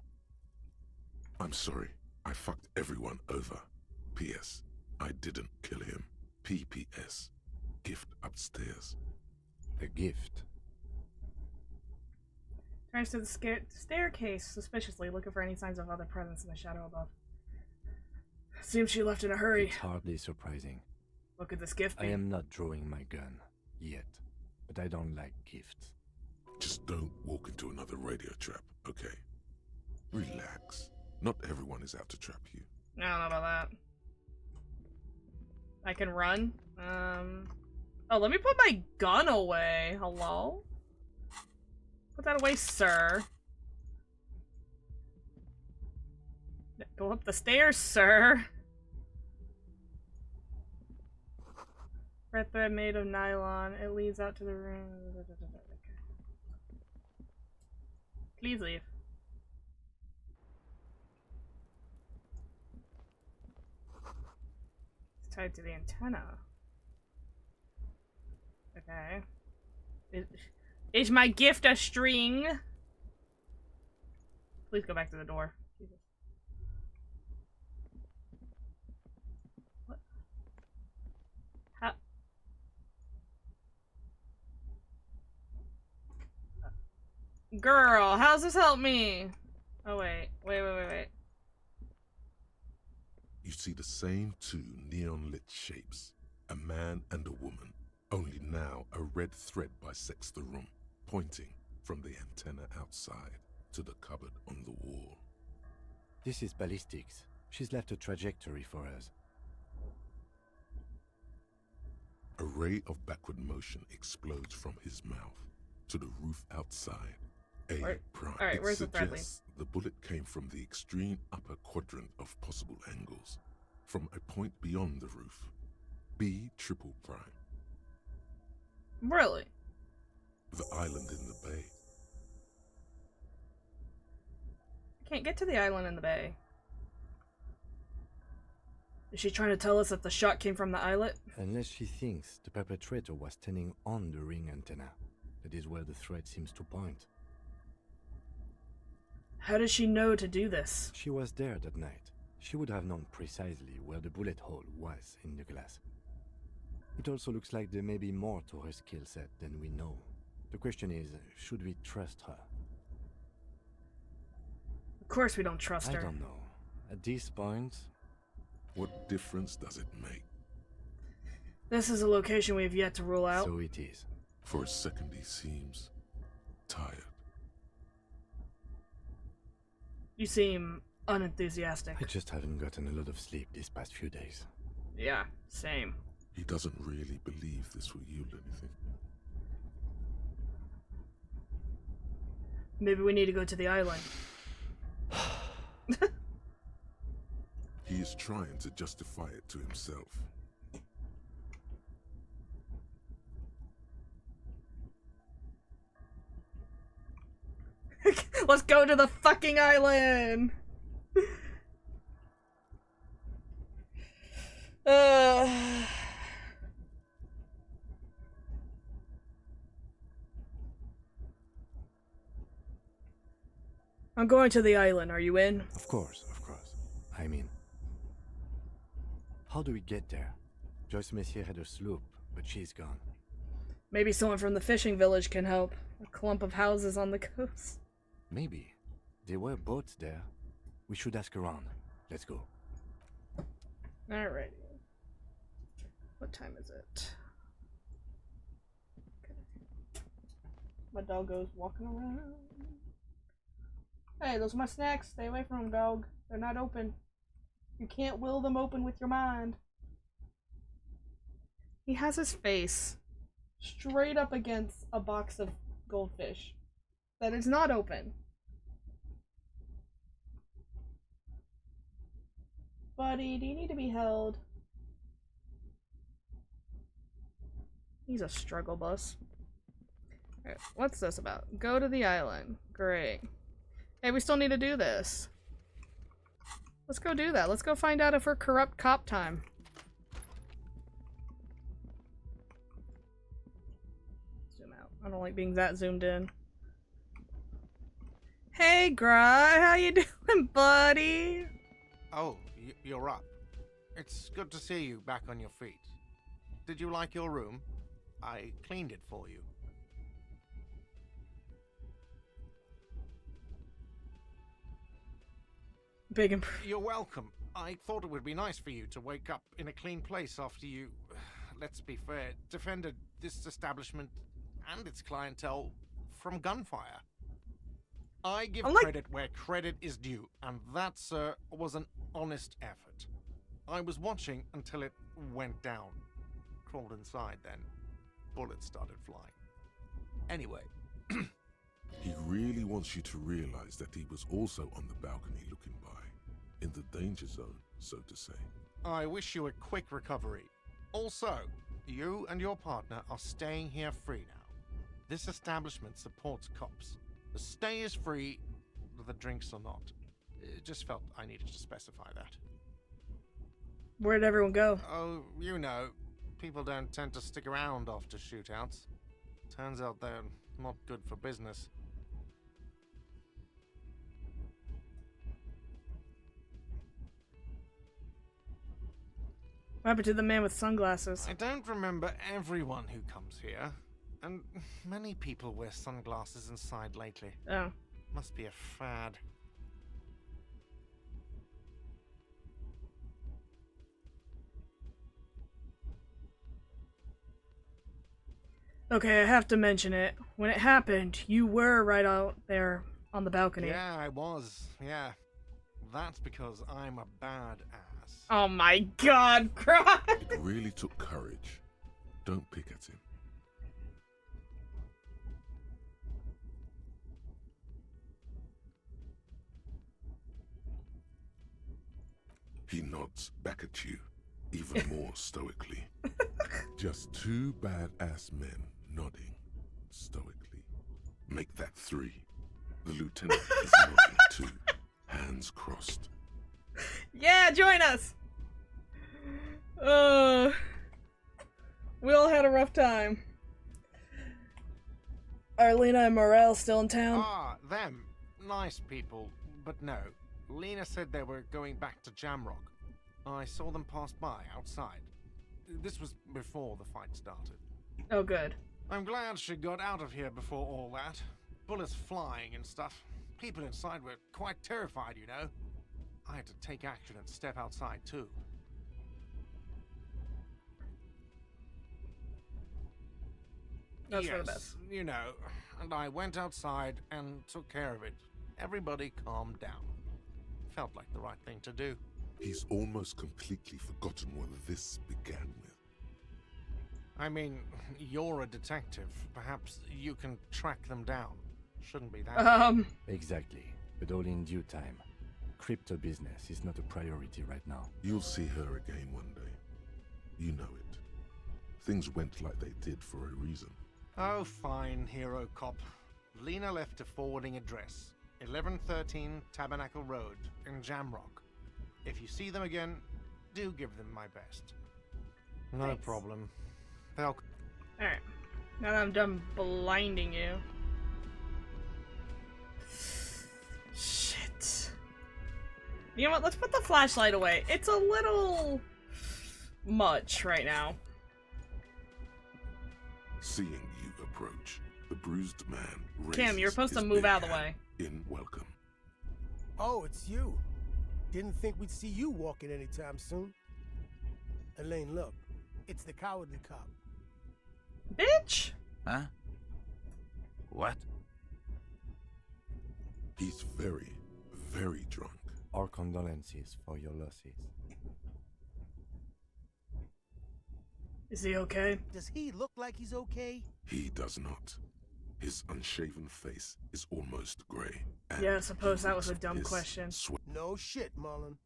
I'm sorry, I fucked everyone over. P.S. I didn't kill him. P.P.S. Gift upstairs. A gift? Turns to the staircase suspiciously, looking for any signs of other presence in the shadow above. Seems she left in a hurry. It's hardly surprising. What could this gift be? I am not drawing my gun. Yet. But I don't like gifts. Just don't walk into another radio trap, okay? Relax. Not everyone is out to trap you. I don't know about that. I can run. Oh, let me put my gun away. Hello? Put that away, sir. Go up the stairs, sir. Red thread made of nylon. It leads out to the room. Please leave. It's tied to the antenna. Okay. Is my gift a string? Please go back to the door. Jesus. What? How? Girl, how's this help me? Oh, wait. Wait. You see the same two neon-lit shapes. A man and a woman. Only now a red thread bisects the room, pointing from the antenna outside to the cupboard on the wall. This is ballistics. She's left a trajectory for us. A ray of backward motion explodes from his mouth to the roof outside. A prime. Alright, where's the thread lead? The bullet came from the extreme upper quadrant of possible angles, from a point beyond the roof. B triple prime. Really? The island in the bay. I can't get to the island in the bay. Is she trying to tell us that the shot came from the islet? Unless she thinks the perpetrator was standing on the ring antenna. That is where the thread seems to point. How does she know to do this? She was there that night. She would have known precisely where the bullet hole was in the glass. It also looks like there may be more to her skill set than we know. The question is, should we trust her? Of course we don't trust her. I don't know. At this point... What difference does it make? This is a location we have yet to rule out. So it is. For a second he seems tired. You seem unenthusiastic. I just haven't gotten a lot of sleep these past few days. Yeah, same. He doesn't really believe this will yield anything. Maybe we need to go to the island. He is trying to justify it to himself. Let's go to the fucking island! I'm going to the island. Are you in? Of course, of course. I mean, how do we get there? Joyce Messier had a sloop, but she's gone. Maybe someone from the fishing village can help. A clump of houses on the coast. Maybe. There were boats there. We should ask around. Let's go. Alrighty. What time is it? Okay. My doggo's walking around. Hey, those are my snacks. Stay away from them, dog. They're not open. You can't will them open with your mind. He has his face straight up against a box of goldfish that is not open. Buddy, do you need to be held? He's a struggle bus. Alright, what's this about? Go to the island. Great. Hey, we still need to do this. Let's go do that. Let's go find out if we're corrupt cop time. Zoom out. I don't like being that zoomed in. Hey, Gry, how you doing, buddy? Oh, you're up. It's good to see you back on your feet. Did you like your room? I cleaned it for you. Big improvement. You're welcome. I thought it would be nice for you to wake up in a clean place after you, let's be fair, defended this establishment and its clientele from gunfire. I give credit where credit is due, and that, sir, was an honest effort. I was watching until it went down. Crawled inside then. Bullets started flying. Anyway. He really wants you to realize that he was also on the balcony looking by. In the danger zone, so to say. I wish you a quick recovery. Also, you and your partner are staying here free now. This establishment supports cops. The stay is free, the drinks are not. It just felt I needed to specify that. Where'd everyone go? Oh, you know, people don't tend to stick around after shootouts. Turns out they're not good for business. What happened to the man with sunglasses? I don't remember everyone who comes here, and many people wear sunglasses inside lately. Oh. Must be a fad. Okay, I have to mention it. When it happened, you were right out there on the balcony. Yeah, I was. Yeah. That's because I'm a bad ass. Oh my god, Cry! It really took courage. Don't pick at him. He nods back at you, even more stoically. Just two badass men nodding stoically. Make that three. The lieutenant is nodding too, hands crossed. Yeah, join us! We all had a rough time. Are Lena and Morel still in town? Ah, them. Nice people, but no. Lena said they were going back to Jamrock. I saw them pass by outside. This was before the fight started. Oh, good. I'm glad she got out of here before all that. Bullets flying and stuff. People inside were quite terrified, you know. I had to take action and step outside, too. That's yes, for the best. You know, and I went outside and took care of it. Everybody calmed down. Felt like the right thing to do. He's almost completely forgotten what this began with. I mean, you're a detective. Perhaps you can track them down. Shouldn't be that. Exactly, but all in due time. Crypto business is not a priority right now. You'll see her again one day. You know it. Things went like they did for a reason. Oh, fine, hero cop. Lena left a forwarding address. 1113 Tabernacle Road in Jamrock. If you see them again, do give them my best. No Thanks. problem. They'll... Alright. Now that I'm done blinding you. Shit. You know what? Let's put the flashlight away. It's a little much right now. Seeing you approach, the bruised man raises Kim, you're supposed to his move big out of the hand way. in welcome. Oh, it's you. Didn't think we'd see you walking anytime soon. Elaine, look. It's the cowardly cop. Bitch! Huh? What? He's very, very drunk. Our condolences for your losses. Is he okay? Does he look like he's okay? He does not. His unshaven face is almost grey. and Yeah, I suppose he that was a reeks dumb piss, question. sweat. No shit, Mullen.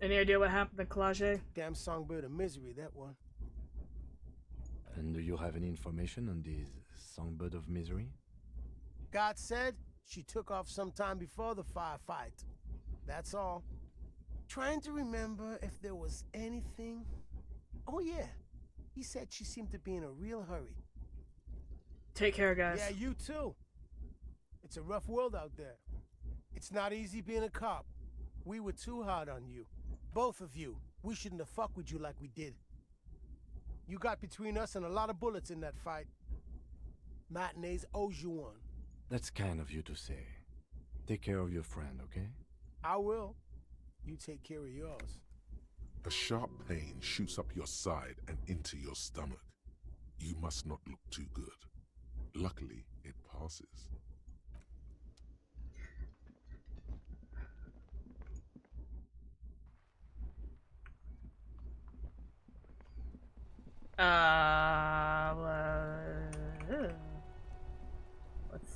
Any idea what happened to Clage? Damn songbird of misery, that one. And do you have any information on this songbird of misery? God said she took off sometime before the firefight. That's all. Trying to remember if there was anything. Oh yeah, he said she seemed to be in a real hurry. Take care, guys. Yeah, you too. It's a rough world out there. It's not easy being a cop. We were too hard on you. Both of you. We shouldn't have fucked with you like we did. You got between us and a lot of bullets in that fight. Matinees owes you one. That's kind of you to say. Take care of your friend, okay? I will. You take care of yours. A sharp pain shoots up your side and into your stomach. You must not look too good. Luckily, it passes.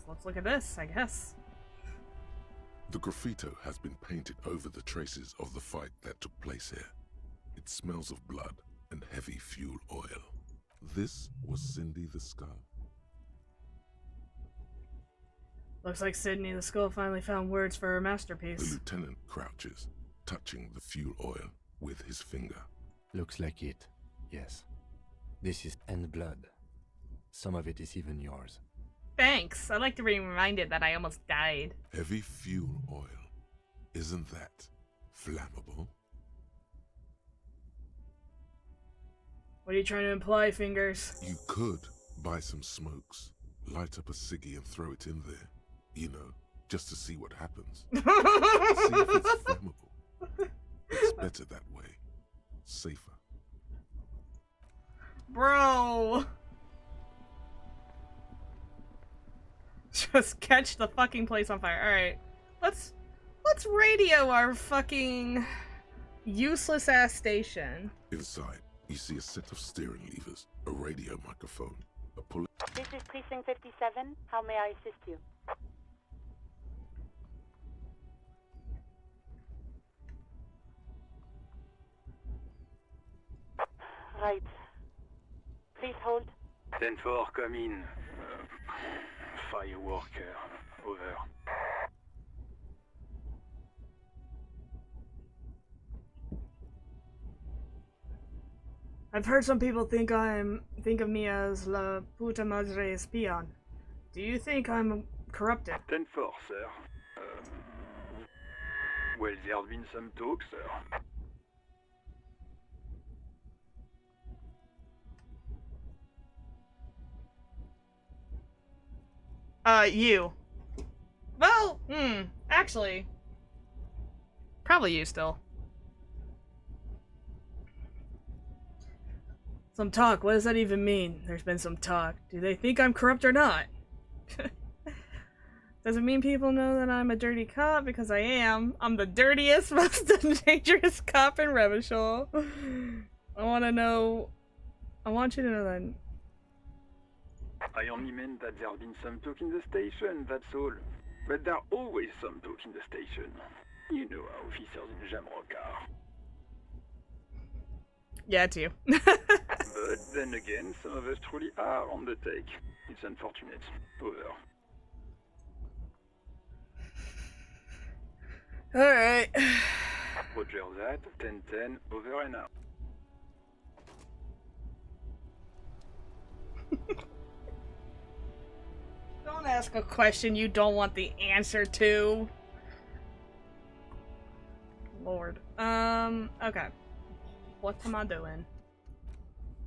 Let's look at this, I guess. The graffito has been painted over the traces of the fight that took place here. It smells of blood and heavy fuel oil. This was Cindy the Skull. Looks like Sydney the Skull finally found words for her The masterpiece. lieutenant crouches, touching the fuel oil with his finger. Looks like it. Yes. This is and blood. Some of it is even yours. Thanks. I'd like to be reminded that I almost died. Heavy fuel oil. Isn't that flammable? What are you trying to imply, Fingers? You could buy some smokes, light up a ciggy and throw it in there. You know, just to see what happens. See if it's flammable. It's better that way. Safer. Bro! Just catch the fucking place on fire. Alright. Let's radio our fucking useless ass station. Inside, you see a set of steering levers, a radio microphone, a pull. This is Precinct 57. How may I assist you? Right. Please hold. 10-4, come in. Firework, over. I've heard some people think of me as la puta madre espion. Do you think I'm corrupted? 10-4, sir. Well, there's been some talk, sir. You. Well, actually. Probably you still. Some talk, what does that even mean? There's been some talk. Do they think I'm corrupt or not? Does it mean people know that I'm a dirty cop? Because I am. I'm the dirtiest, most dangerous cop in Revachol. I want you to know that. I only meant that there's been some talk in the station, that's all. But there's always some talk in the station. You know how officers in Jamrock are. Yeah, it's you. But then again, some of us truly are on the take. It's unfortunate. Over. Alright. Roger that. 10-10. Over and out. Don't ask a question you don't want the answer to. Lord. Okay. What am I doing?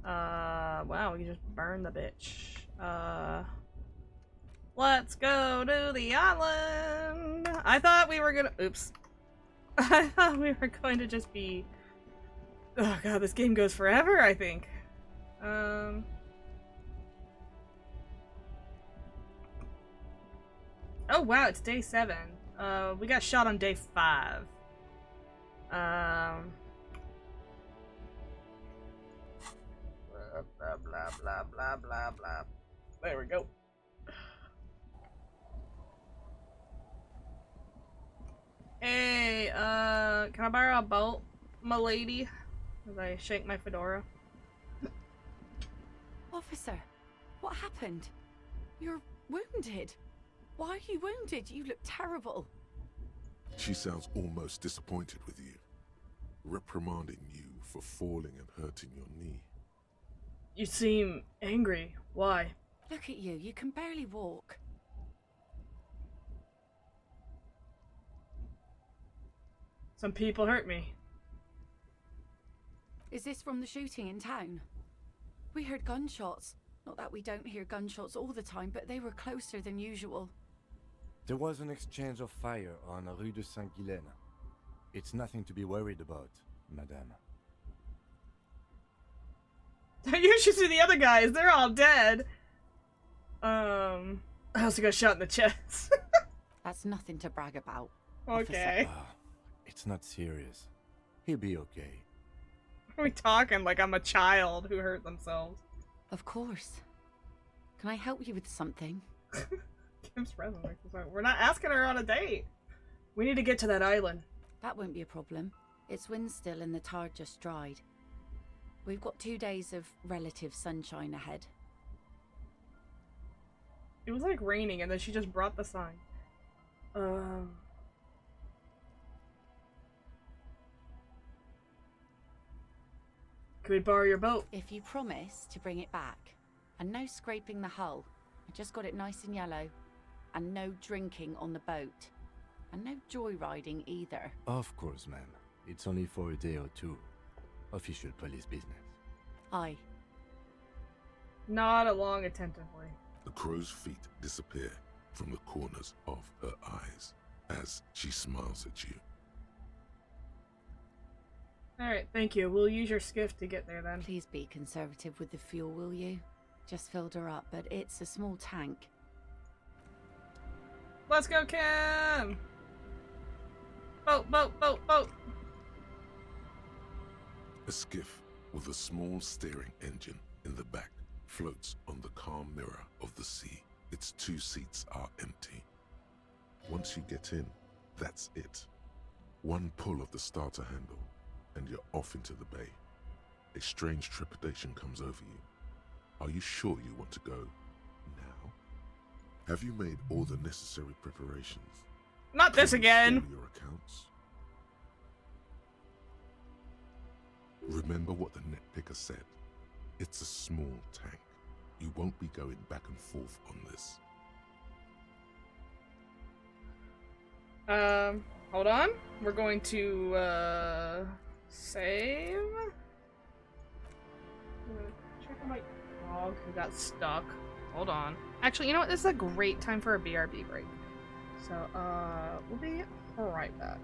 Wow, you just burned the bitch. Let's go to the island! I thought we were gonna- oops. I thought we were going to just be- oh god, this game goes forever, I think. Oh wow, it's day 7. We got shot on day 5. Blah, blah, blah, blah, blah, blah, blah. There we go. Hey, can I borrow a boat, my lady? As I shake my fedora. Officer, what happened? You're wounded. Why are you wounded? You look terrible. She sounds almost disappointed with you, reprimanding you for falling and hurting your knee. You seem angry. Why? Look at you. You can barely walk. Some people hurt me. Is this from the shooting in town? We heard gunshots. Not that we don't hear gunshots all the time, but they were closer than usual. There was an exchange of fire on Rue de Saint-Guylaine. It's nothing to be worried about, madame. You should see the other guys. They're all dead. I also got shot in the chest. That's nothing to brag about. Okay. It's not serious. He'll be okay. Are we talking like I'm a child who hurt themselves? Of course. Can I help you with something? Kim's present. We're not asking her on a date. We need to get to that island. That won't be a problem. It's wind still and the tar just dried. We've got 2 days of relative sunshine ahead. It was like raining and then she just brought the sign. Could we borrow your boat? If you promise to bring it back. And no scraping the hull. I just got it nice and yellow. And no drinking on the boat. And no joyriding either. Of course, ma'am. It's only for a day or two. Official police business. Aye. Nod along attentively. The crow's feet disappear from the corners of her eyes as she smiles at you. Alright, thank you. We'll use your skiff to get there then. Please be conservative with the fuel, will you? Just filled her up, but it's a small tank. Let's go, Kim! Boat, boat, boat, boat! A skiff with a small steering engine in the back floats on the calm mirror of the sea. Its 2 seats are empty. Once you get in, that's it. One pull of the starter handle, and you're off into the bay. A strange trepidation comes over you. Are you sure you want to go now? Have you made all the necessary preparations? Not this again! All your accounts? Remember what the net picker said. It's a small tank. You won't be going back and forth on this. Hold on. We're going to, save? Check on my dog who got stuck. Hold on. Actually, you know what? This is a great time for a BRB break. So, we'll be right back.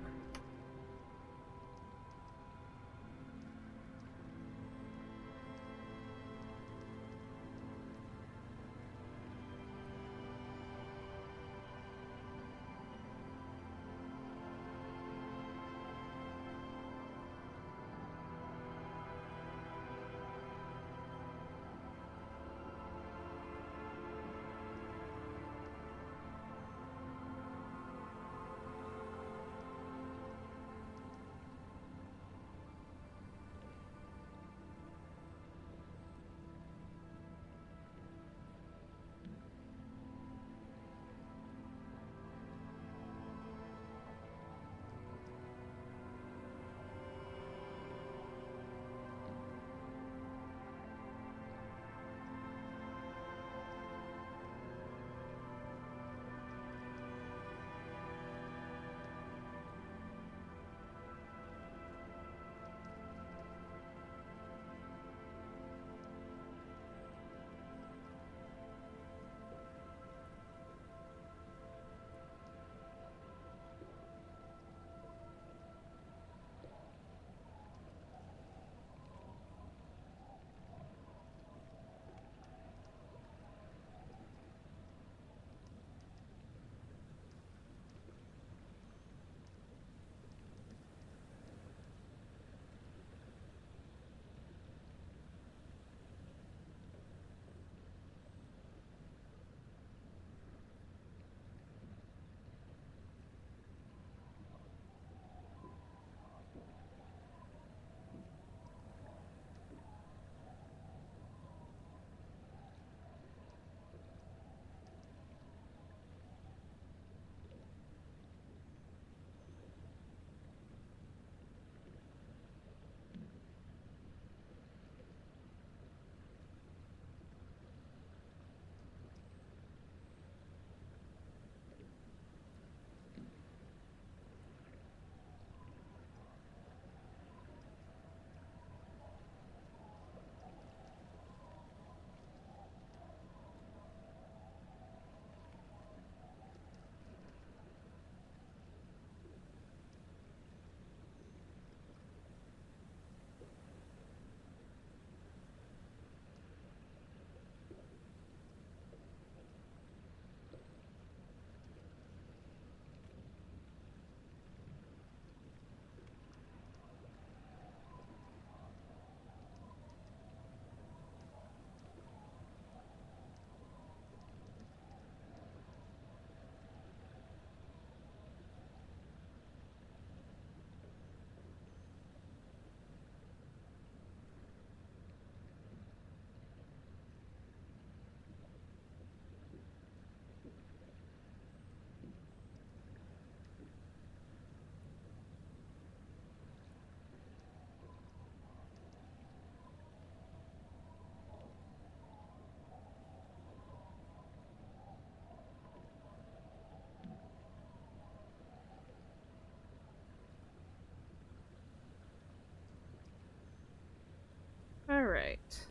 Alright.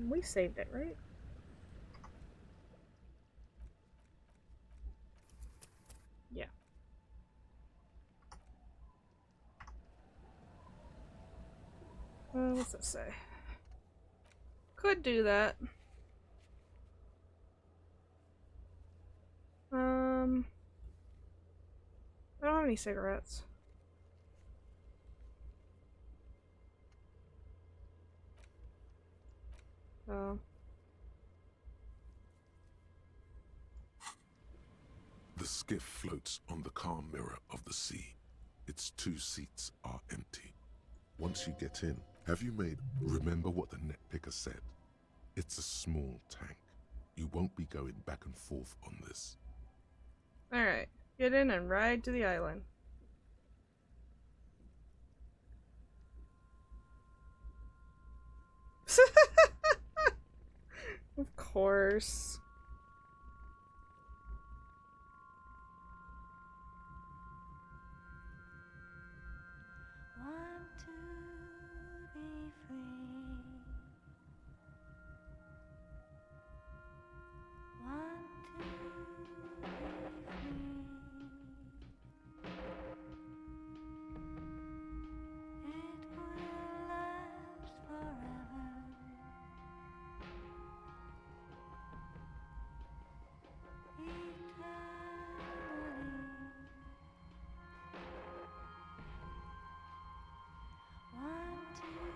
We saved it, right? Yeah. What's that say? Could do that. I don't have any cigarettes. Oh. The skiff floats on the calm mirror of the sea. Its 2 seats are empty. Once you get in, have you made... Remember what the net picker said? It's a small tank. You won't be going back and forth on this. Alright. Get in and ride to the island. Of course. Want to be free.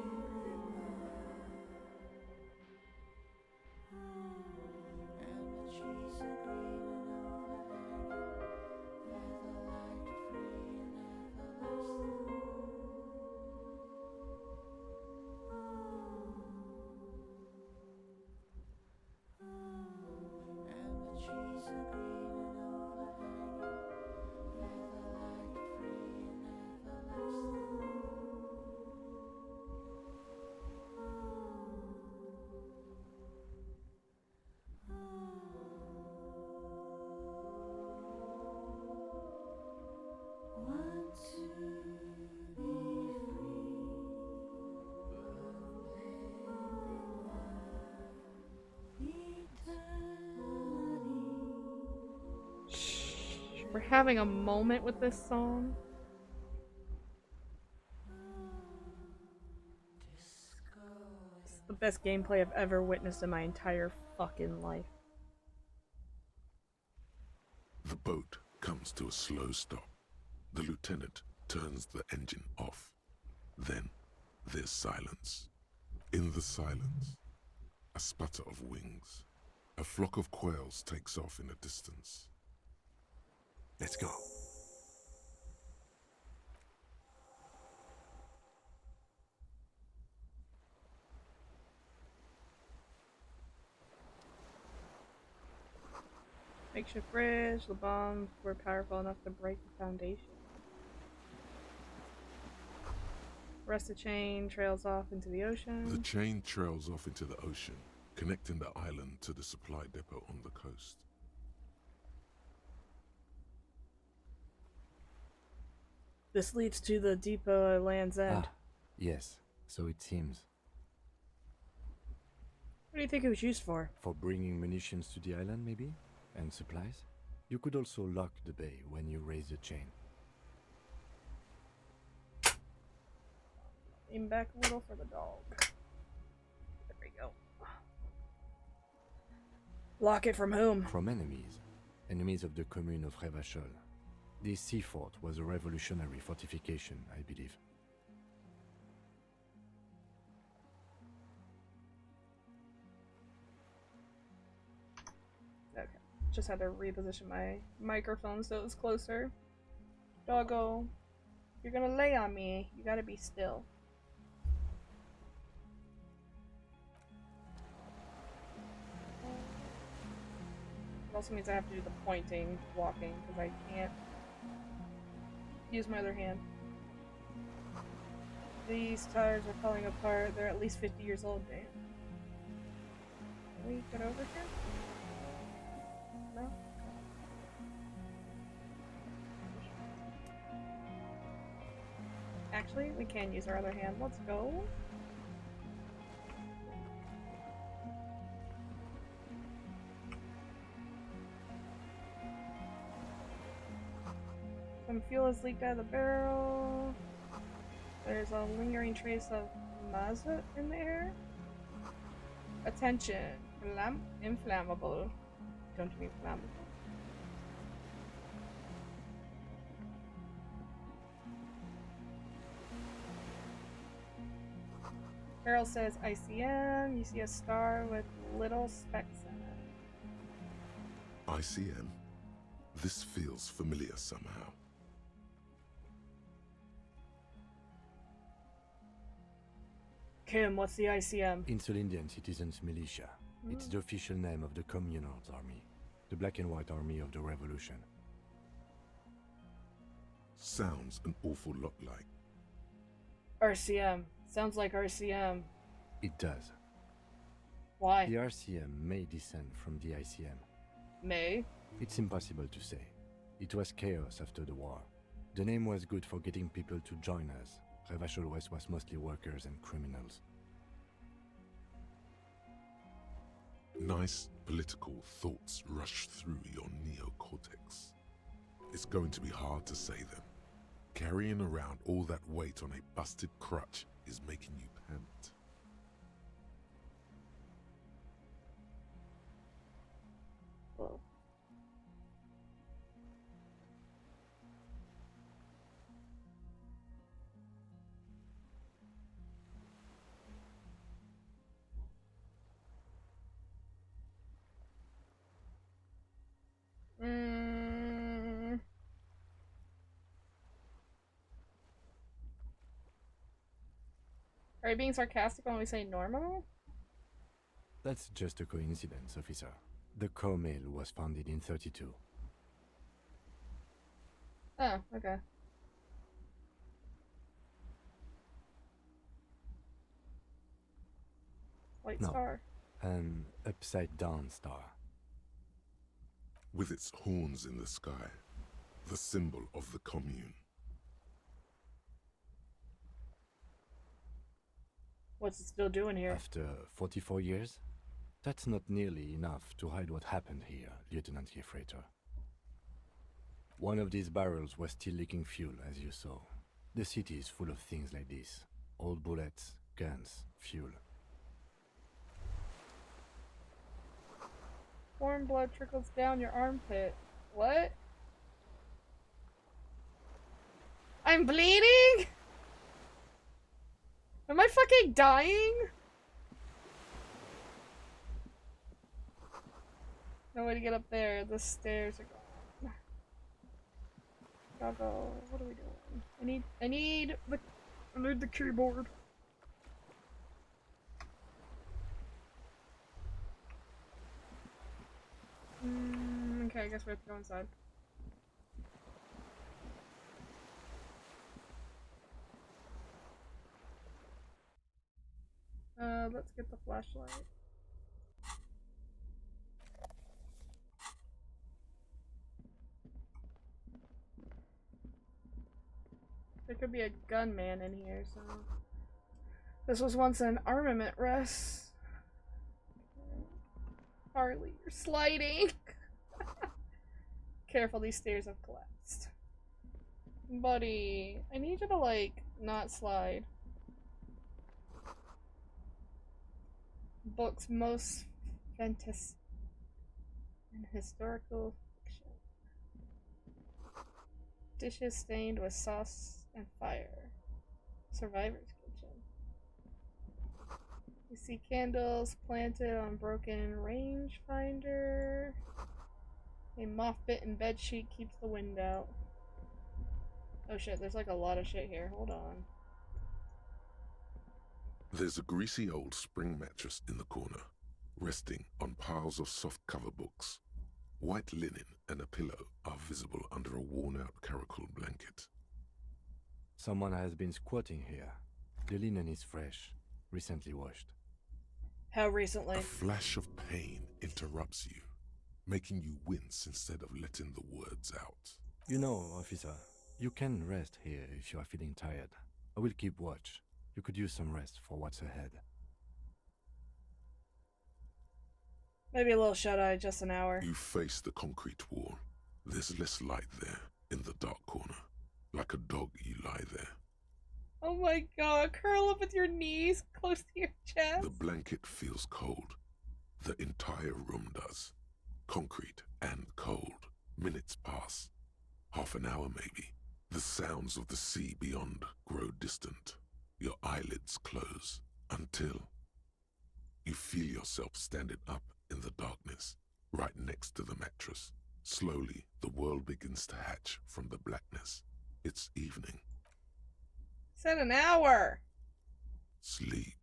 Want to be free. It will last forever. We're having a moment with this song. It's the best gameplay I've ever witnessed in my entire fucking life. The boat comes to a slow stop. The lieutenant turns the engine off. Then there's silence. In the silence, a sputter of wings. A flock of quails takes off in the distance. Let's go. Makeshift bridge, the bombs were powerful enough to break the foundation. Rusted chain trails off into the ocean. The chain trails off into the ocean, connecting the island to the supply depot on the coast. This leads to the Depot Land's End. Ah, yes, so it seems. What do you think it was used for? For bringing munitions to the island, maybe? And supplies? You could also lock the bay when you raise the chain. Aim back a little for the dog. There we go. Lock it from whom? From enemies. Enemies of the commune of Revachol. This sea fort was a revolutionary fortification, I believe. Okay. Just had to reposition my microphone so it was closer. Doggo, you're gonna lay on me. You gotta be still. It also means I have to do the pointing, walking, because I can't use my other hand. These tires are falling apart. They're at least 50 years old, Dan. Can we get over here? No? Actually, we can use our other hand. Let's go. Some fuel has leaked out of the barrel. There's a lingering trace of mazut in the air. Attention, inflammable. Don't be flammable. Barrel says ICM. You see a star with little specks in it. ICM? This feels familiar somehow. Kim, what's the ICM? Insulindian Citizens Militia. It's the official name of the Communards Army, the black and white army of the revolution. Sounds an awful lot like RCM. Sounds like RCM. It does. Why? The RCM may descend from the ICM. May? It's impossible to say. It was chaos after the war. The name was good for getting people to join us. Revachol West was mostly workers and criminals. nice political thoughts rush through your neocortex. It's going to be hard to say them. Carrying around all that weight on a busted crutch is making you pant. Whoa. Are you being sarcastic when we say normal? That's just a coincidence, officer. The co-mill was founded in 32. Oh, okay. White No, star. an upside-down star. With its horns in the sky, the symbol of the commune. What's it still doing here? After 44 years? That's not nearly enough to hide what happened here, Lieutenant Gefreiter. One of these barrels was still leaking fuel, as you saw. The city is full of things like this. Old bullets, guns, fuel. Warm blood trickles down your armpit. What? I'm bleeding? Am I fucking dying? No way to get up there. The stairs are gone. Doggo, what are we doing? I need the keyboard. Okay, I guess we have to go inside. Let's get the flashlight. could be a gunman in here, so... This was once an armament rest. Harley, you're sliding! Careful, these stairs have collapsed. Buddy, I need you to, like, not slide. Books most fantastic and historical fiction. Dishes stained with sauce and fire. Survivor's kitchen. You see candles planted on broken rangefinder. A moth-bitten bedsheet keeps the wind out. Oh shit, there's like a lot of shit here. Hold on. There's a greasy old spring mattress in the corner, resting on piles of soft-cover books. White linen and a pillow are visible under a worn-out caracal blanket. Someone has been squatting here. The linen is fresh, recently washed. How recently? A flash of pain interrupts you, making you wince instead of letting the words out. You know, officer, you can rest here if you are feeling tired. I will keep watch. You could use some rest for what's ahead. Maybe a little shut-eye, just an hour. You face the concrete wall. There's less light there, in the dark corner. Like a dog, you lie there. Oh my god, curl up with your knees close to your chest. The blanket feels cold. The entire room does. Concrete and cold. Minutes pass. Half an hour maybe. The sounds of the sea beyond grow distant. Your eyelids close until you feel yourself standing up in the darkness, right next to the mattress. Slowly, the world begins to hatch from the blackness. It's evening. Said an hour. Sleep.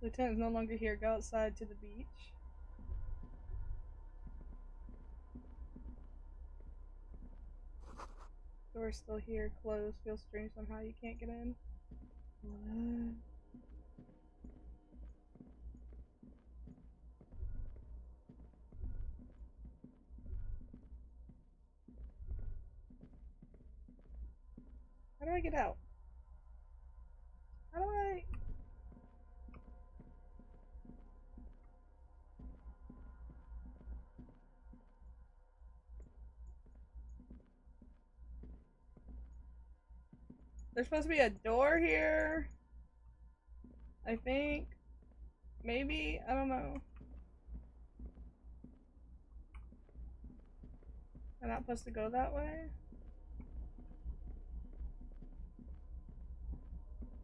Lieutenant's no longer here. Go outside to the beach. Door's still here, closed. Feels strange somehow. You can't get in. What? How do I get out? How do I... There's supposed to be a door here. I think. Maybe? I don't know. I'm not supposed to go that way?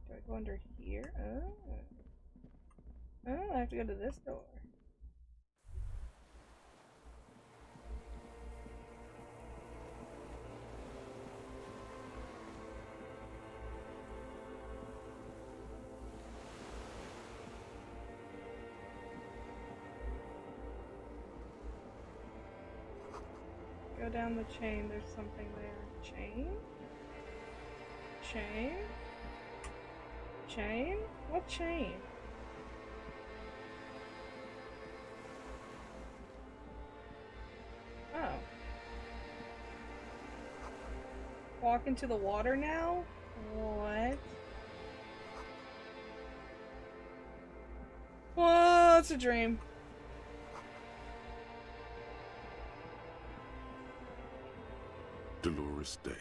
Do I go under here? Oh. Oh, I have to go to this door. Go down the chain, there's something there. Chain? Chain? Chain? What chain? Oh. Walk into the water now? What? Whoa, it's a dream. Dolores Day,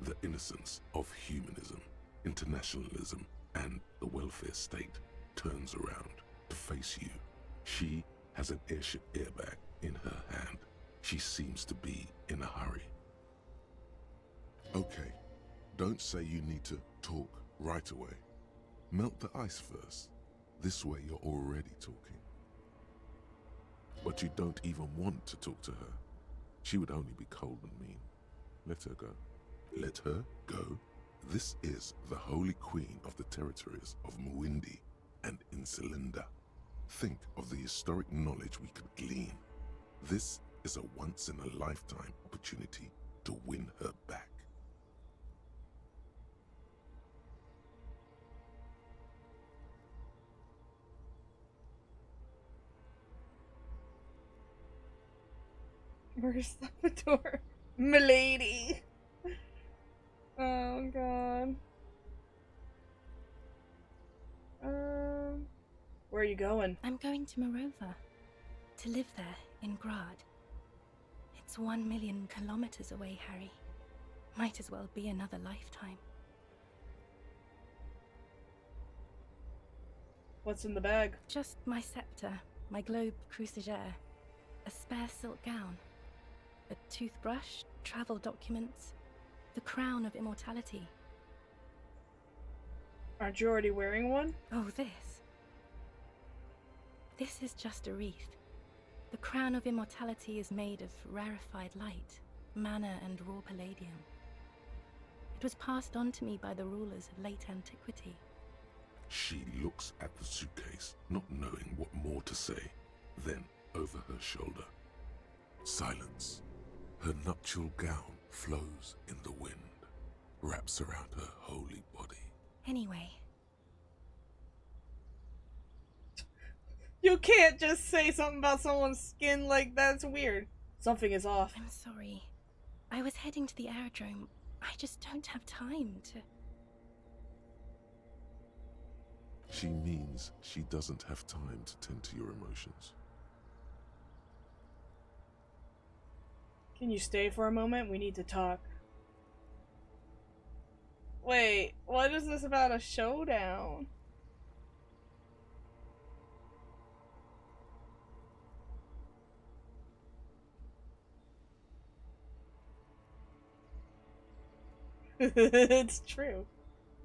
the innocence of humanism, internationalism, and the welfare state turns around to face you. She has an airship airbag in her hand. She seems to be in a hurry. Okay, don't say you need to talk right away. Melt the ice first. This way you're already talking. But you don't even want to talk to her. She would only be cold and mean. Let her go. Let her go. This is the Holy Queen of the territories of Mwindi and Insulinda. Think of the historic knowledge we could glean. This is a once-in-a-lifetime opportunity to win her back. Where's the door? Milady! Oh god. Where are you going? I'm going to Morova. To live there, in Grad. It's 1 million kilometers away, Harry. Might as well be another lifetime. What's in the bag? Just my scepter, my globe cruciger, a spare silk gown, a toothbrush, travel documents, the crown of immortality. Aren't you already wearing one? Oh, this. This is just a wreath. The crown of immortality is made of rarefied light, mana and raw palladium. It was passed on to me by the rulers of late antiquity. She looks at the suitcase, not knowing what more to say. Then, over her shoulder, silence. Her nuptial gown flows in the wind, wraps around her holy body. Anyway. You can't just say something about someone's skin like that's weird. Something is off. I'm sorry. I was heading to the aerodrome. I just don't have time to... She means she doesn't have time to tend to your emotions. Can you stay for a moment? We need to talk. Wait, what is this about a showdown? It's true.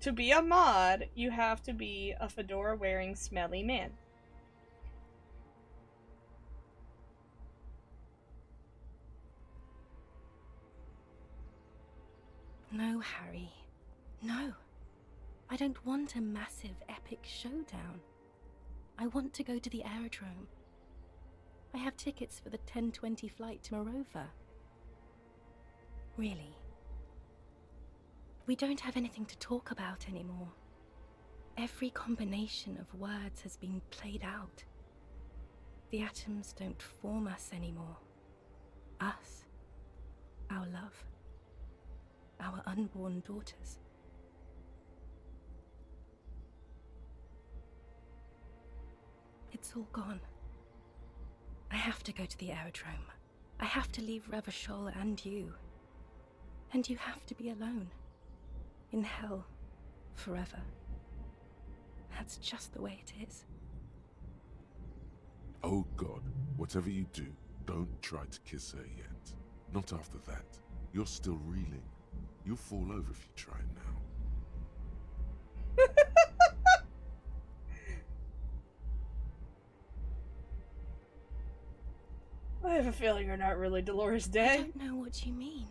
To be a mod, you have to be a fedora-wearing smelly man. No, Harry. No. I don't want a massive, epic showdown. I want to go to the aerodrome. I have tickets for the 10:20 flight to Morova. Really. We don't have anything to talk about anymore. Every combination of words has been played out. The atoms don't form us anymore. Us. Our love. Our unborn daughters. It's all gone. I have to go to the aerodrome. I have to leave Ravachol and you. And you have to be alone. In hell. Forever. That's just the way it is. Oh God, whatever you do, don't try to kiss her yet. Not after that. You're still reeling. You'll fall over if you try now. I have a feeling you're not really Dolores I Day. don't know what you mean.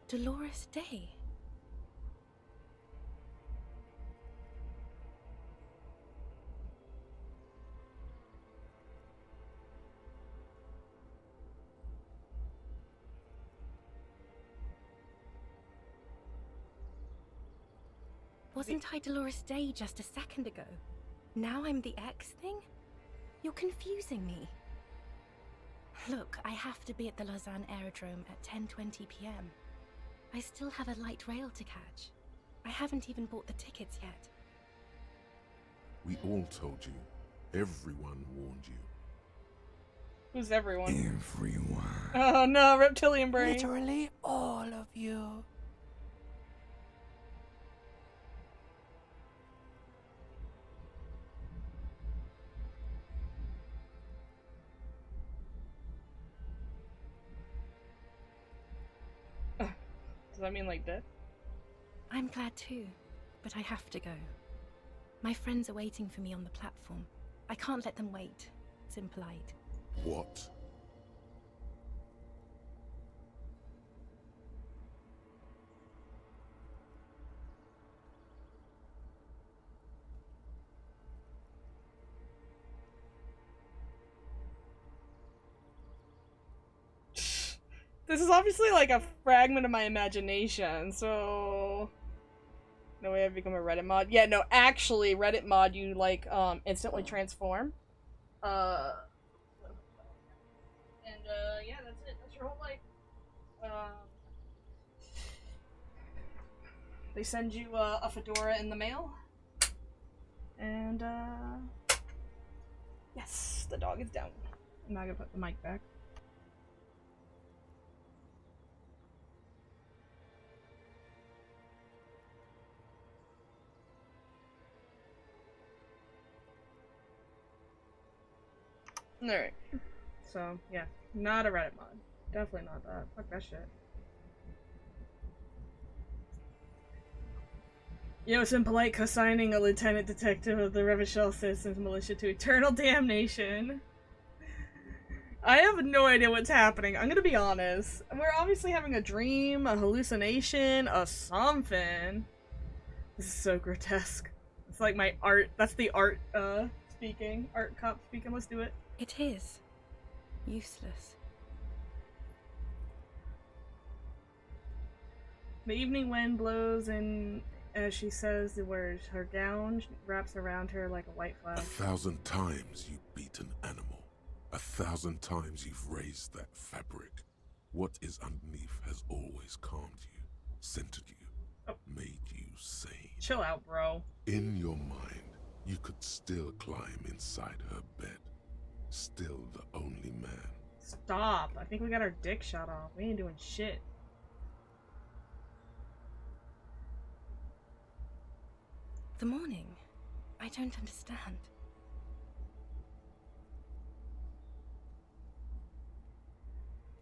Dolores Day? Wasn't I Dolores Day just a second ago? Now I'm the X thing? You're confusing me. Look, I have to be at the Lausanne Aerodrome at 10:20 p.m. I still have a light rail to catch. I haven't even bought the tickets yet. We all told you. Everyone warned you. Who's everyone? Everyone. Oh no, reptilian brain. Literally all of you. Does that mean like death? I'm glad too, but I have to go. My friends are waiting for me on the platform. I can't let them wait. It's impolite. What? This is obviously like a fragment of my imagination, so... No way I've become a Reddit mod. Yeah, no, actually, Reddit mod, you, like, instantly transform. Yeah, that's it. That's your whole life. They send you, a fedora in the mail. And, yes, the dog is down. I'm not gonna put the mic back. Alright. So, yeah. Not a Reddit mod. Definitely not that. Fuck that shit. Yo, it's impolite co-signing a lieutenant detective of the Revachel Citizens Militia to eternal damnation. I have no idea what's happening. I'm gonna be honest. We're obviously having a dream, a hallucination, a something. This is so grotesque. It's like my art. That's the art, speaking. Art cop speaking. Let's do it. It is. Useless. The evening wind blows and as she says the words, her gown wraps around her like a white flag. 1,000 times you've beaten animal. 1,000 times you've raised that fabric. What is underneath has always calmed you, centered you, made you sane. Chill out, bro. In your mind, you could still climb inside her bed. Still the only man. Stop. I think we got our dick shot off. We ain't doing shit. The morning? I don't understand.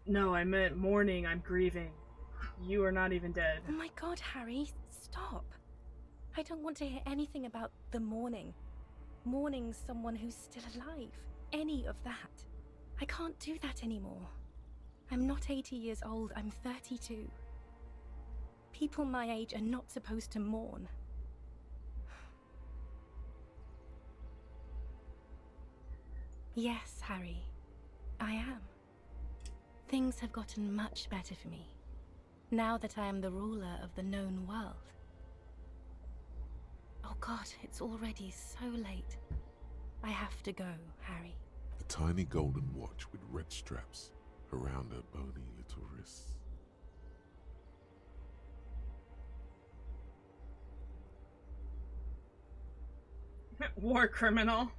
No, I meant mourning. I'm grieving. You are not even dead. Oh my god, Harry, stop. I don't want to hear anything about the morning. Mourning someone who's still alive. Any of that. I can't do that anymore. I'm not 80 years old, I'm 32. People my age are not supposed to mourn. Yes, Harry, I am. Things have gotten much better for me, now that I am the ruler of the known world. Oh god, it's already so late. I have to go, Harry. A tiny golden watch with red straps around her bony little wrists. War criminal.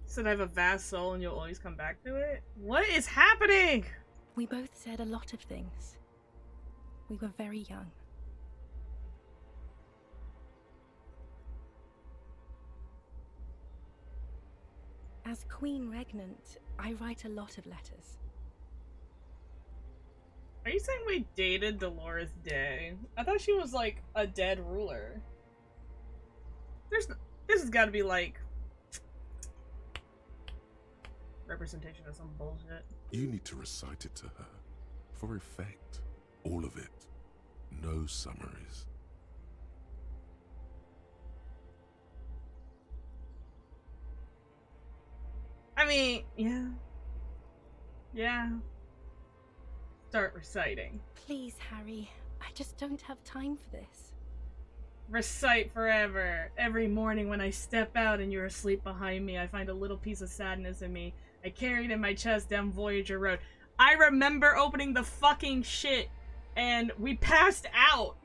Said I have a vast soul and you'll always come back to it? What is happening? We both said a lot of things. We were very young. As Queen Regnant, I write a lot of letters. Are you saying we dated Dolores Day? I thought she was like a dead ruler. This has got to be like representation of some bullshit. You need to recite it to her. For effect. All of it. No summaries. I mean, yeah. Yeah. Start reciting. Please, Harry. I just don't have time for this. Recite forever. Every morning when I step out and you're asleep behind me, I find a little piece of sadness in me. I carry it in my chest down Voyager Road. I remember opening the fucking shit and we passed out.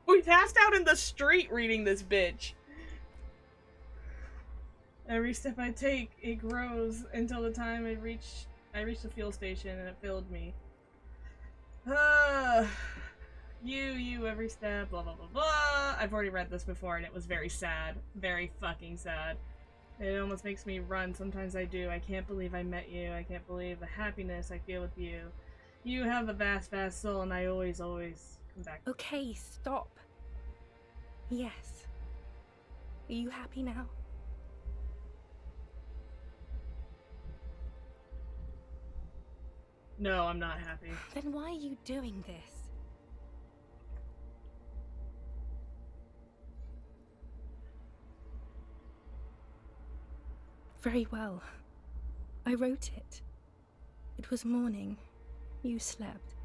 We passed out in the street reading this bitch. Every step I take, it grows until the time I reach the fuel station and it filled me. You, every step, blah, blah, blah, blah. I've already read this before and it was very sad. Very fucking sad. It almost makes me run. Sometimes I do. I can't believe I met you. I can't believe the happiness I feel with you. You have a vast, vast soul and I always come back. Okay, stop. Yes. Are you happy now? No, I'm not happy. Then why are you doing this? Very well. I wrote it. It was morning. You slept.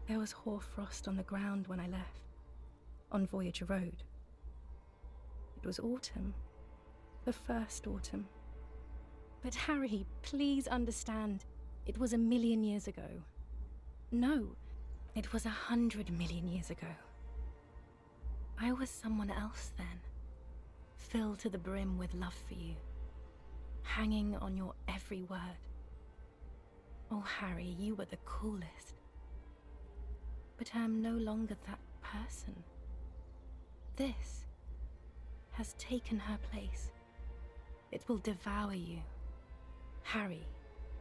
There was hoarfrost on the ground when I left, on Voyager Road. It was autumn. The first autumn. But Harry, please understand, it was 1,000,000 years ago. No, it was 100 million years ago. I was someone else then, filled to the brim with love for you, hanging on your every word. Oh, Harry, you were the coolest. But I am no longer that person. This has taken her place. It will devour you. Harry,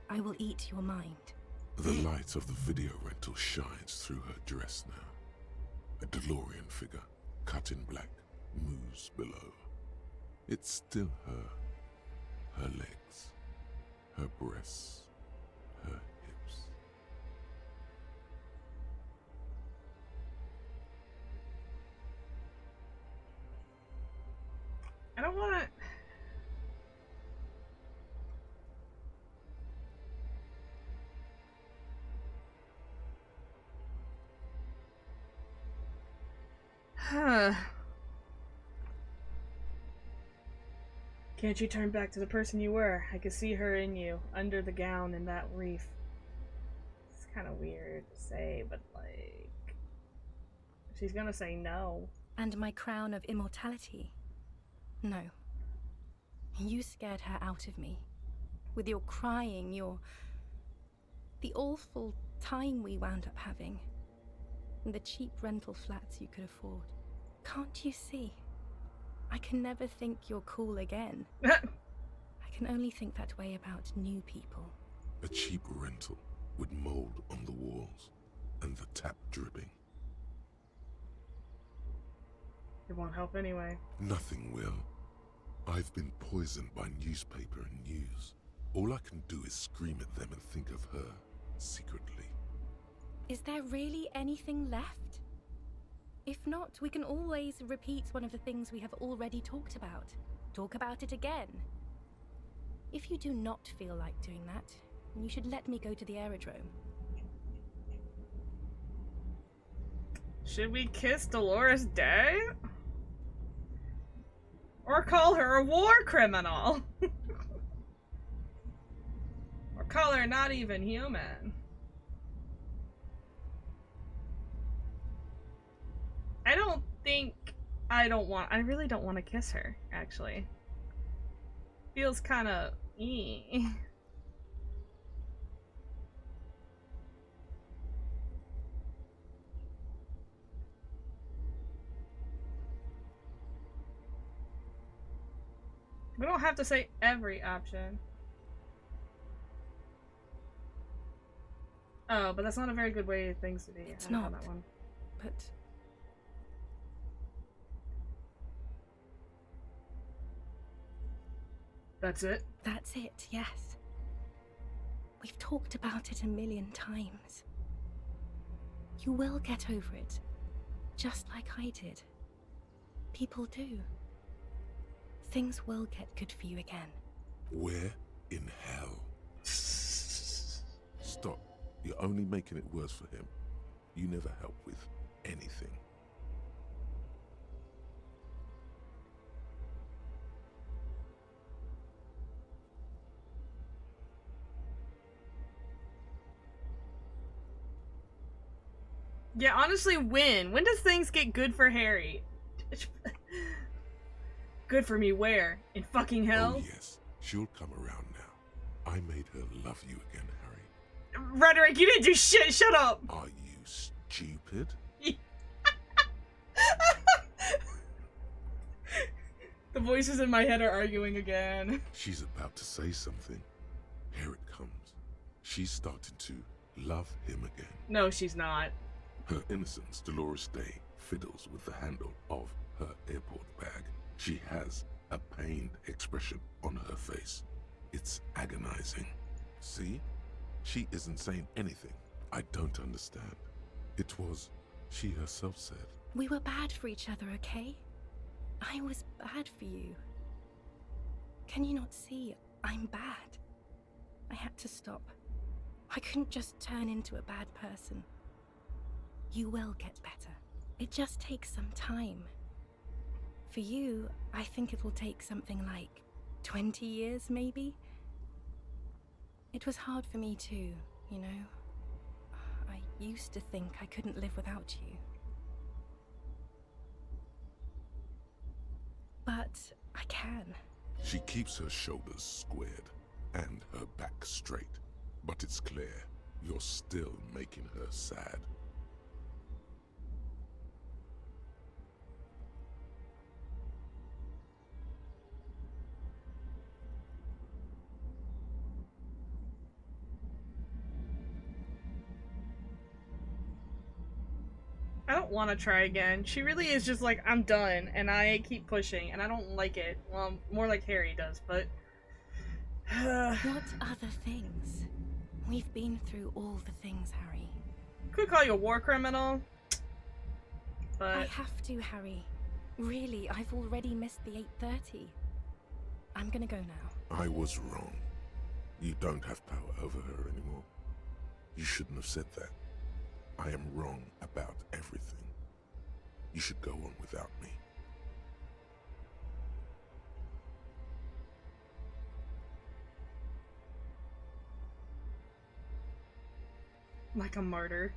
I will eat your mind. The light of the video rental shines through her dress now. A DeLorean figure, cut in black, moves below. It's still her. Her legs, her breasts, her hips. I don't want to... Can't you turn back to the person you were? I could see her in you, under the gown in that reef. It's kind of weird to say, but like... She's gonna say no. And my crown of immortality? No. You scared her out of me. With your crying, the awful time we wound up having. And the cheap rental flats you could afford. Can't you see? I can never think you're cool again. I can only think that way about new people. A cheap rental with mold on the walls and the tap dripping. It won't help anyway. Nothing will. I've been poisoned by newspaper and news. All I can do is scream at them and think of her secretly. Is there really anything left? If not, we can always repeat one of the things we have already talked about. Talk about it again. If you do not feel like doing that, you should let me go to the aerodrome. Should we kiss Dolores Day? Or call her a war criminal? Or call her not even human? I really don't want to kiss her, actually. Feels kind of We don't have to say every option. Oh, but that's not a very good way of things to be. It's not. That one. But that's it? That's it, yes. We've talked about it 1,000,000 times. You will get over it, just like I did. People do. Things will get good for you again. Where in hell? Stop. You're only making it worse for him. You never help with anything. Yeah, honestly, when? When does things get good for Harry? Good for me where? In fucking hell? Oh yes, she'll come around now. I made her love you again, Harry. Rhetoric, you didn't do shit, shut up! Are you stupid? The voices in my head are arguing again. She's about to say something. Here it comes. She's starting to love him again. No, she's not. Her innocence, Dolores Day, fiddles with the handle of her airport bag. She has a pained expression on her face. It's agonizing. See? She isn't saying anything. I don't understand. It was, she herself said. We were bad for each other, okay? I was bad for you. Can you not see? I'm bad. I had to stop. I couldn't just turn into a bad person. You will get better. It just takes some time. For you, I think it will take something like 20 years, maybe? It was hard for me too, you know? I used to think I couldn't live without you. But I can. She keeps her shoulders squared and her back straight, but it's clear you're still making her sad. I don't want to try again. She really is just like, I'm done, and I keep pushing, and I don't like it. Well, more like Harry does, but... What other things? We've been through all the things, Harry. Could call you a war criminal, but... I have to, Harry. Really, I've already missed the 8:30. I'm gonna go now. I was wrong. You don't have power over her anymore. You shouldn't have said that. I am wrong about everything. You should go on without me. Like a martyr.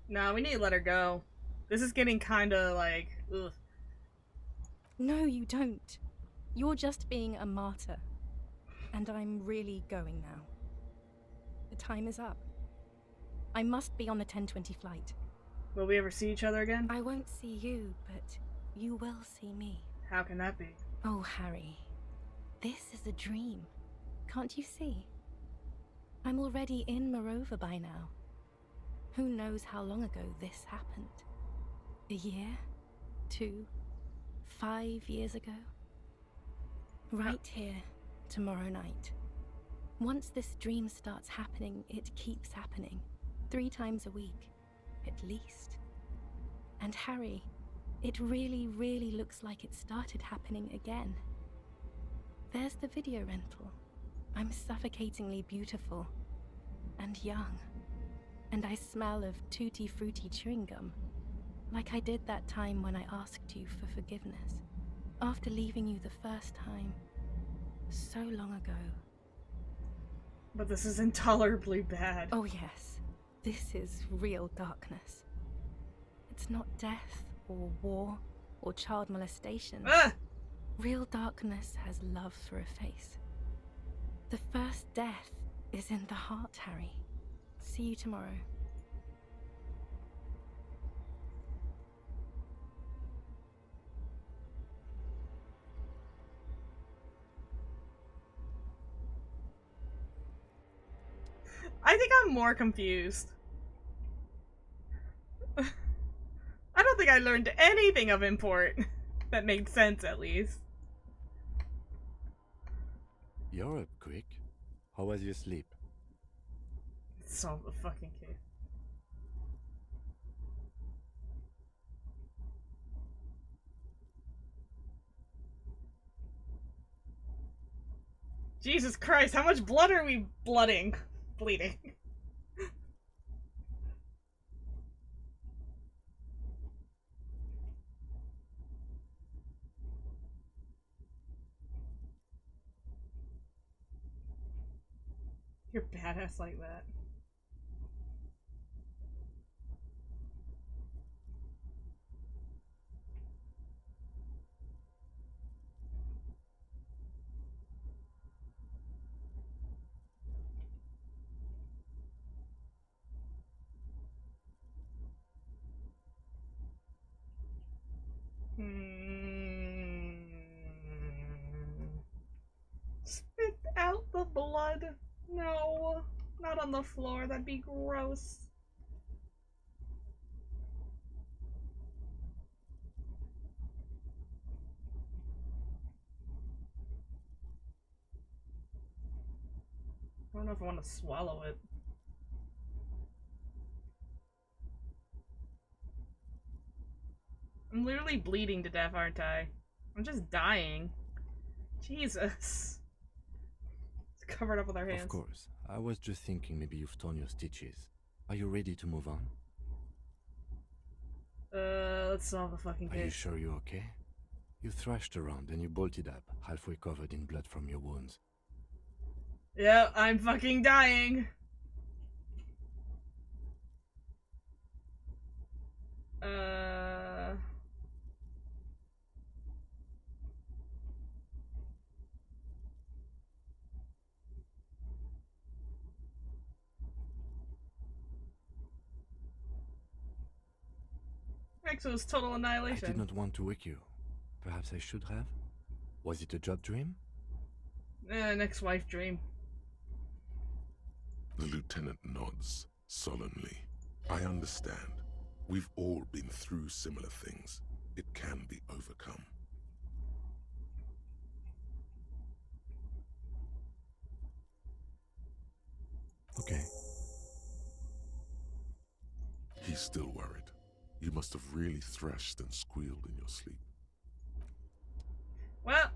No, we need to let her go. This is getting kinda like, ugh. No, you don't. You're just being a martyr. And I'm really going now. The time is up. I must be on the 10:20 flight. Will we ever see each other again? I won't see you, but you will see me. How can that be? Oh, Harry. This is a dream. Can't you see? I'm already in Morova by now. Who knows how long ago this happened? A year? 2? 5 years ago? Right here, tomorrow night. Once this dream starts happening, it keeps happening. 3 times a week, at least. And Harry, it really, really looks like it started happening again. There's the video rental. I'm suffocatingly beautiful. And young. And I smell of tutti frutti chewing gum. Like I did that time when I asked you for forgiveness. After leaving you the first time. So long ago. But this is intolerably bad. Oh yes. This is real darkness. It's not death, or war, or child molestation. Ah! Real darkness has love for a face. The first death is in the heart, Harry. See you tomorrow. I think I'm more confused. I don't think I learned anything of import that made sense, at least. You're up quick. How was your sleep? Solve the fucking case. Jesus Christ, how much blood are we bleeding? You're badass like that. Spit out the blood. No, not on the floor. That'd be gross. I don't know if I want to swallow it. I'm literally bleeding to death, aren't I? I'm just dying. Jesus. It's covered up with our hands. Of course. I was just thinking maybe you've torn your stitches. Are you ready to move on? Let's solve the fucking case. Are you sure you're okay? You thrashed around and you bolted up, halfway covered in blood from your wounds. Yeah, I'm fucking dying. Exo's total annihilation. I did not want to wake you. Perhaps I should have? Was it a job dream? An ex-wife dream. The lieutenant nods solemnly. I understand. We've all been through similar things. It can be overcome. Okay. He's still worried. You must have really thrashed and squealed in your sleep. Well,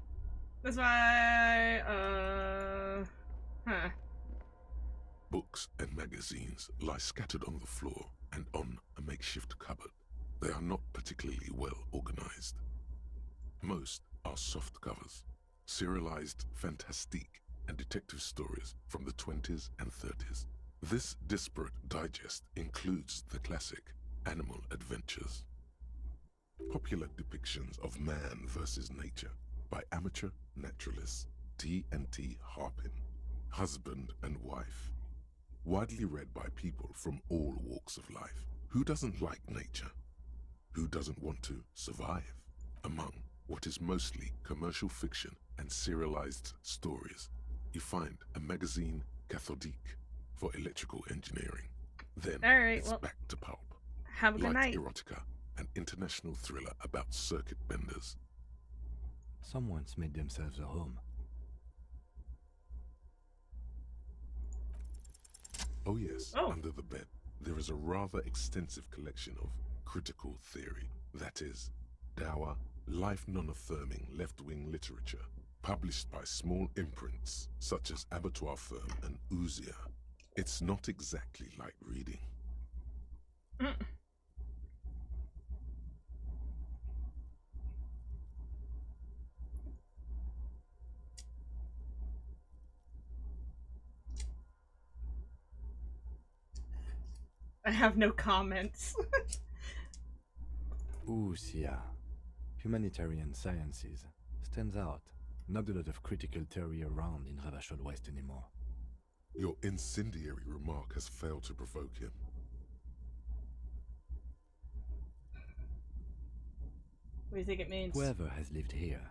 that's why, Books and magazines lie scattered on the floor and on a makeshift cupboard. They are not particularly well organized. Most are soft covers, serialized fantastique and detective stories from the 20s and 30s. This disparate digest includes the classic Animal Adventures. Popular depictions of man versus nature by amateur naturalists T&T Harpin, husband and wife. Widely read by people from all walks of life. Who doesn't like nature? Who doesn't want to survive? Among what is mostly commercial fiction and serialized stories, you find a magazine cathodique for electrical engineering. Then it's back to pulp. Have a good night. Erotica, an international thriller about circuit benders. Someone's made themselves a home. Oh yes, under the bed, there is a rather extensive collection of critical theory, that is, dour, life non-affirming left-wing literature, published by small imprints such as Abattoir Firm and Ouzia. It's not exactly like reading. I have no comments. Ouzia. Humanitarian sciences. Stands out. Not a lot of critical theory around in Ravachol West anymore. Your incendiary remark has failed to provoke him. What do you think it means? Whoever has lived here,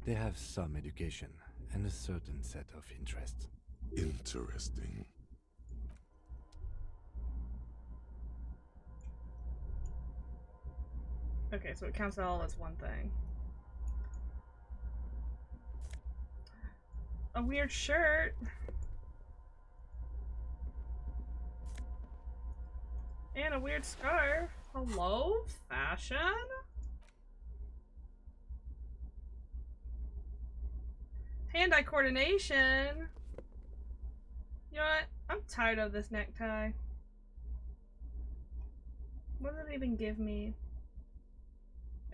they have some education and a certain set of interests. Interesting. Okay, so it counts all as one thing. A weird shirt. And a weird scarf. Hello? Fashion? Hand-eye coordination. You know what? I'm tired of this necktie. What does it even give me?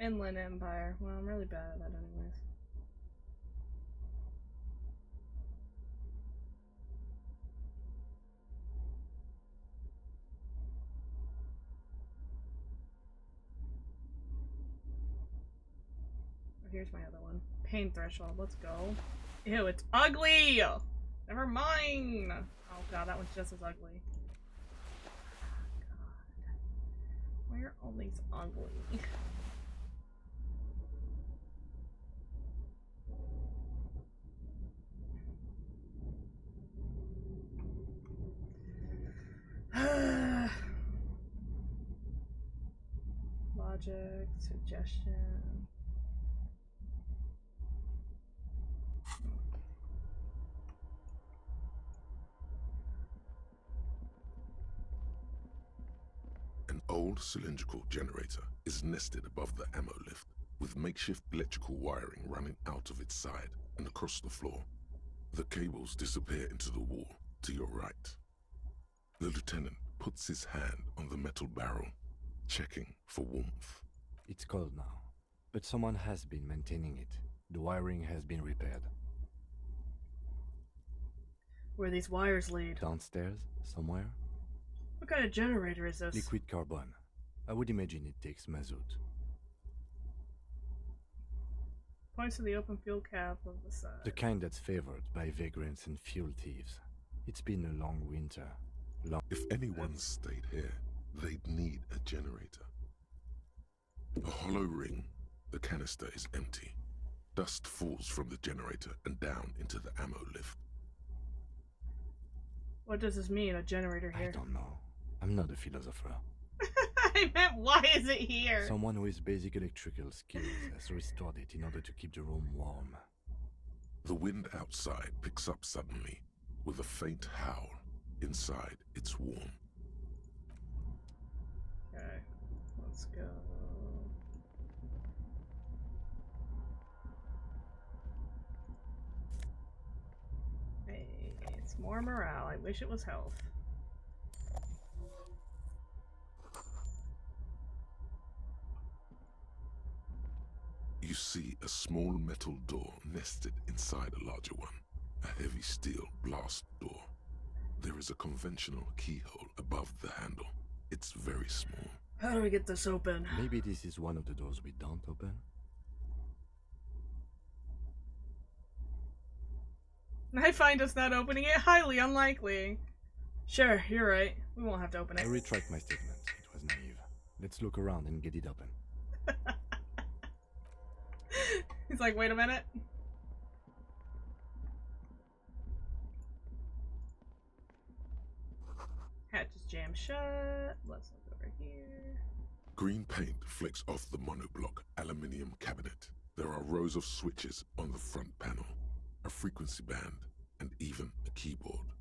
Inland Empire. Well, I'm really bad at that anyways. Here's my other one. Pain threshold. Let's go. Ew, it's ugly! Never mind! Oh god, that one's just as ugly. God. Why are all these ugly? Logic, suggestion. An old small cylindrical generator is nested above the ammo lift, with makeshift electrical wiring running out of its side and across the floor. The cables disappear into the wall to your right. The lieutenant puts his hand on the metal barrel, checking for warmth. It's cold now, but someone has been maintaining it. The wiring has been repaired. Where these wires lead? Downstairs, somewhere? What kind of generator is this? Liquid carbon. I would imagine it takes mazout. Points to the open fuel cap of the side. The kind that's favored by vagrants and fuel thieves. It's been a long winter. If anyone stayed here, they'd need a generator. A hollow ring, the canister is empty. Dust falls from the generator and down into the ammo lift. What does this mean, a generator here? I don't know. I'm not a philosopher. I meant, why is it here? Someone with basic electrical skills has restored it in order to keep the room warm. The wind outside picks up suddenly, with a faint howl. Inside, it's warm. Okay, let's go. Hey, it's more morale. I wish it was health. You see a small metal door nested inside a larger one, a heavy steel blast door. There is a conventional keyhole above the handle. It's very small. How do we get this open? Maybe this is one of the doors we don't open? I find us not opening it highly unlikely. Sure, you're right. We won't have to open it. I retract my statement. It was naive. Let's look around and get it open. He's like, wait a minute. Hatch is jammed shut. Let's look over here. Green paint flicks off the monoblock aluminium cabinet. There are rows of switches on the front panel, a frequency band, and even a keyboard.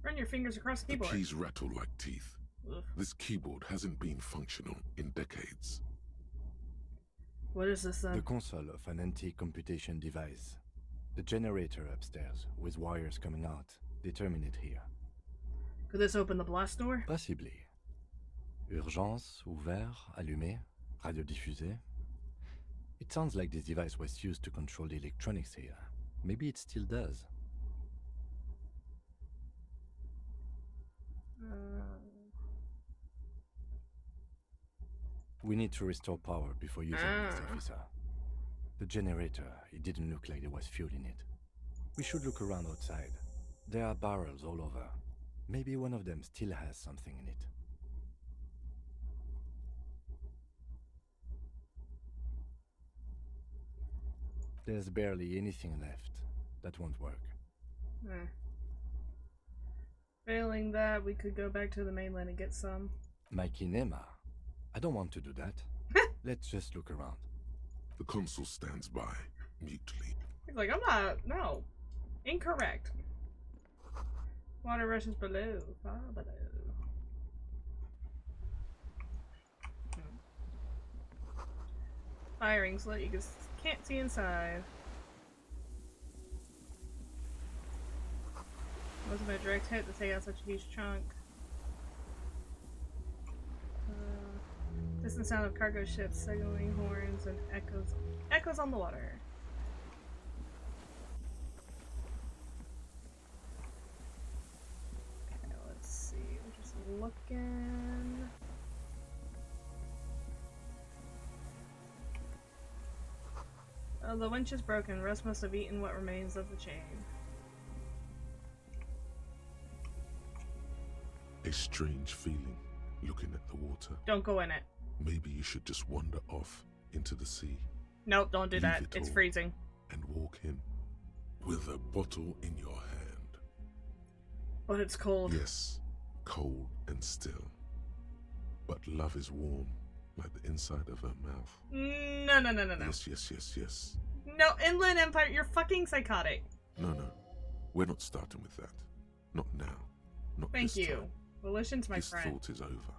Run your fingers across the keyboard. The keys rattle like teeth. Ugh. This keyboard hasn't been functional in decades. What is this then? The console of an anti-computation device. The generator upstairs, with wires coming out. They terminate here. Could this open the blast door? Possibly. Urgence, ouvert, allumé, radiodiffusé. It sounds like this device was used to control the electronics here. Maybe it still does. We need to restore power before using this, officer. The generator, it didn't look like there was fuel in it. We should look around outside. There are barrels all over. Maybe one of them still has something in it. There's barely anything left. That won't work. Failing that, we could go back to the mainland and get some. My kinema. I don't want to do that. Let's just look around. The consul stands by, mutely. He's like, I'm not. No. Incorrect. Water rushes below. Far below. Firing so that you just can't see inside. Wasn't a direct hit to take out such a huge chunk. Distant sound of cargo ships, signaling horns, and echoes on the water. Okay, let's see. We're just looking. Oh, the winch is broken. Rust must have eaten what remains of the chain. A strange feeling, looking at the water. Don't go in it. Maybe you should just wander off into the sea. Nope, don't do Leave that. it It's all freezing. And walk in with a bottle in your hand. But it's cold. Yes, cold and still. But love is warm, like the inside of her mouth. No. Yes. No, Inland Empire, you're fucking psychotic. No. We're not starting with that. Not now. Not Thank this you. time. Volition's my This friend. thought is over.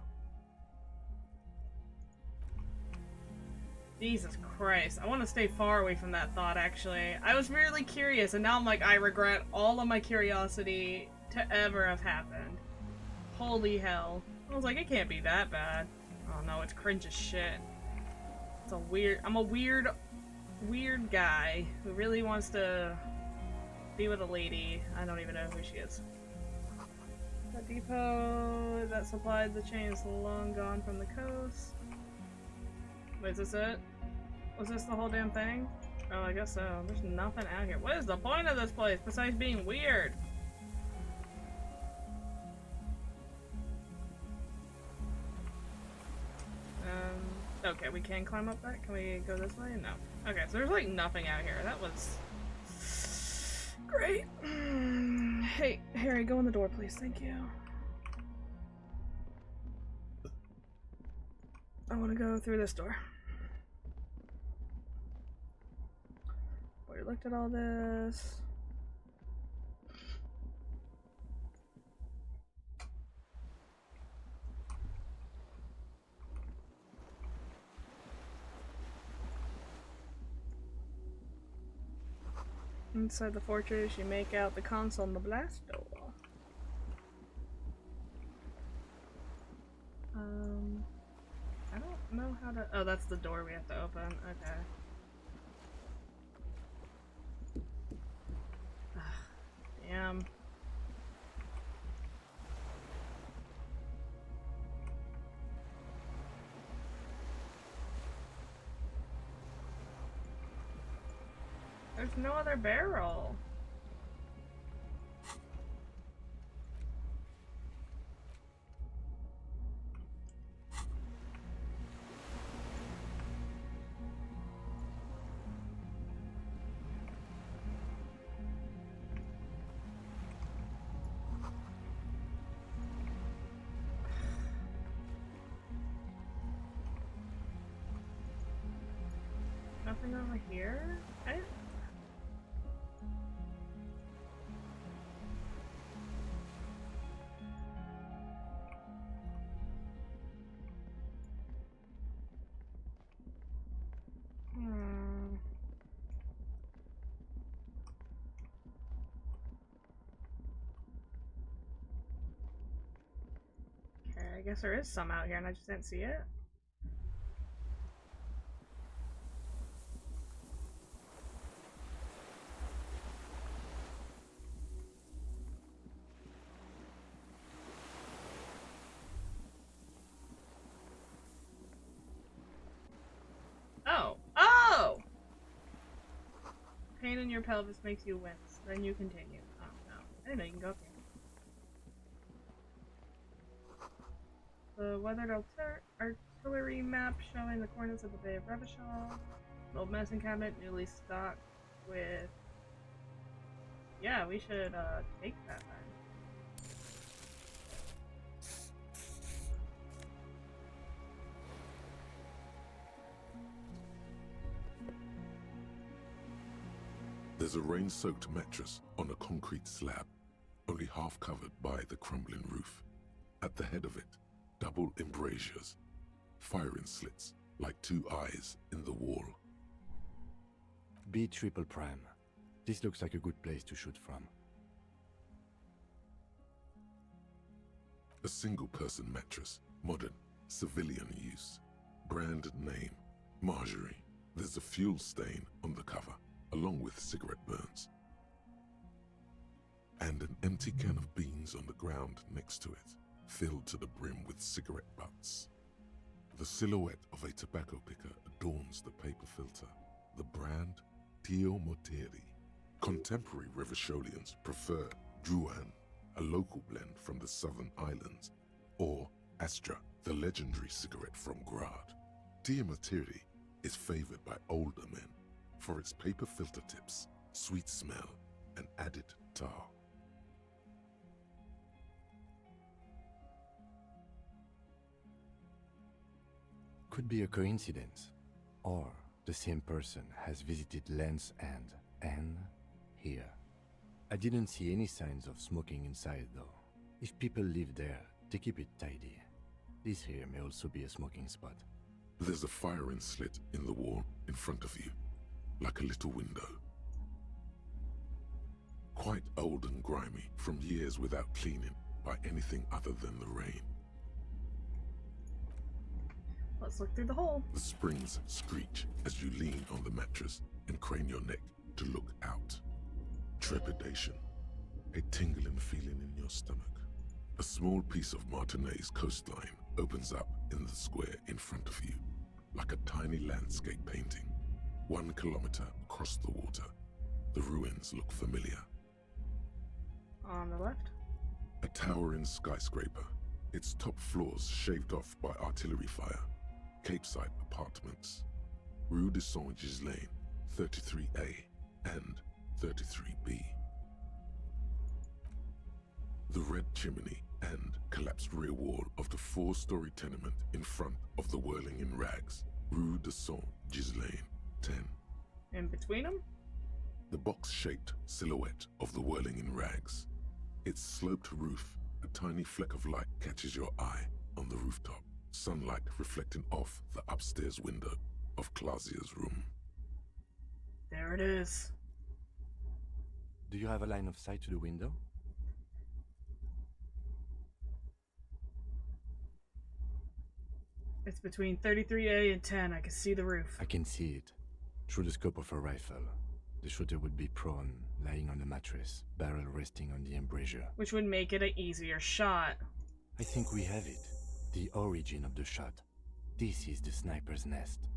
Jesus Christ. I want to stay far away from that thought, actually. I was really curious, and now I'm like, I regret all of my curiosity to ever have happened. Holy hell. I was like, it can't be that bad. Oh no, it's cringe as shit. It's a weird... I'm a weird guy who really wants to be with a lady. I don't even know who she is. The depot that supplied the chain is long gone from the coast. Wait, is this it? Was this the whole damn thing? Oh, I guess so. There's nothing out here. What is the point of this place besides being weird? Okay, we can climb up that? Can we go this way? No. Okay, so there's like nothing out here. That was... great. Hey, Harry, go in the door, please. Thank you. I want to go through this door. We looked at all this. Inside the fortress, you make out the console and the blast door. I don't know how to... Oh, that's the door we have to open. Okay. Damn. There's no other barrel. Nothing over here? Okay, I guess there is some out here and I just didn't see it. Oh! Oh! Pain in your pelvis makes you wince. Then you continue. Oh, no. I didn't know you can go up here. The weathered artillery map showing the coordinates of the Bay of Revachol. The old medicine cabinet newly stocked with... Yeah, we should take that then. There's a rain-soaked mattress on a concrete slab, only half covered by the crumbling roof. At the head of it, double embrasures, firing slits like two eyes in the wall. B triple prime. This looks like a good place to shoot from. A single-person mattress, modern, civilian use. Brand name, Marjorie. There's a fuel stain on the cover, along with cigarette burns. And an empty can of beans on the ground next to it, filled to the brim with cigarette butts. The silhouette of a tobacco picker adorns the paper filter. The brand, Tio Moteri. Contemporary Revacholians prefer Druan, a local blend from the southern islands, or Astra, the legendary cigarette from Grad. Tio Moteri is favored by older men for its paper filter tips, sweet smell, and added tar. Could be a coincidence, or the same person has visited Land's End and here. I didn't see any signs of smoking inside though. If people live there, they keep it tidy. This here may also be a smoking spot. There's a firing slit in the wall in front of you, like a little window. Quite old and grimy from years without cleaning by anything other than the rain. Let's look through the hole. The springs screech as you lean on the mattress and crane your neck to look out. Trepidation, a tingling feeling in your stomach. A small piece of Martinez coastline opens up in the square in front of you, like a tiny landscape painting. 1 kilometer across the water, the ruins look familiar. On the left? A towering skyscraper, its top floors shaved off by artillery fire. Capeside apartments. Rue de Saint-Ghislain, 33A and 33B. The red chimney and collapsed rear wall of the 4-story tenement in front of the Whirling in Rags, Rue de Saint-Ghislain, 10. In between them? The box-shaped silhouette of the Whirling in Rags. Its sloped roof, a tiny fleck of light catches your eye on the rooftop, sunlight reflecting off the upstairs window of Clausia's room. There it is. Do you have a line of sight to the window? It's between 33A and 10. I can see the roof. I can see it. Through the scope of a rifle. The shooter would be prone, lying on the mattress, barrel resting on the embrasure. Which would make it an easier shot. I think we have it. The origin of the shot. This is the sniper's nest.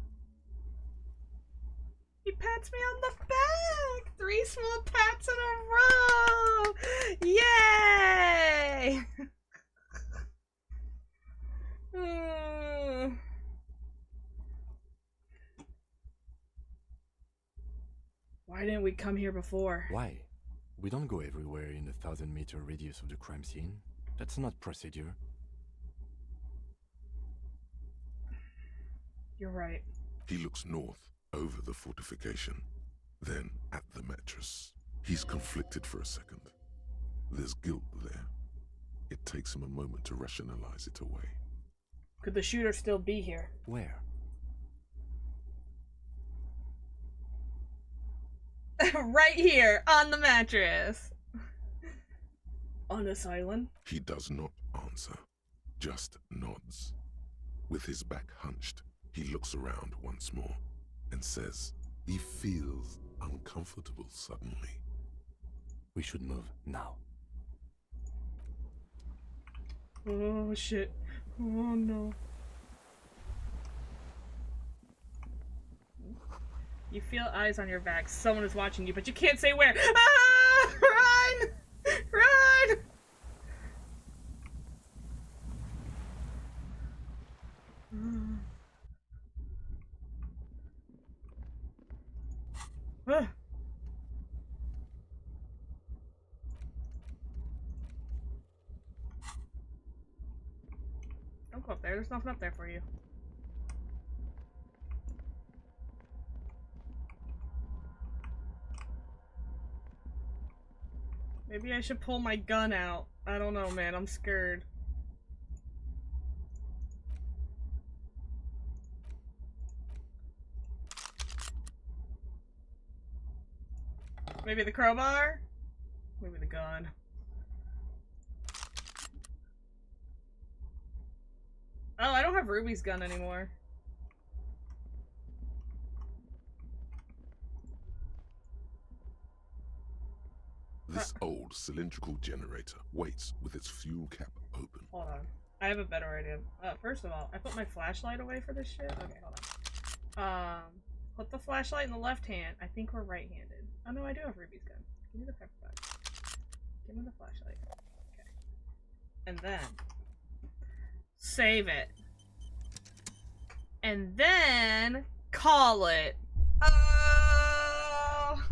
He pats me on the back! 3 small pats in a row! Yay! Why didn't we come here before? Why? We don't go everywhere in a 1,000-meter radius of the crime scene. That's not procedure. You're right. He looks north, over the fortification, then at the mattress. He's conflicted for a second. There's guilt there. It takes him a moment to rationalize it away. Could the shooter still be here? Where? Right here, on the mattress. On this island? He does not answer, just nods. With his back hunched, he looks around once more and says he feels uncomfortable suddenly. We should move now. Oh shit. Oh no. You feel eyes on your back. Someone is watching you, but you can't say where. Ah! Run! Run! Ah. Don't go up there. There's nothing up there for you. Maybe I should pull my gun out. I don't know, man. I'm scared. Maybe the crowbar? Maybe the gun. Oh, I don't have Ruby's gun anymore. This old cylindrical generator waits with its fuel cap open. Hold on. I have a better idea. First of all, I put my flashlight away for this shit. Okay, hold on. Put the flashlight in the left hand. I think we're right-handed. Oh no, I do have Ruby's gun. Give me the pepper bag. Give me the flashlight. Okay. And then save it. And then call it. Oh!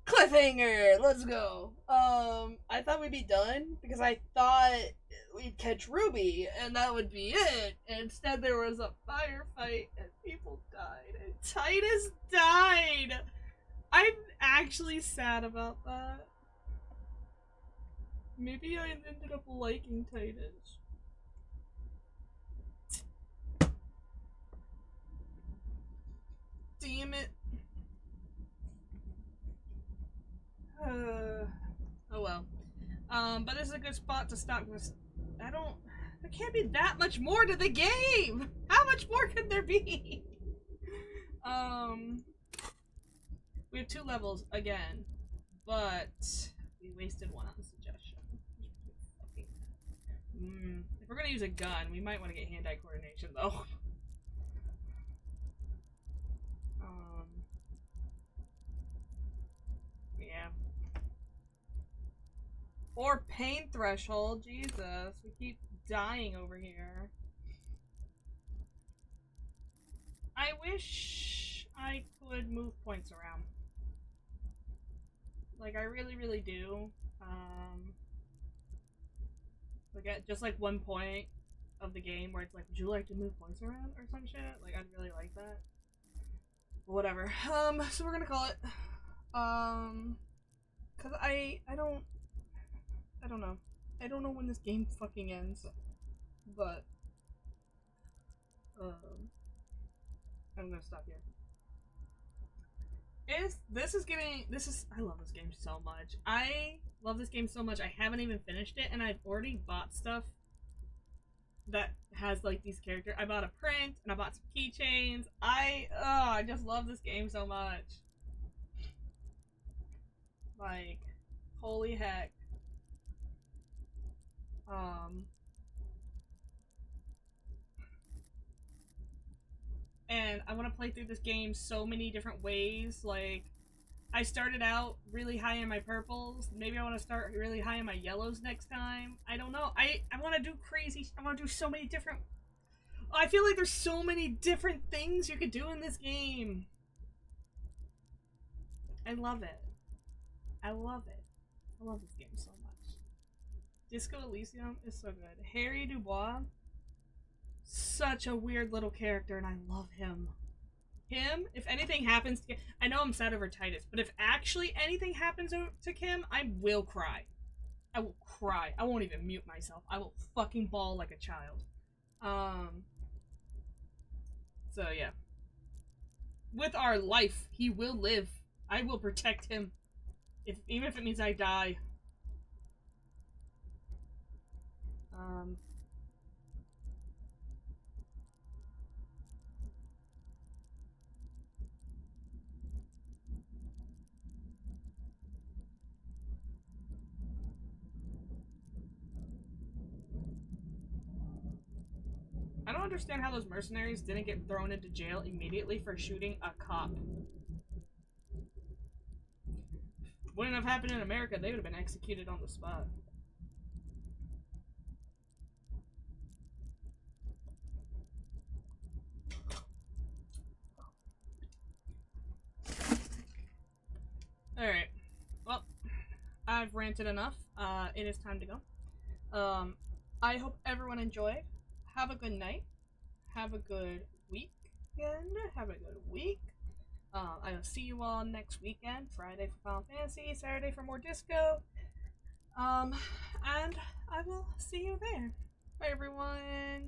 Cliffhanger! Let's go. I thought we'd be done because I thought we'd catch Ruby and that would be it. And instead there was a firefight and people died and Titus died. I'm actually sad about that. Maybe I ended up liking Titus. this is a good spot to stop. I don't. There can't be that much more to the game. How much more could there be? We have 2 levels again, but we wasted one on the suggestion. If we're gonna use a gun, we might want to get hand-eye coordination though. Yeah. Or pain threshold, Jesus. We keep dying over here. I wish I could move points around. Like, I really, really do. Like, at just like one point of the game where it's like, would you like to move points around or some shit? Like, I'd really like that. But whatever. So we're gonna call it. Cause I don't know. I don't know when this game fucking ends. But, I'm gonna stop here. I love this game so much. I love this game so much. I haven't even finished it, and I've already bought stuff that has like these characters. I bought a print, and I bought some keychains. I just love this game so much. Like, holy heck. And I want to play through this game so many different ways. Like, I started out really high in my purples. Maybe I want to start really high in my yellows next time. I don't know. I want to do crazy. I want to do so many different... I feel like there's so many different things you could do in this game. I love it. I love it. I love this game so much. Disco Elysium is so good. Harry Dubois, such a weird little character, and I love him. If anything happens to... I know I'm sad over Titus, but if actually anything happens to Kim, I will cry. I will cry. I won't even mute myself. I will fucking bawl like a child. So yeah. With our life, he will live. I will protect him. Even if it means I die. I don't understand how those mercenaries didn't get thrown into jail immediately for shooting a cop. Wouldn't have happened in America, they would have been executed on the spot. Alright. Well, I've ranted enough. It is time to go. I hope everyone enjoyed. Have a good night. Have a good weekend. Have a good week. I'll see you all next weekend. Friday for Final Fantasy, Saturday for more disco. And I will see you there. Bye, everyone.